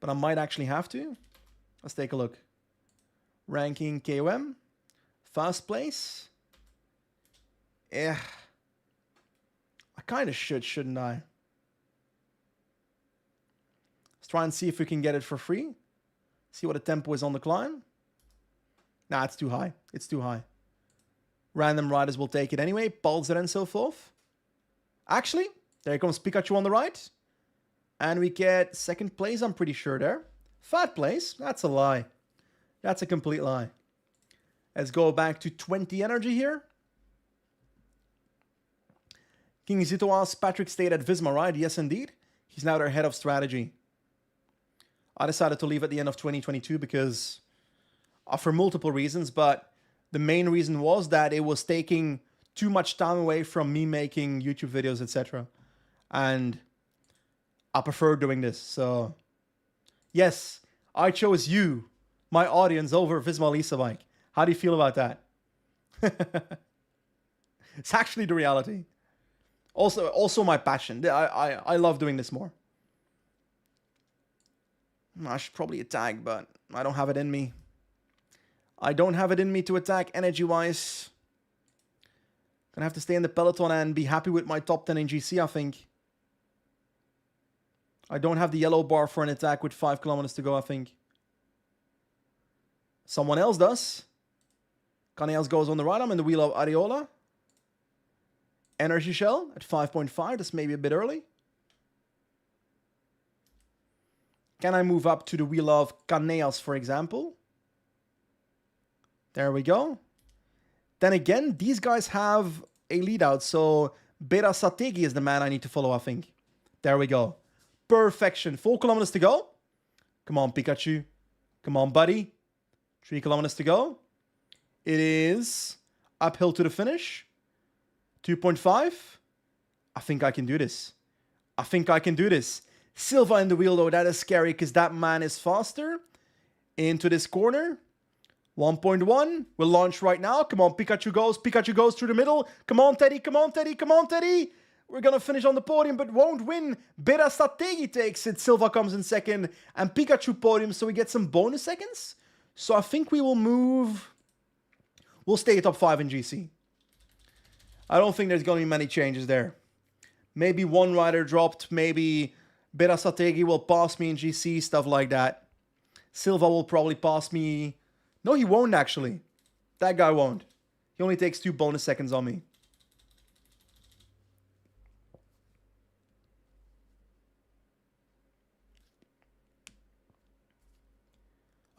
But I might actually have to. Let's take a look. Ranking KOM. First place. Yeah. I kind of should, shouldn't I? Let's try and see if we can get it for free. See what the tempo is on the climb. Nah, it's too high. It's too high. Random riders will take it anyway. Pulsar and so forth. Actually, there comes Pikachu on the right. And we get second place, I'm pretty sure there. Third place? That's a lie. That's a complete lie. Let's go back to 20 energy here. King Zito asks, Patrick stayed at Visma, right? Yes, indeed. He's now their head of strategy. I decided to leave at the end of 2022 because, for multiple reasons, but the main reason was that it was taking too much time away from me making YouTube videos, etc. And I prefer doing this. So, yes, I chose you, my audience, over Visma Lisa Bike. How do you feel about that? It's actually the reality. Also my passion. I love doing this more. I should probably attack, but I don't have it in me. I don't have it in me to attack energy-wise. Gonna have to stay in the peloton and be happy with my top 10 in GC, I think. I don't have the yellow bar for an attack with 5 kilometers to go, I think. Someone else does. Caneas goes on the right. I'm in the wheel of Areola. Energy Shell at 5.5. That's maybe a bit early. Can I move up to the wheel of Caneas, for example? There we go. Then again, these guys have a lead out. So Beta Sategi is the man I need to follow, I think. There we go. Perfection. 4 kilometers to go. Come on, Pikachu. Come on, buddy. 3 kilometers to go. It is uphill to the finish. 2.5. I think I can do this. I think I can do this. Silva in the wheel, though. That is scary because that man is faster. Into this corner. 1.1. We'll launch right now. Come on, Pikachu goes. Pikachu goes through the middle. Come on, Teddy. Come on, Teddy. Come on, Teddy. we're going to finish on the podium, but won't win. Beta Strategi takes it. Silva comes in second, and Pikachu podium, so we get some bonus seconds. So I think we will move... We'll stay top 5 in GC. I don't think there's going to be many changes there. Maybe one rider dropped, maybe Beta Strategi will pass me in GC, stuff like that. Silva will probably pass me... No, he won't actually. That guy won't. He only takes 2 bonus seconds on me.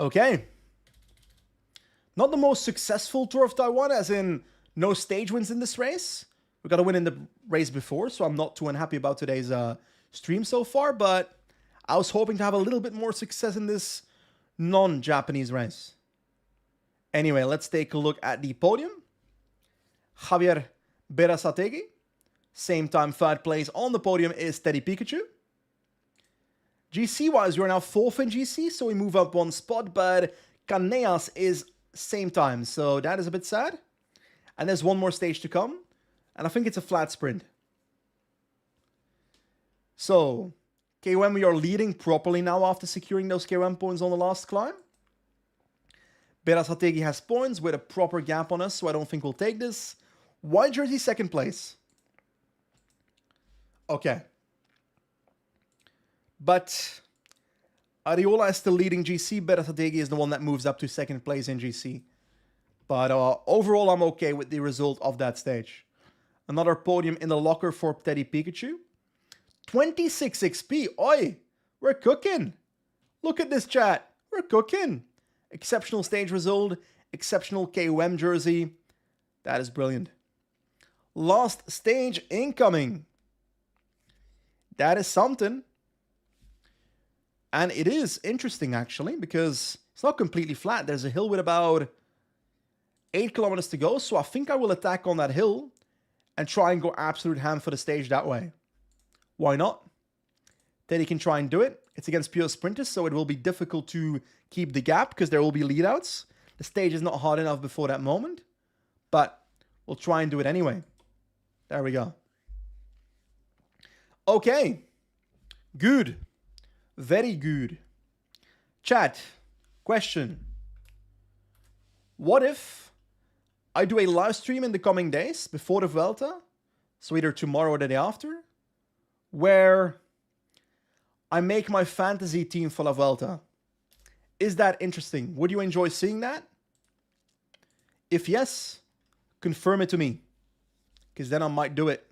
Okay. Not the most successful Tour of Taiwan, as in no stage wins in this race. We got to win in the race before, so I'm not too unhappy about today's stream so far, but I was hoping to have a little bit more success in this non-Japanese race. Anyway, let's take a look at the podium. Javier Berasategui. Same time, third place on the podium is Teddy Pikachu. GC-wise, we're now 4th in GC, so we move up 1 spot, but Caneas is same time, so that is a bit sad. And there's one more stage to come, and I think it's a flat sprint. So, KOM, we are leading properly now after securing those KOM points on the last climb. Berasategui has points with a proper gap on us, so I don't think we'll take this. White jersey, 2nd place. Okay. But Ariola is still leading GC. Berasategui is the one that moves up to 2nd place in GC. But overall, I'm okay with the result of that stage. Another podium in the locker for Teddy Pikachu. 26 XP. Oi, we're cooking. Look at this chat. We're cooking. Exceptional stage result. Exceptional KOM jersey. That is brilliant. Last stage incoming. That is something. And it is interesting, actually, because it's not completely flat. There's a hill with about 8 kilometers to go, so I think I will attack on that hill and try and go absolute ham for the stage that way. Why not? Teddy can try and do it. It's against pure sprinters, so it will be difficult to keep the gap because there will be leadouts. The stage is not hard enough before that moment, but we'll try and do it anyway. There we go. Okay. Good. Very good. Chat, question. What if I do a live stream in the coming days before the Vuelta, so either tomorrow or the day after, where I make my fantasy team for La Vuelta? Is that interesting? Would you enjoy seeing that? If yes, confirm it to me, because then I might do it.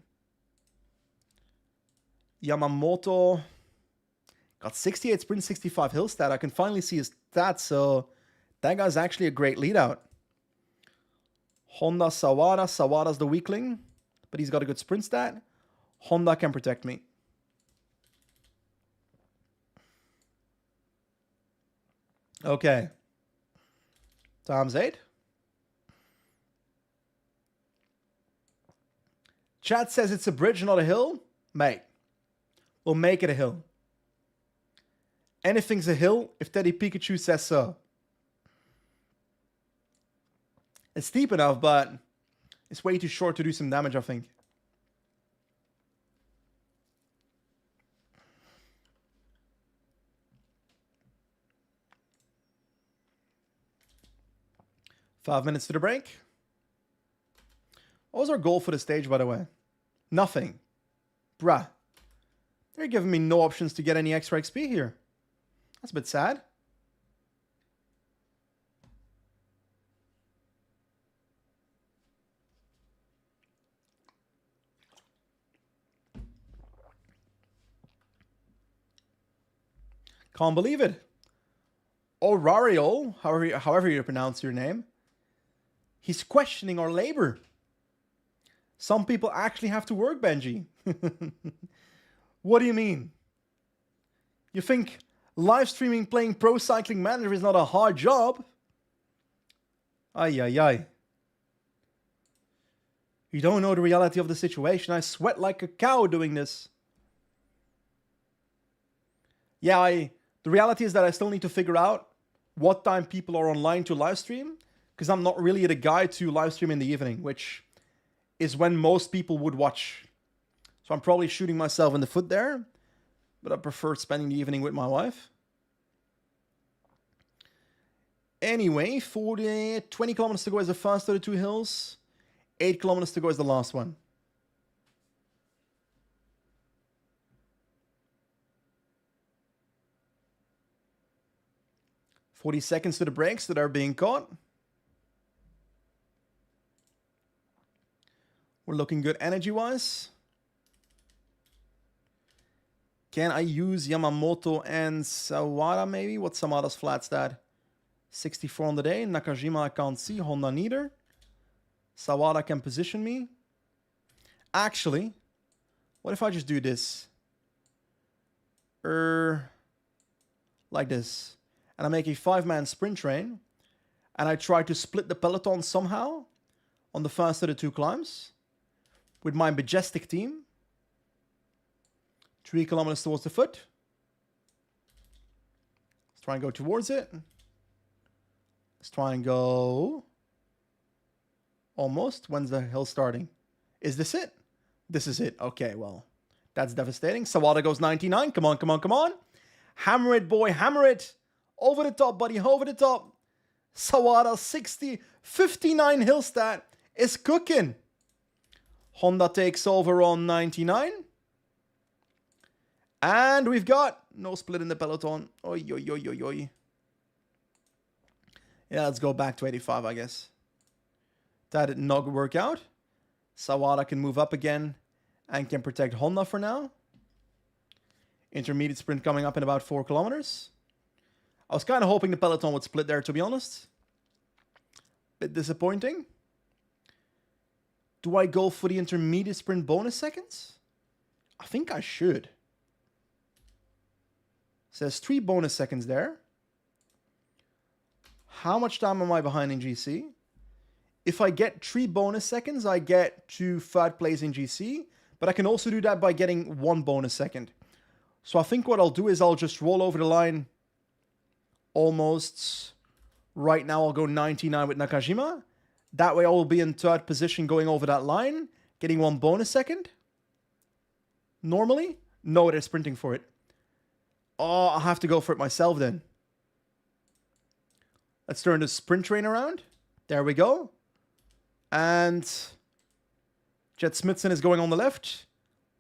Yamamoto got 68 sprint, 65 hill stat. I can finally see his stats, so that guy's actually a great lead out. Honda Sawada. Sawada's the weakling, but he's got a good sprint stat. Honda can protect me. Okay. Times 8. Chat says it's a bridge, not a hill. Mate, we'll make it a hill. Anything's a hill if Teddy Pikachu says so. It's steep enough, but it's way too short to do some damage, I think. Five minutes to the break. What was our goal for the stage, by the way? Nothing. Bruh. They're giving me no options to get any extra XP here. That's a bit sad. Can't believe it. Orario, however you pronounce your name, he's questioning our labor. Some people actually have to work, Benji. What do you mean? You think live streaming playing Pro Cycling Manager is not a hard job? Ay, ay, ay. You don't know the reality of the situation. I sweat like a cow doing this. Yeah, the reality is that I still need to figure out what time people are online to live stream, because I'm not really the guy to live stream in the evening, which is when most people would watch. So I'm probably shooting myself in the foot there, but I prefer spending the evening with my wife. Anyway, 20 kilometers to go is the first of the two hills. 8 kilometers to go is the last one. "40 seconds to the brakes that are being caught. We're looking good energy-wise. Can I use Yamamoto and Sawada maybe? What's Sawada's flat stat? 64 on the day. Nakajima I can't see. Honda neither. Sawada can position me. Actually, what if I just do this? Like this. And I make a 5-man sprint train. And I try to split the peloton somehow on the first of the two climbs with my majestic team. 3 kilometers towards the foot. Let's try and go towards it. Let's try and go almost. When's the hill starting? Is this it? This is it. Okay, well, that's devastating. Sawada goes 99. Come on, come on, come on. Hammer it, boy. Hammer it. Over the top, buddy. Over the top. Sawada 59 hill stat is cooking. Honda takes over on 99. And we've got no split in the peloton. Oi, oi, oi, oi, oi. Yeah, let's go back to 85, I guess. That did not work out. Sawada can move up again and can protect Honda for now. Intermediate sprint coming up in about 4 kilometers. I was kind of hoping the peloton would split there, to be honest. Bit disappointing. Do I go for the intermediate sprint bonus seconds? I think I should. Says 3 bonus seconds there. How much time am I behind in GC? If I get 3 bonus seconds, I get to 3rd place in GC. But I can also do that by getting 1 bonus second. So I think what I'll do is I'll just roll over the line almost. Right now I'll go 99 with Nakajima. That way I will be in 3rd position going over that line. Getting 1 bonus second. Normally. No, they're sprinting for it. Oh, I'll have to go for it myself then. Let's turn the sprint train around. There we go. And Jet Smithson is going on the left.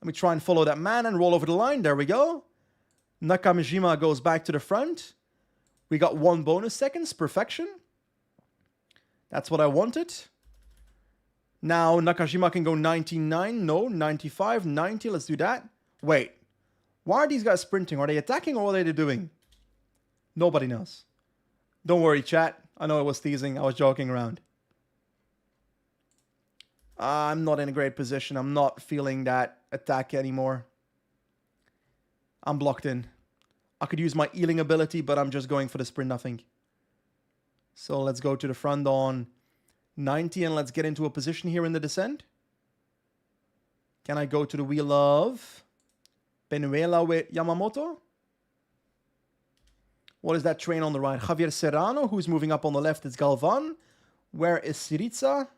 Let me try and follow that man and roll over the line. There we go. Nakajima goes back to the front. We got 1 bonus seconds. Perfection. That's what I wanted. Now Nakajima can go 99. No, 95, 90. Let's do that. Wait. Why are these guys sprinting? Are they attacking or what are they doing? Nobody knows. Don't worry, chat. I know I was teasing. I was joking around. I'm not in a great position. I'm not feeling that attack anymore. I'm blocked in. I could use my healing ability, but I'm just going for the sprint, I think. So let's go to the front on 90 and let's get into a position here in the descent. Can I go to the wheel of Penuela with Yamamoto? What is that train on the right? Javier Serrano, who's moving up on the left. It's Galvan. Where is Syriza?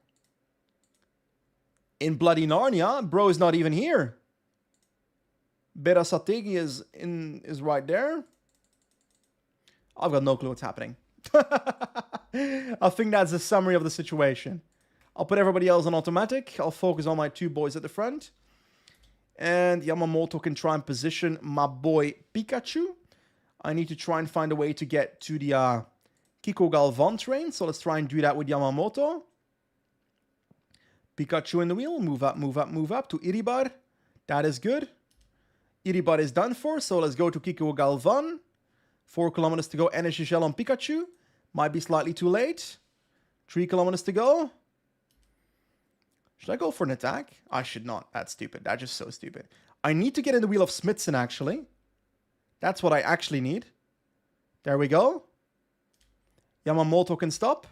In bloody Narnia. Bro is not even here. Berasategi is right there. I've got no clue what's happening. I think that's the summary of the situation. I'll put everybody else on automatic. I'll focus on my 2 boys at the front. And Yamamoto can try and position my boy Pikachu. I need to try and find a way to get to the Kiko Galvan train. So let's try and do that with Yamamoto. Pikachu in the wheel. Move up, move up, move up to Iribar. That is good. Iribar is done for. So let's go to Kiko Galvan. 4 kilometers to go. Energy Gel on Pikachu. Might be slightly too late. 3 kilometers to go. Should I go for an attack? I should not. That's stupid. That's just so stupid. I need to get in the wheel of Smithson, actually. That's what I actually need. There we go. Yamamoto can stop.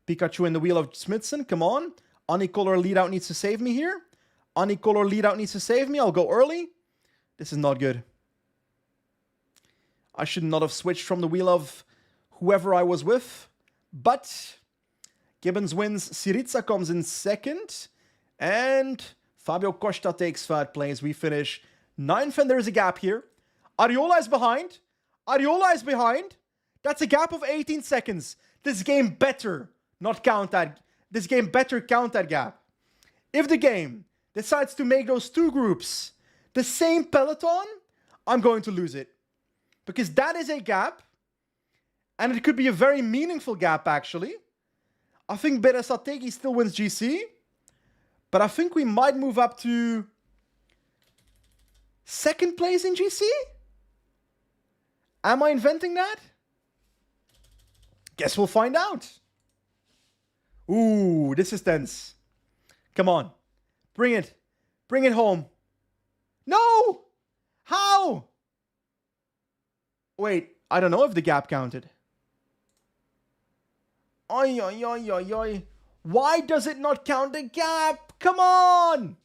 Pikachu in the wheel of Smithson. Come on. Unicolor lead out needs to save me here. Unicolor lead out needs to save me. I'll go early. This is not good. I should not have switched from the wheel of whoever I was with. But Gibbons wins. Syriza comes in second. And Fabio Costa takes third place. We finish 9th, and there's a gap here. Ariola is behind. Ariola is behind. That's a gap of 18 seconds. This game better not count that. This game better count that gap. If the game decides to make those two groups the same peloton, I'm going to lose it. Because that is a gap. And it could be a very meaningful gap, actually. I think Berasategui still wins GC. But I think we might move up to 2nd place in GC? Am I inventing that? Guess we'll find out. Ooh, this is tense. Come on. Bring it. Bring it home. No! How? Wait, I don't know if the gap counted. Oi, oi, oi, oi, oi. Why does it not count the gap? Come on!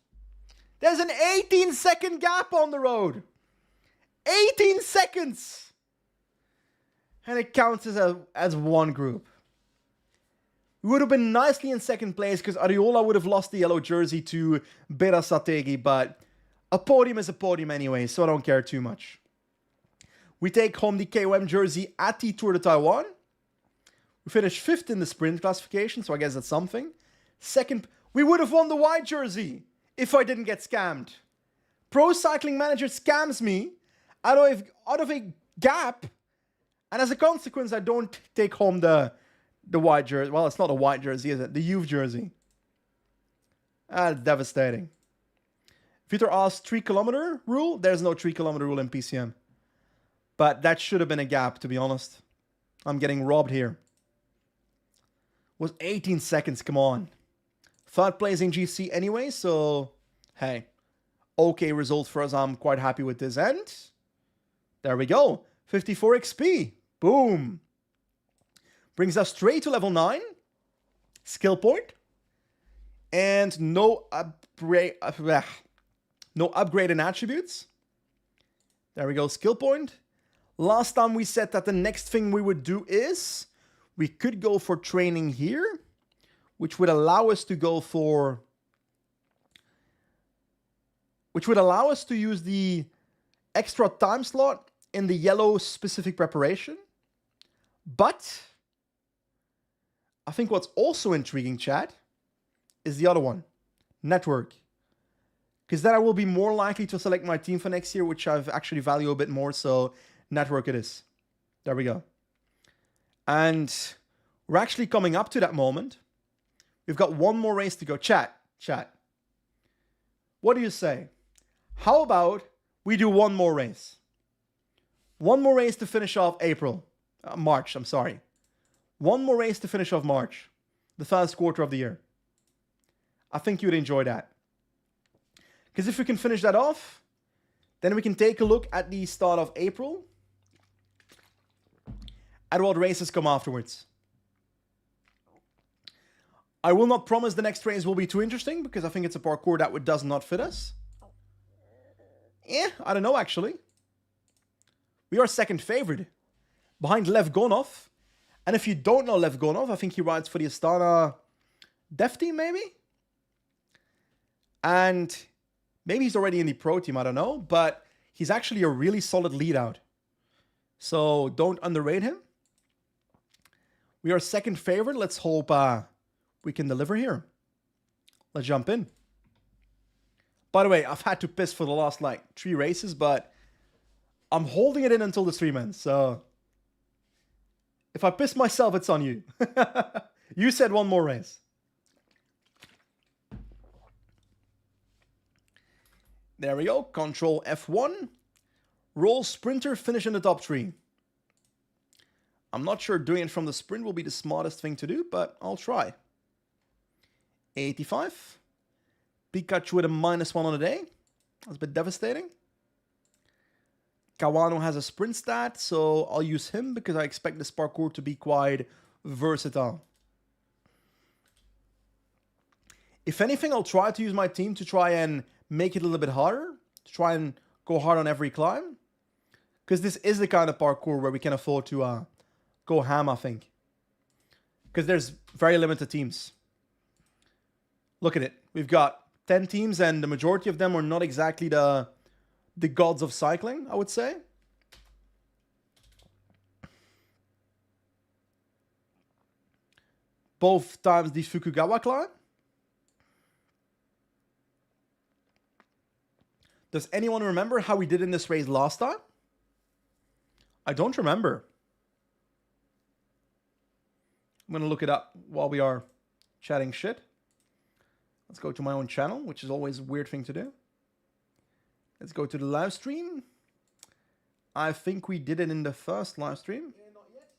There's an 18-second gap on the road. 18 seconds! And it counts as one group. We would have been nicely in 2nd place because Ariola would have lost the yellow jersey to Berasategui, but a podium is a podium anyway, so I don't care too much. We take home the KOM jersey at the Tour de Taiwan. We finished 5th in the sprint classification, so I guess that's something. 2nd, we would have won the white jersey if I didn't get scammed. Pro Cycling Manager scams me out of a gap, and as a consequence, I don't take home the white jersey. Well, it's not a white jersey, is it? The youth jersey. That's devastating. Vitor asks, 3-kilometer rule? There's no 3-kilometer rule in PCM. But that should have been a gap, to be honest. I'm getting robbed here. Was 18 seconds, come on. 3rd place in GC anyway, so hey. Okay result for us, I'm quite happy with this end. There we go. 54 XP. Boom. Brings us straight to level 9. Skill point. And no upgrade in attributes. There we go, skill point. Last time we said that the next thing we would do is we could go for training here, which would allow us to go for... which would allow us to use the extra time slot in the yellow specific preparation. But I think what's also intriguing, chat, is the other one, network. Because then I will be more likely to select my team for next year, which I've actually value a bit more, so network it is. There we go. And we're actually coming up to that moment. We've got one more race to go. Chat. What do you say? How about we do one more race? One more race to finish off March, I'm sorry. One more race to finish off March, the first quarter of the year. I think you'd enjoy that. Because if we can finish that off, then we can take a look at the start of April at what races come afterwards. I will not promise the next race will be too interesting because I think it's a parkour that does not fit us. I don't know actually. We are 2nd favorite behind Lev Gonov. And if you don't know Lev Gonov, I think he rides for the Astana Dev team maybe? And maybe he's already in the pro team, I don't know. But he's actually a really solid lead out. So don't underrate him. We are 2nd favorite. Let's hope we can deliver here. Let's jump in. By the way, I've had to piss for the last 3 races, but I'm holding it in until the stream ends. So if I piss myself, it's on you. You said one more race. There we go. Control F1. Roll sprinter, finish in the top 3. I'm not sure doing it from the sprint will be the smartest thing to do, but I'll try. 85. Pikachu with a -1 on the day. That's a bit devastating. Kawano has a sprint stat, so I'll use him because I expect this parkour to be quite versatile. If anything, I'll try to use my team to try and make it a little bit harder. To try and go hard on every climb. Because this is the kind of parkour where we can afford to go ham, I think. Because there's very limited teams. Look at it. We've got 10 teams, and the majority of them are not exactly the gods of cycling, I would say. Both times the Fukugawa climb. Does anyone remember how we did in this race last time? I don't remember. I'm going to look it up while we are chatting shit. Let's go to my own channel, which is always a weird thing to do. Let's go to the live stream. I think we did it in the first live stream. Not yet.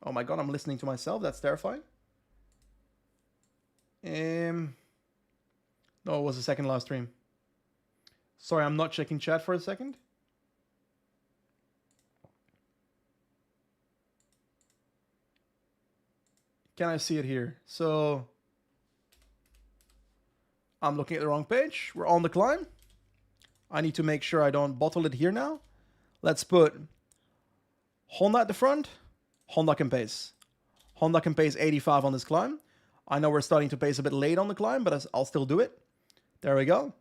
Oh my god, I'm listening to myself. That's terrifying. No, it was the second live stream. Sorry, I'm not checking chat for a second. Can I see it here? So, I'm looking at the wrong page. We're on the climb. I need to make sure I don't bottle it here now. Let's put Honda at the front. Honda can pace. Honda can pace 85 on this climb. I know we're starting to pace a bit late on the climb, but I'll still do it. There we go.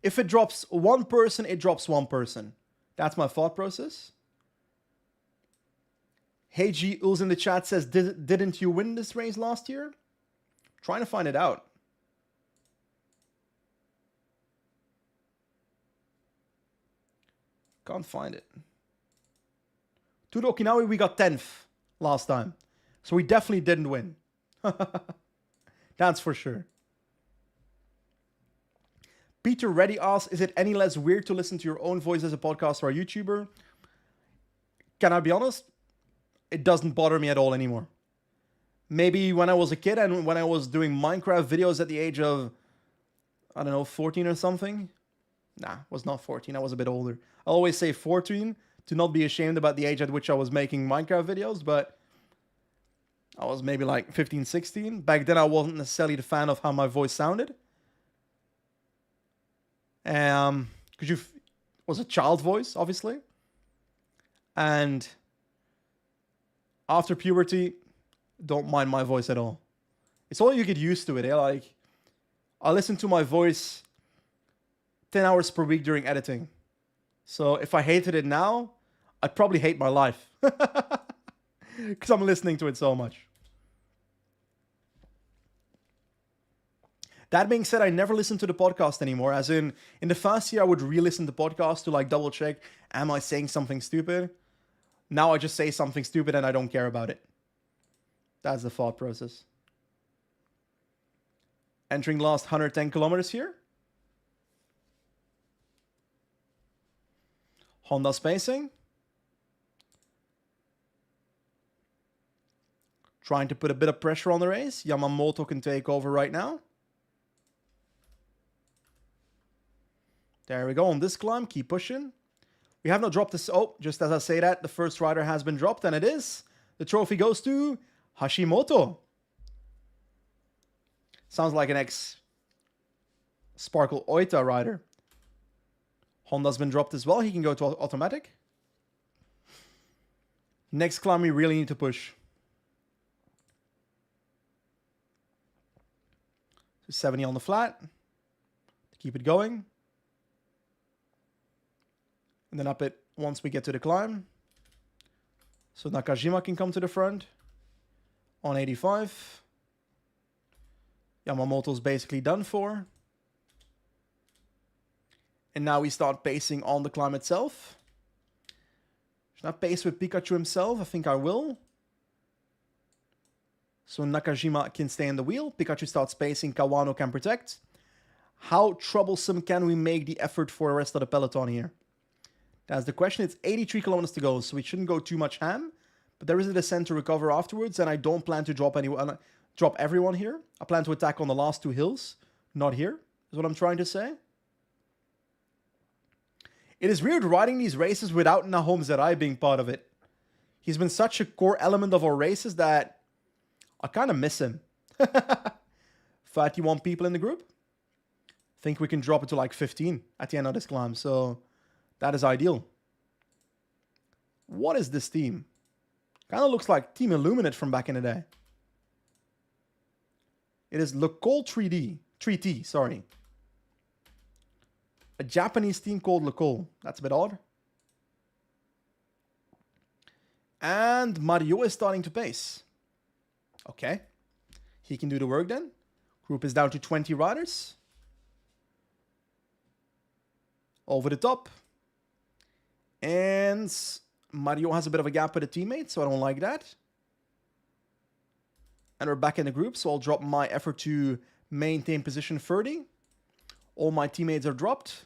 If it drops one person, it drops one person. That's my thought process. Hey G Uls in the chat says, didn't you win this race last year? Trying to find it out. Can't find it. To the Okinawa, we got 10th last time. So we definitely didn't win. That's for sure. Peter Reddy asks, is it any less weird to listen to your own voice as a podcaster or a YouTuber? Can I be honest? It doesn't bother me at all anymore. Maybe when I was a kid and when I was doing Minecraft videos at the age of, I don't know, 14 or something. Nah, I was not 14. I was a bit older. I always say 14 to not be ashamed about the age at which I was making Minecraft videos, but I was maybe like 15, 16. Back then, I wasn't necessarily the fan of how my voice sounded. Because you was a child voice, obviously. And after puberty, don't mind my voice at all. It's all you get used to it. Eh? Like, I listen to my voice 10 hours per week during editing. So if I hated it now, I'd probably hate my life. Because I'm listening to it so much. That being said, I never listen to the podcast anymore. As in the first year, I would re-listen to the podcast to like double check, am I saying something stupid? Now I just say something stupid and I don't care about it. That's the thought process. Entering last 110 kilometers here. Honda spacing. Trying to put a bit of pressure on the race. Yamamoto can take over right now. There we go. On this climb, keep pushing. We have not dropped this. Oh, just as I say that, the first rider has been dropped, and it is. The trophy goes to Hashimoto. Sounds like an ex-Sparkle Oita rider. Honda's been dropped as well. He can go to automatic. Next climb, we really need to push. 70 on the flat. To keep it going. And then up it once we get to the climb. So Nakajima can come to the front. On 85. Yamamoto's basically done for. And now we start pacing on the climb itself. Should I pace with Pikachu himself? I think I will. So Nakajima can stay in the wheel. Pikachu starts pacing. Kawano can protect. How troublesome can we make the effort for the rest of the peloton here? That's the question. It's 83 kilometers to go, so we shouldn't go too much ham. But there is a descent to recover afterwards, and I don't plan to drop everyone here. I plan to attack on the last two hills. Not here, is what I'm trying to say. It is weird riding these races without Nahom Zerai being part of it. He's been such a core element of our races that I kind of miss him. 31 people in the group. Think we can drop it to like 15 at the end of this climb, so that is ideal. What is this team? Kind of looks like Team Illuminate from back in the day. It is Le Col 3D. 3T, sorry. A Japanese team called Lecole. That's a bit odd. And Mario is starting to pace. Okay. He can do the work then. Group is down to 20 riders. Over the top. And Mario has a bit of a gap with a teammate, so I don't like that. And we're back in the group, so I'll drop my effort to maintain position 30. All my teammates are dropped.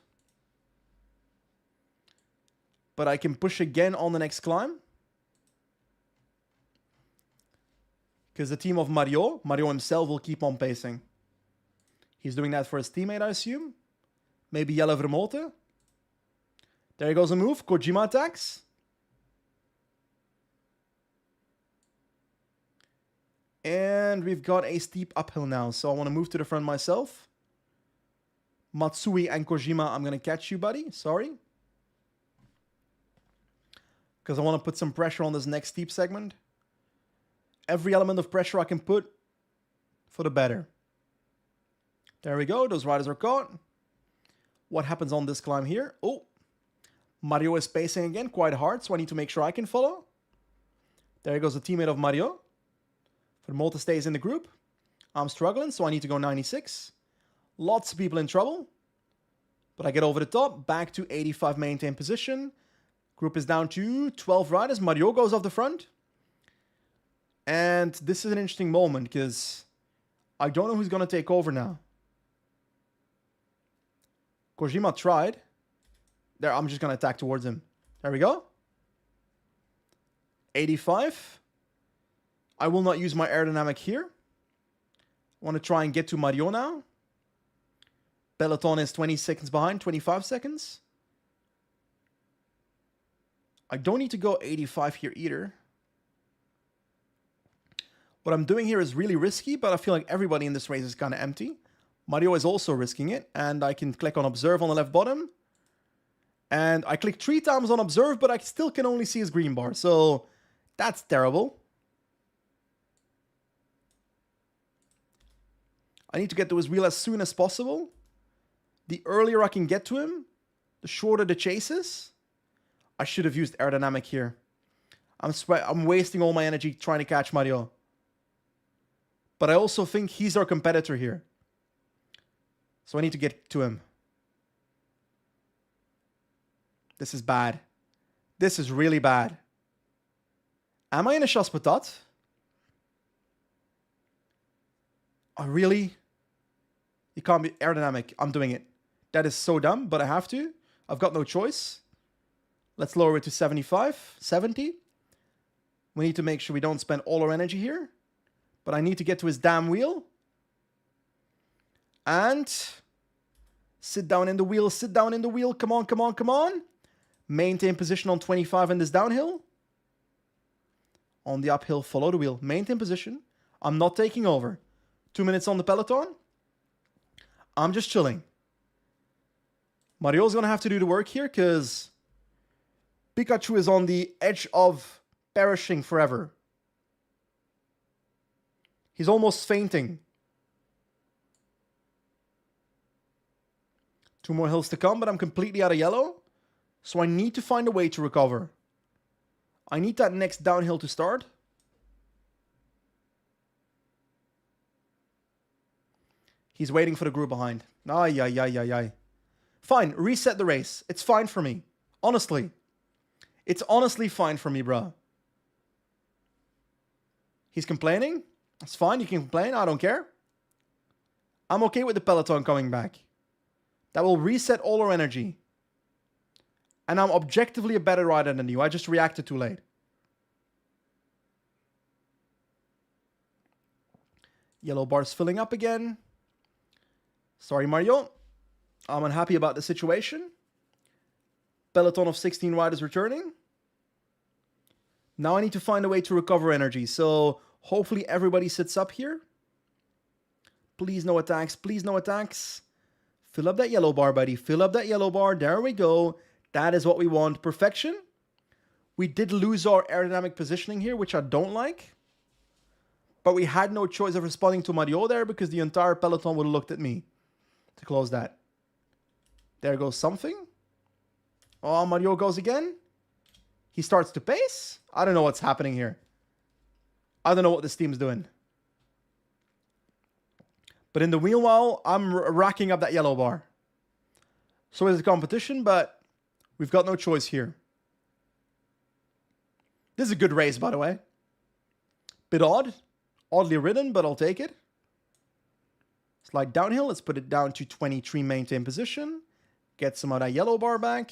But I can push again on the next climb. Because the team of Mario himself will keep on pacing. He's doing that for his teammate, I assume. Maybe Yellow Vermote. There goes a move. Kojima attacks. And we've got a steep uphill now, so I want to move to the front myself. Matsui and Kojima, I'm going to catch you, buddy. Sorry. Because I want to put some pressure on this next steep segment. Every element of pressure I can put for the better. There we go. Those riders are caught. What happens on this climb here? Oh, Mario is pacing again quite hard, so I need to make sure I can follow. There goes the teammate of Mario. Vermote stays in the group. I'm struggling, so I need to go 96. Lots of people in trouble. But I get over the top. Back to 85 maintain position. Group is down to 12 riders. Mario goes off the front. And this is an interesting moment because I don't know who's going to take over now. Kojima tried. There, I'm just going to attack towards him. There we go. 85. I will not use my aerodynamic here. I want to try and get to Mario now. Peloton is 20 seconds behind, 25 seconds. I don't need to go 85 here either. What I'm doing here is really risky, but I feel like everybody in this race is kind of empty. Mario is also risking it, and I can click on Observe on the left bottom. And I click 3 times on Observe, but I still can only see his green bar, so that's terrible. I need to get to his wheel as soon as possible. The earlier I can get to him, the shorter the chase is. I should have used aerodynamic here. I'm wasting all my energy trying to catch Mario. But I also think he's our competitor here. So I need to get to him. This is bad. This is really bad. Am I in a chasse patate? Oh, really? You can't be aerodynamic. I'm doing it. That is so dumb, but I have to. I've got no choice. Let's lower it to 75, 70. We need to make sure we don't spend all our energy here. But I need to get to his damn wheel. And sit down in the wheel, sit down in the wheel. Come on, come on, come on. Maintain position on 25 in this downhill. On the uphill, follow the wheel. Maintain position. I'm not taking over. 2 minutes on the peloton. I'm just chilling. Mario's going to have to do the work here because Pikachu is on the edge of perishing forever. He's almost fainting. 2 more hills to come, but I'm completely out of yellow. So I need to find a way to recover. I need that next downhill to start. He's waiting for the group behind. Ay, ay, ay, ay, ay. Fine, reset the race. It's fine for me. Honestly. It's honestly fine for me, bruh. He's complaining. It's fine, you can complain. I don't care. I'm okay with the peloton coming back. That will reset all our energy. And I'm objectively a better rider than you. I just reacted too late. Yellow bar's filling up again. Sorry, Mario. I'm unhappy about the situation. Peloton of 16 riders returning. Now I need to find a way to recover energy. So hopefully everybody sits up here. Please no attacks. Please no attacks. Fill up that yellow bar, buddy. Fill up that yellow bar. There we go. That is what we want. Perfection. We did lose our aerodynamic positioning here, which I don't like. But we had no choice of responding to Mario there because the entire peloton would have looked at me to close that. There goes something. Oh, Mario goes again. He starts to pace. I don't know what's happening here. I don't know what this team's doing. But in the meanwhile, I'm racking up that yellow bar. So is the competition, but we've got no choice here. This is a good race, by the way. Bit odd. Oddly ridden, but I'll take it. Slide downhill. Let's put it down to 23, maintain position. Get some of that yellow bar back.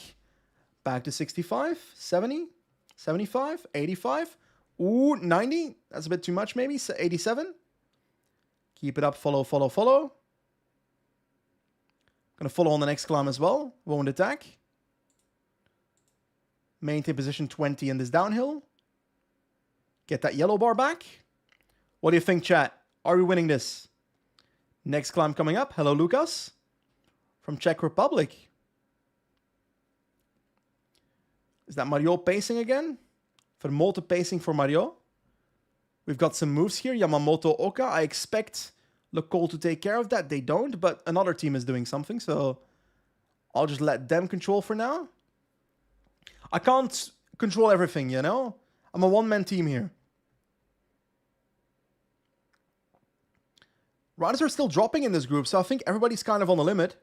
Back to 65, 70, 75, 85. Ooh, 90. That's a bit too much, maybe. 87. Keep it up. Follow, follow, follow. Gonna follow on the next climb as well. Won't attack. Maintain position 20 in this downhill. Get that yellow bar back. What do you think, chat? Are we winning this? Next climb coming up. Hello, Lucas. From Czech Republic. Is that Mario pacing again? Vermote pacing for Mario. We've got some moves here. Yamamoto, Oka. I expect Lecole to take care of that. They don't, but another team is doing something, so I'll just let them control for now. I can't control everything, you know? I'm a one-man team here. Riders are still dropping in this group, so I think everybody's kind of on the limit.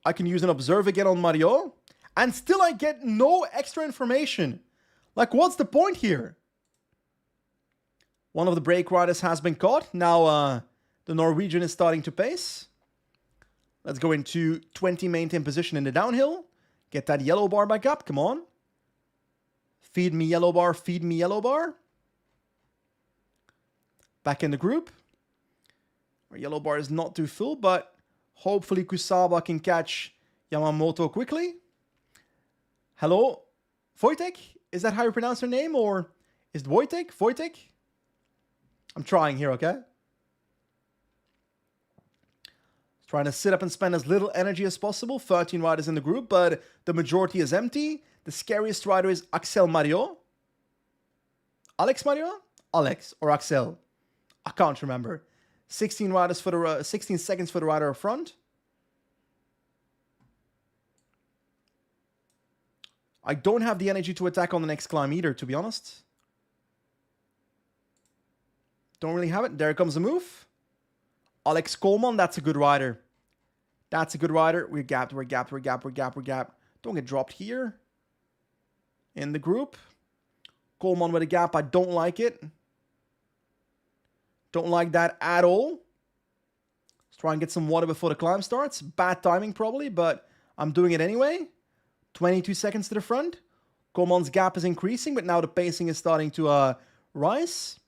I can use an observe again on Mario, and still I get no extra information. Like, what's the point here? One of the brake riders has been caught. Now the Norwegian is starting to pace. Let's go into 20 maintain position in the downhill. Get that yellow bar back up. Come on. Feed me yellow bar. Feed me yellow bar. Back in the group. Our yellow bar is not too full, but hopefully Kusaba can catch Yamamoto quickly. Hello, Wojtek? Is that how you pronounce her name, or is it Wojtek? Wojtek? I'm trying here, okay? Trying to sit up and spend as little energy as possible. 13 riders in the group, but the majority is empty. The scariest rider is Axel Mario. Alex Mario? Alex or Axel? I can't remember. 16 riders for the 16 seconds for the rider up front. I don't have the energy to attack on the next climb either, to be honest. Don't really have it. There comes the move. Alex Coleman, that's a good rider. That's a good rider. We're gapped, we're gapped, we're gapped, we're gapped, we're gapped. Don't get dropped here. In the group. Coleman with a gap, I don't like it. Don't like that at all. Let's try and get some water before the climb starts. Bad timing probably, but I'm doing it anyway. 22 seconds to the front. Coleman's gap is increasing, but now the pacing is starting to rise.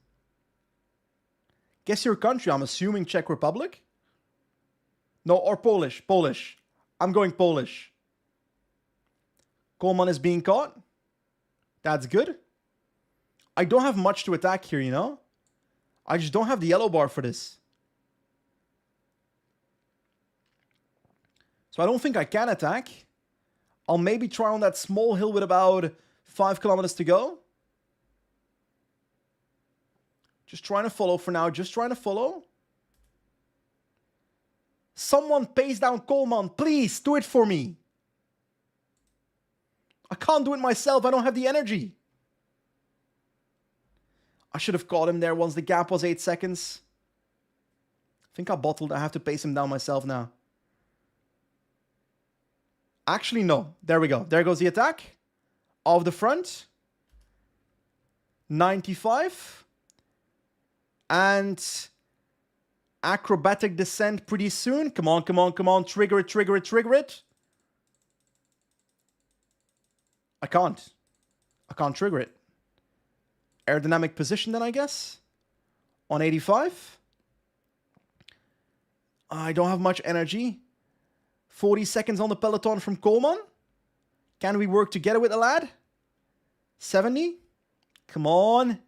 Guess your country, I'm assuming Czech Republic. No, or Polish. Polish. I'm going Polish. Coleman is being caught. That's good. I don't have much to attack here, you know? I just don't have the yellow bar for this. So I don't think I can attack. I'll maybe try on that small hill with about 5 kilometers to go. Just trying to follow for now. Just trying to follow. Someone pace down Coleman. Please, do it for me. I can't do it myself. I don't have the energy. I should have caught him there once the gap was 8 seconds. I think I bottled. I have to pace him down myself now. Actually, no. There we go. There goes the attack. Off the front. 95. And acrobatic descent pretty soon. Come on, come on, come on. Trigger it, trigger it, trigger it. I can't. I can't trigger it. Aerodynamic position then, I guess. On 85. I don't have much energy. 40 seconds on the peloton from Coleman. Can we work together with the lad? 70. Come on.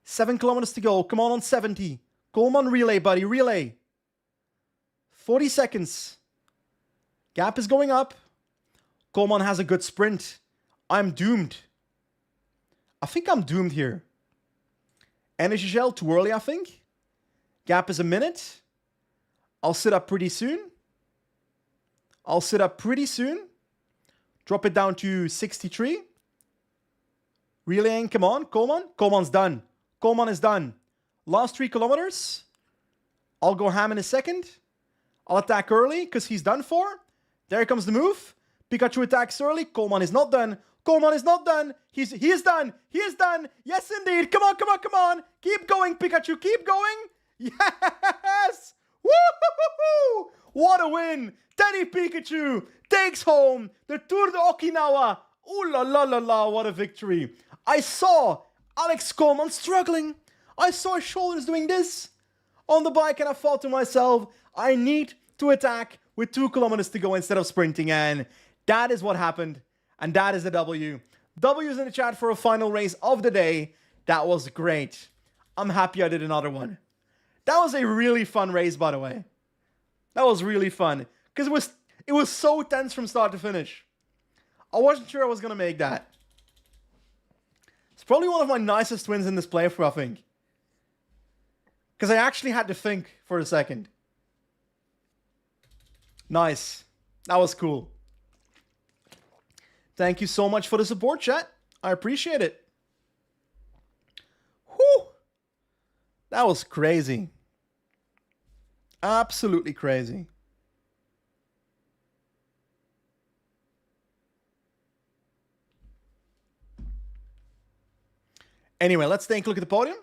7 kilometers to go. Come on 70. Coleman, relay, buddy. Relay. 40 seconds. Gap is going up. Coleman has a good sprint. I'm doomed. I think I'm doomed here. Energy gel too early, I think. Gap is a minute. I'll sit up pretty soon. Drop it down to 63. Relaying, come on, Coleman. Coleman's done. Coleman is done. Last 3 kilometers. I'll go ham in a second. I'll attack early because he's done for. There comes the move. Pikachu attacks early. Coleman is not done. Coleman is not done. He is done. He is done. Yes, indeed. Come on. Keep going, Pikachu. Keep going. Yes. Woo-hoo-hoo-hoo. What a win. Teddy Pikachu takes home the Tour de Okinawa. Ooh la la la la. What a victory. I saw Alex Coleman struggling. I saw his shoulders doing this on the bike, and I thought to myself, I need to attack with 2 kilometers to go instead of sprinting, and that is what happened, and that is the W. W's in the chat for a final race of the day. That was great. I'm happy I did another one. That was a really fun race, by the way. That was really fun, because it was so tense from start to finish. I wasn't sure I was going to make that. It's probably one of my nicest wins in this playthrough, I think. Because I actually had to think for a second. Nice. That was cool. Thank you so much for the support, chat. I appreciate it. Whew. That was crazy. Absolutely crazy. Anyway, let's take a look at the podium.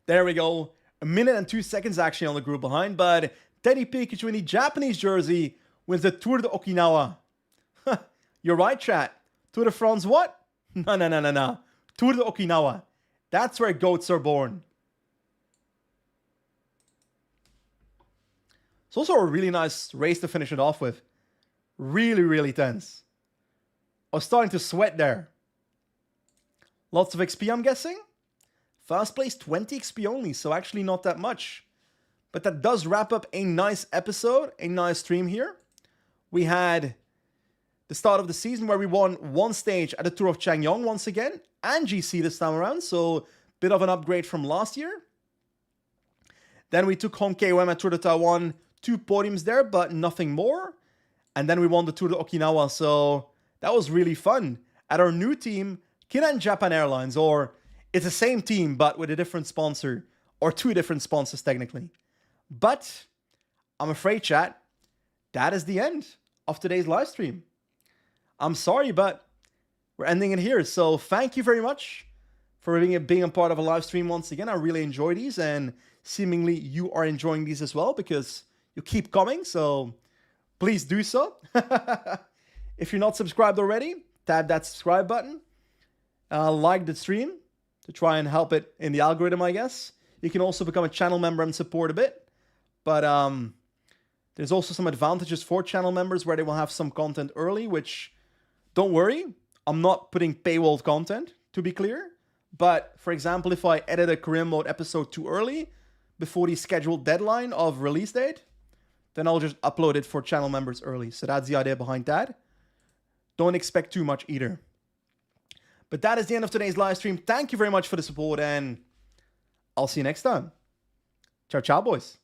There we go. 1 minute and 2 seconds actually on the group behind, but Teddy Pikachu in the Japanese jersey wins the Tour de Okinawa. You're right, chat. Tour de France what? No. Tour de Okinawa. That's where goats are born. It's also a really nice race to finish it off with. Really tense. I was starting to sweat there. Lots of XP, I'm guessing. Fast place, 20 XP only, so actually not that much. But that does wrap up a nice episode, a nice stream here. We had the start of the season where we won 1 stage at the Tour of Changyong once again, and GC this time around, so bit of an upgrade from last year. Then we took home KOM at Tour de Taiwan, 2 podiums there, but nothing more. And then we won the Tour de Okinawa, so that was really fun. At our new team, Kinan Japan Airlines, or it's the same team, but with a different sponsor, or 2 different sponsors technically. But I'm afraid, chat, that is the end of today's live stream. I'm sorry, but we're ending it here. So thank you very much for being a part of a live stream once again. I really enjoy these, and seemingly you are enjoying these as well because you keep coming. So please do so. If you're not subscribed already, tap that subscribe button. Like the stream to try and help it in the algorithm, I guess. You can also become a channel member and support a bit. But there's also some advantages for channel members where they will have some content early, which, don't worry, I'm not putting paywalled content, to be clear. But, for example, if I edit a career mode episode too early, before the scheduled deadline of release date, then I'll just upload it for channel members early. So that's the idea behind that. Don't expect too much either. But that is the end of today's live stream. Thank you very much for the support, and I'll see you next time. Ciao, ciao, boys.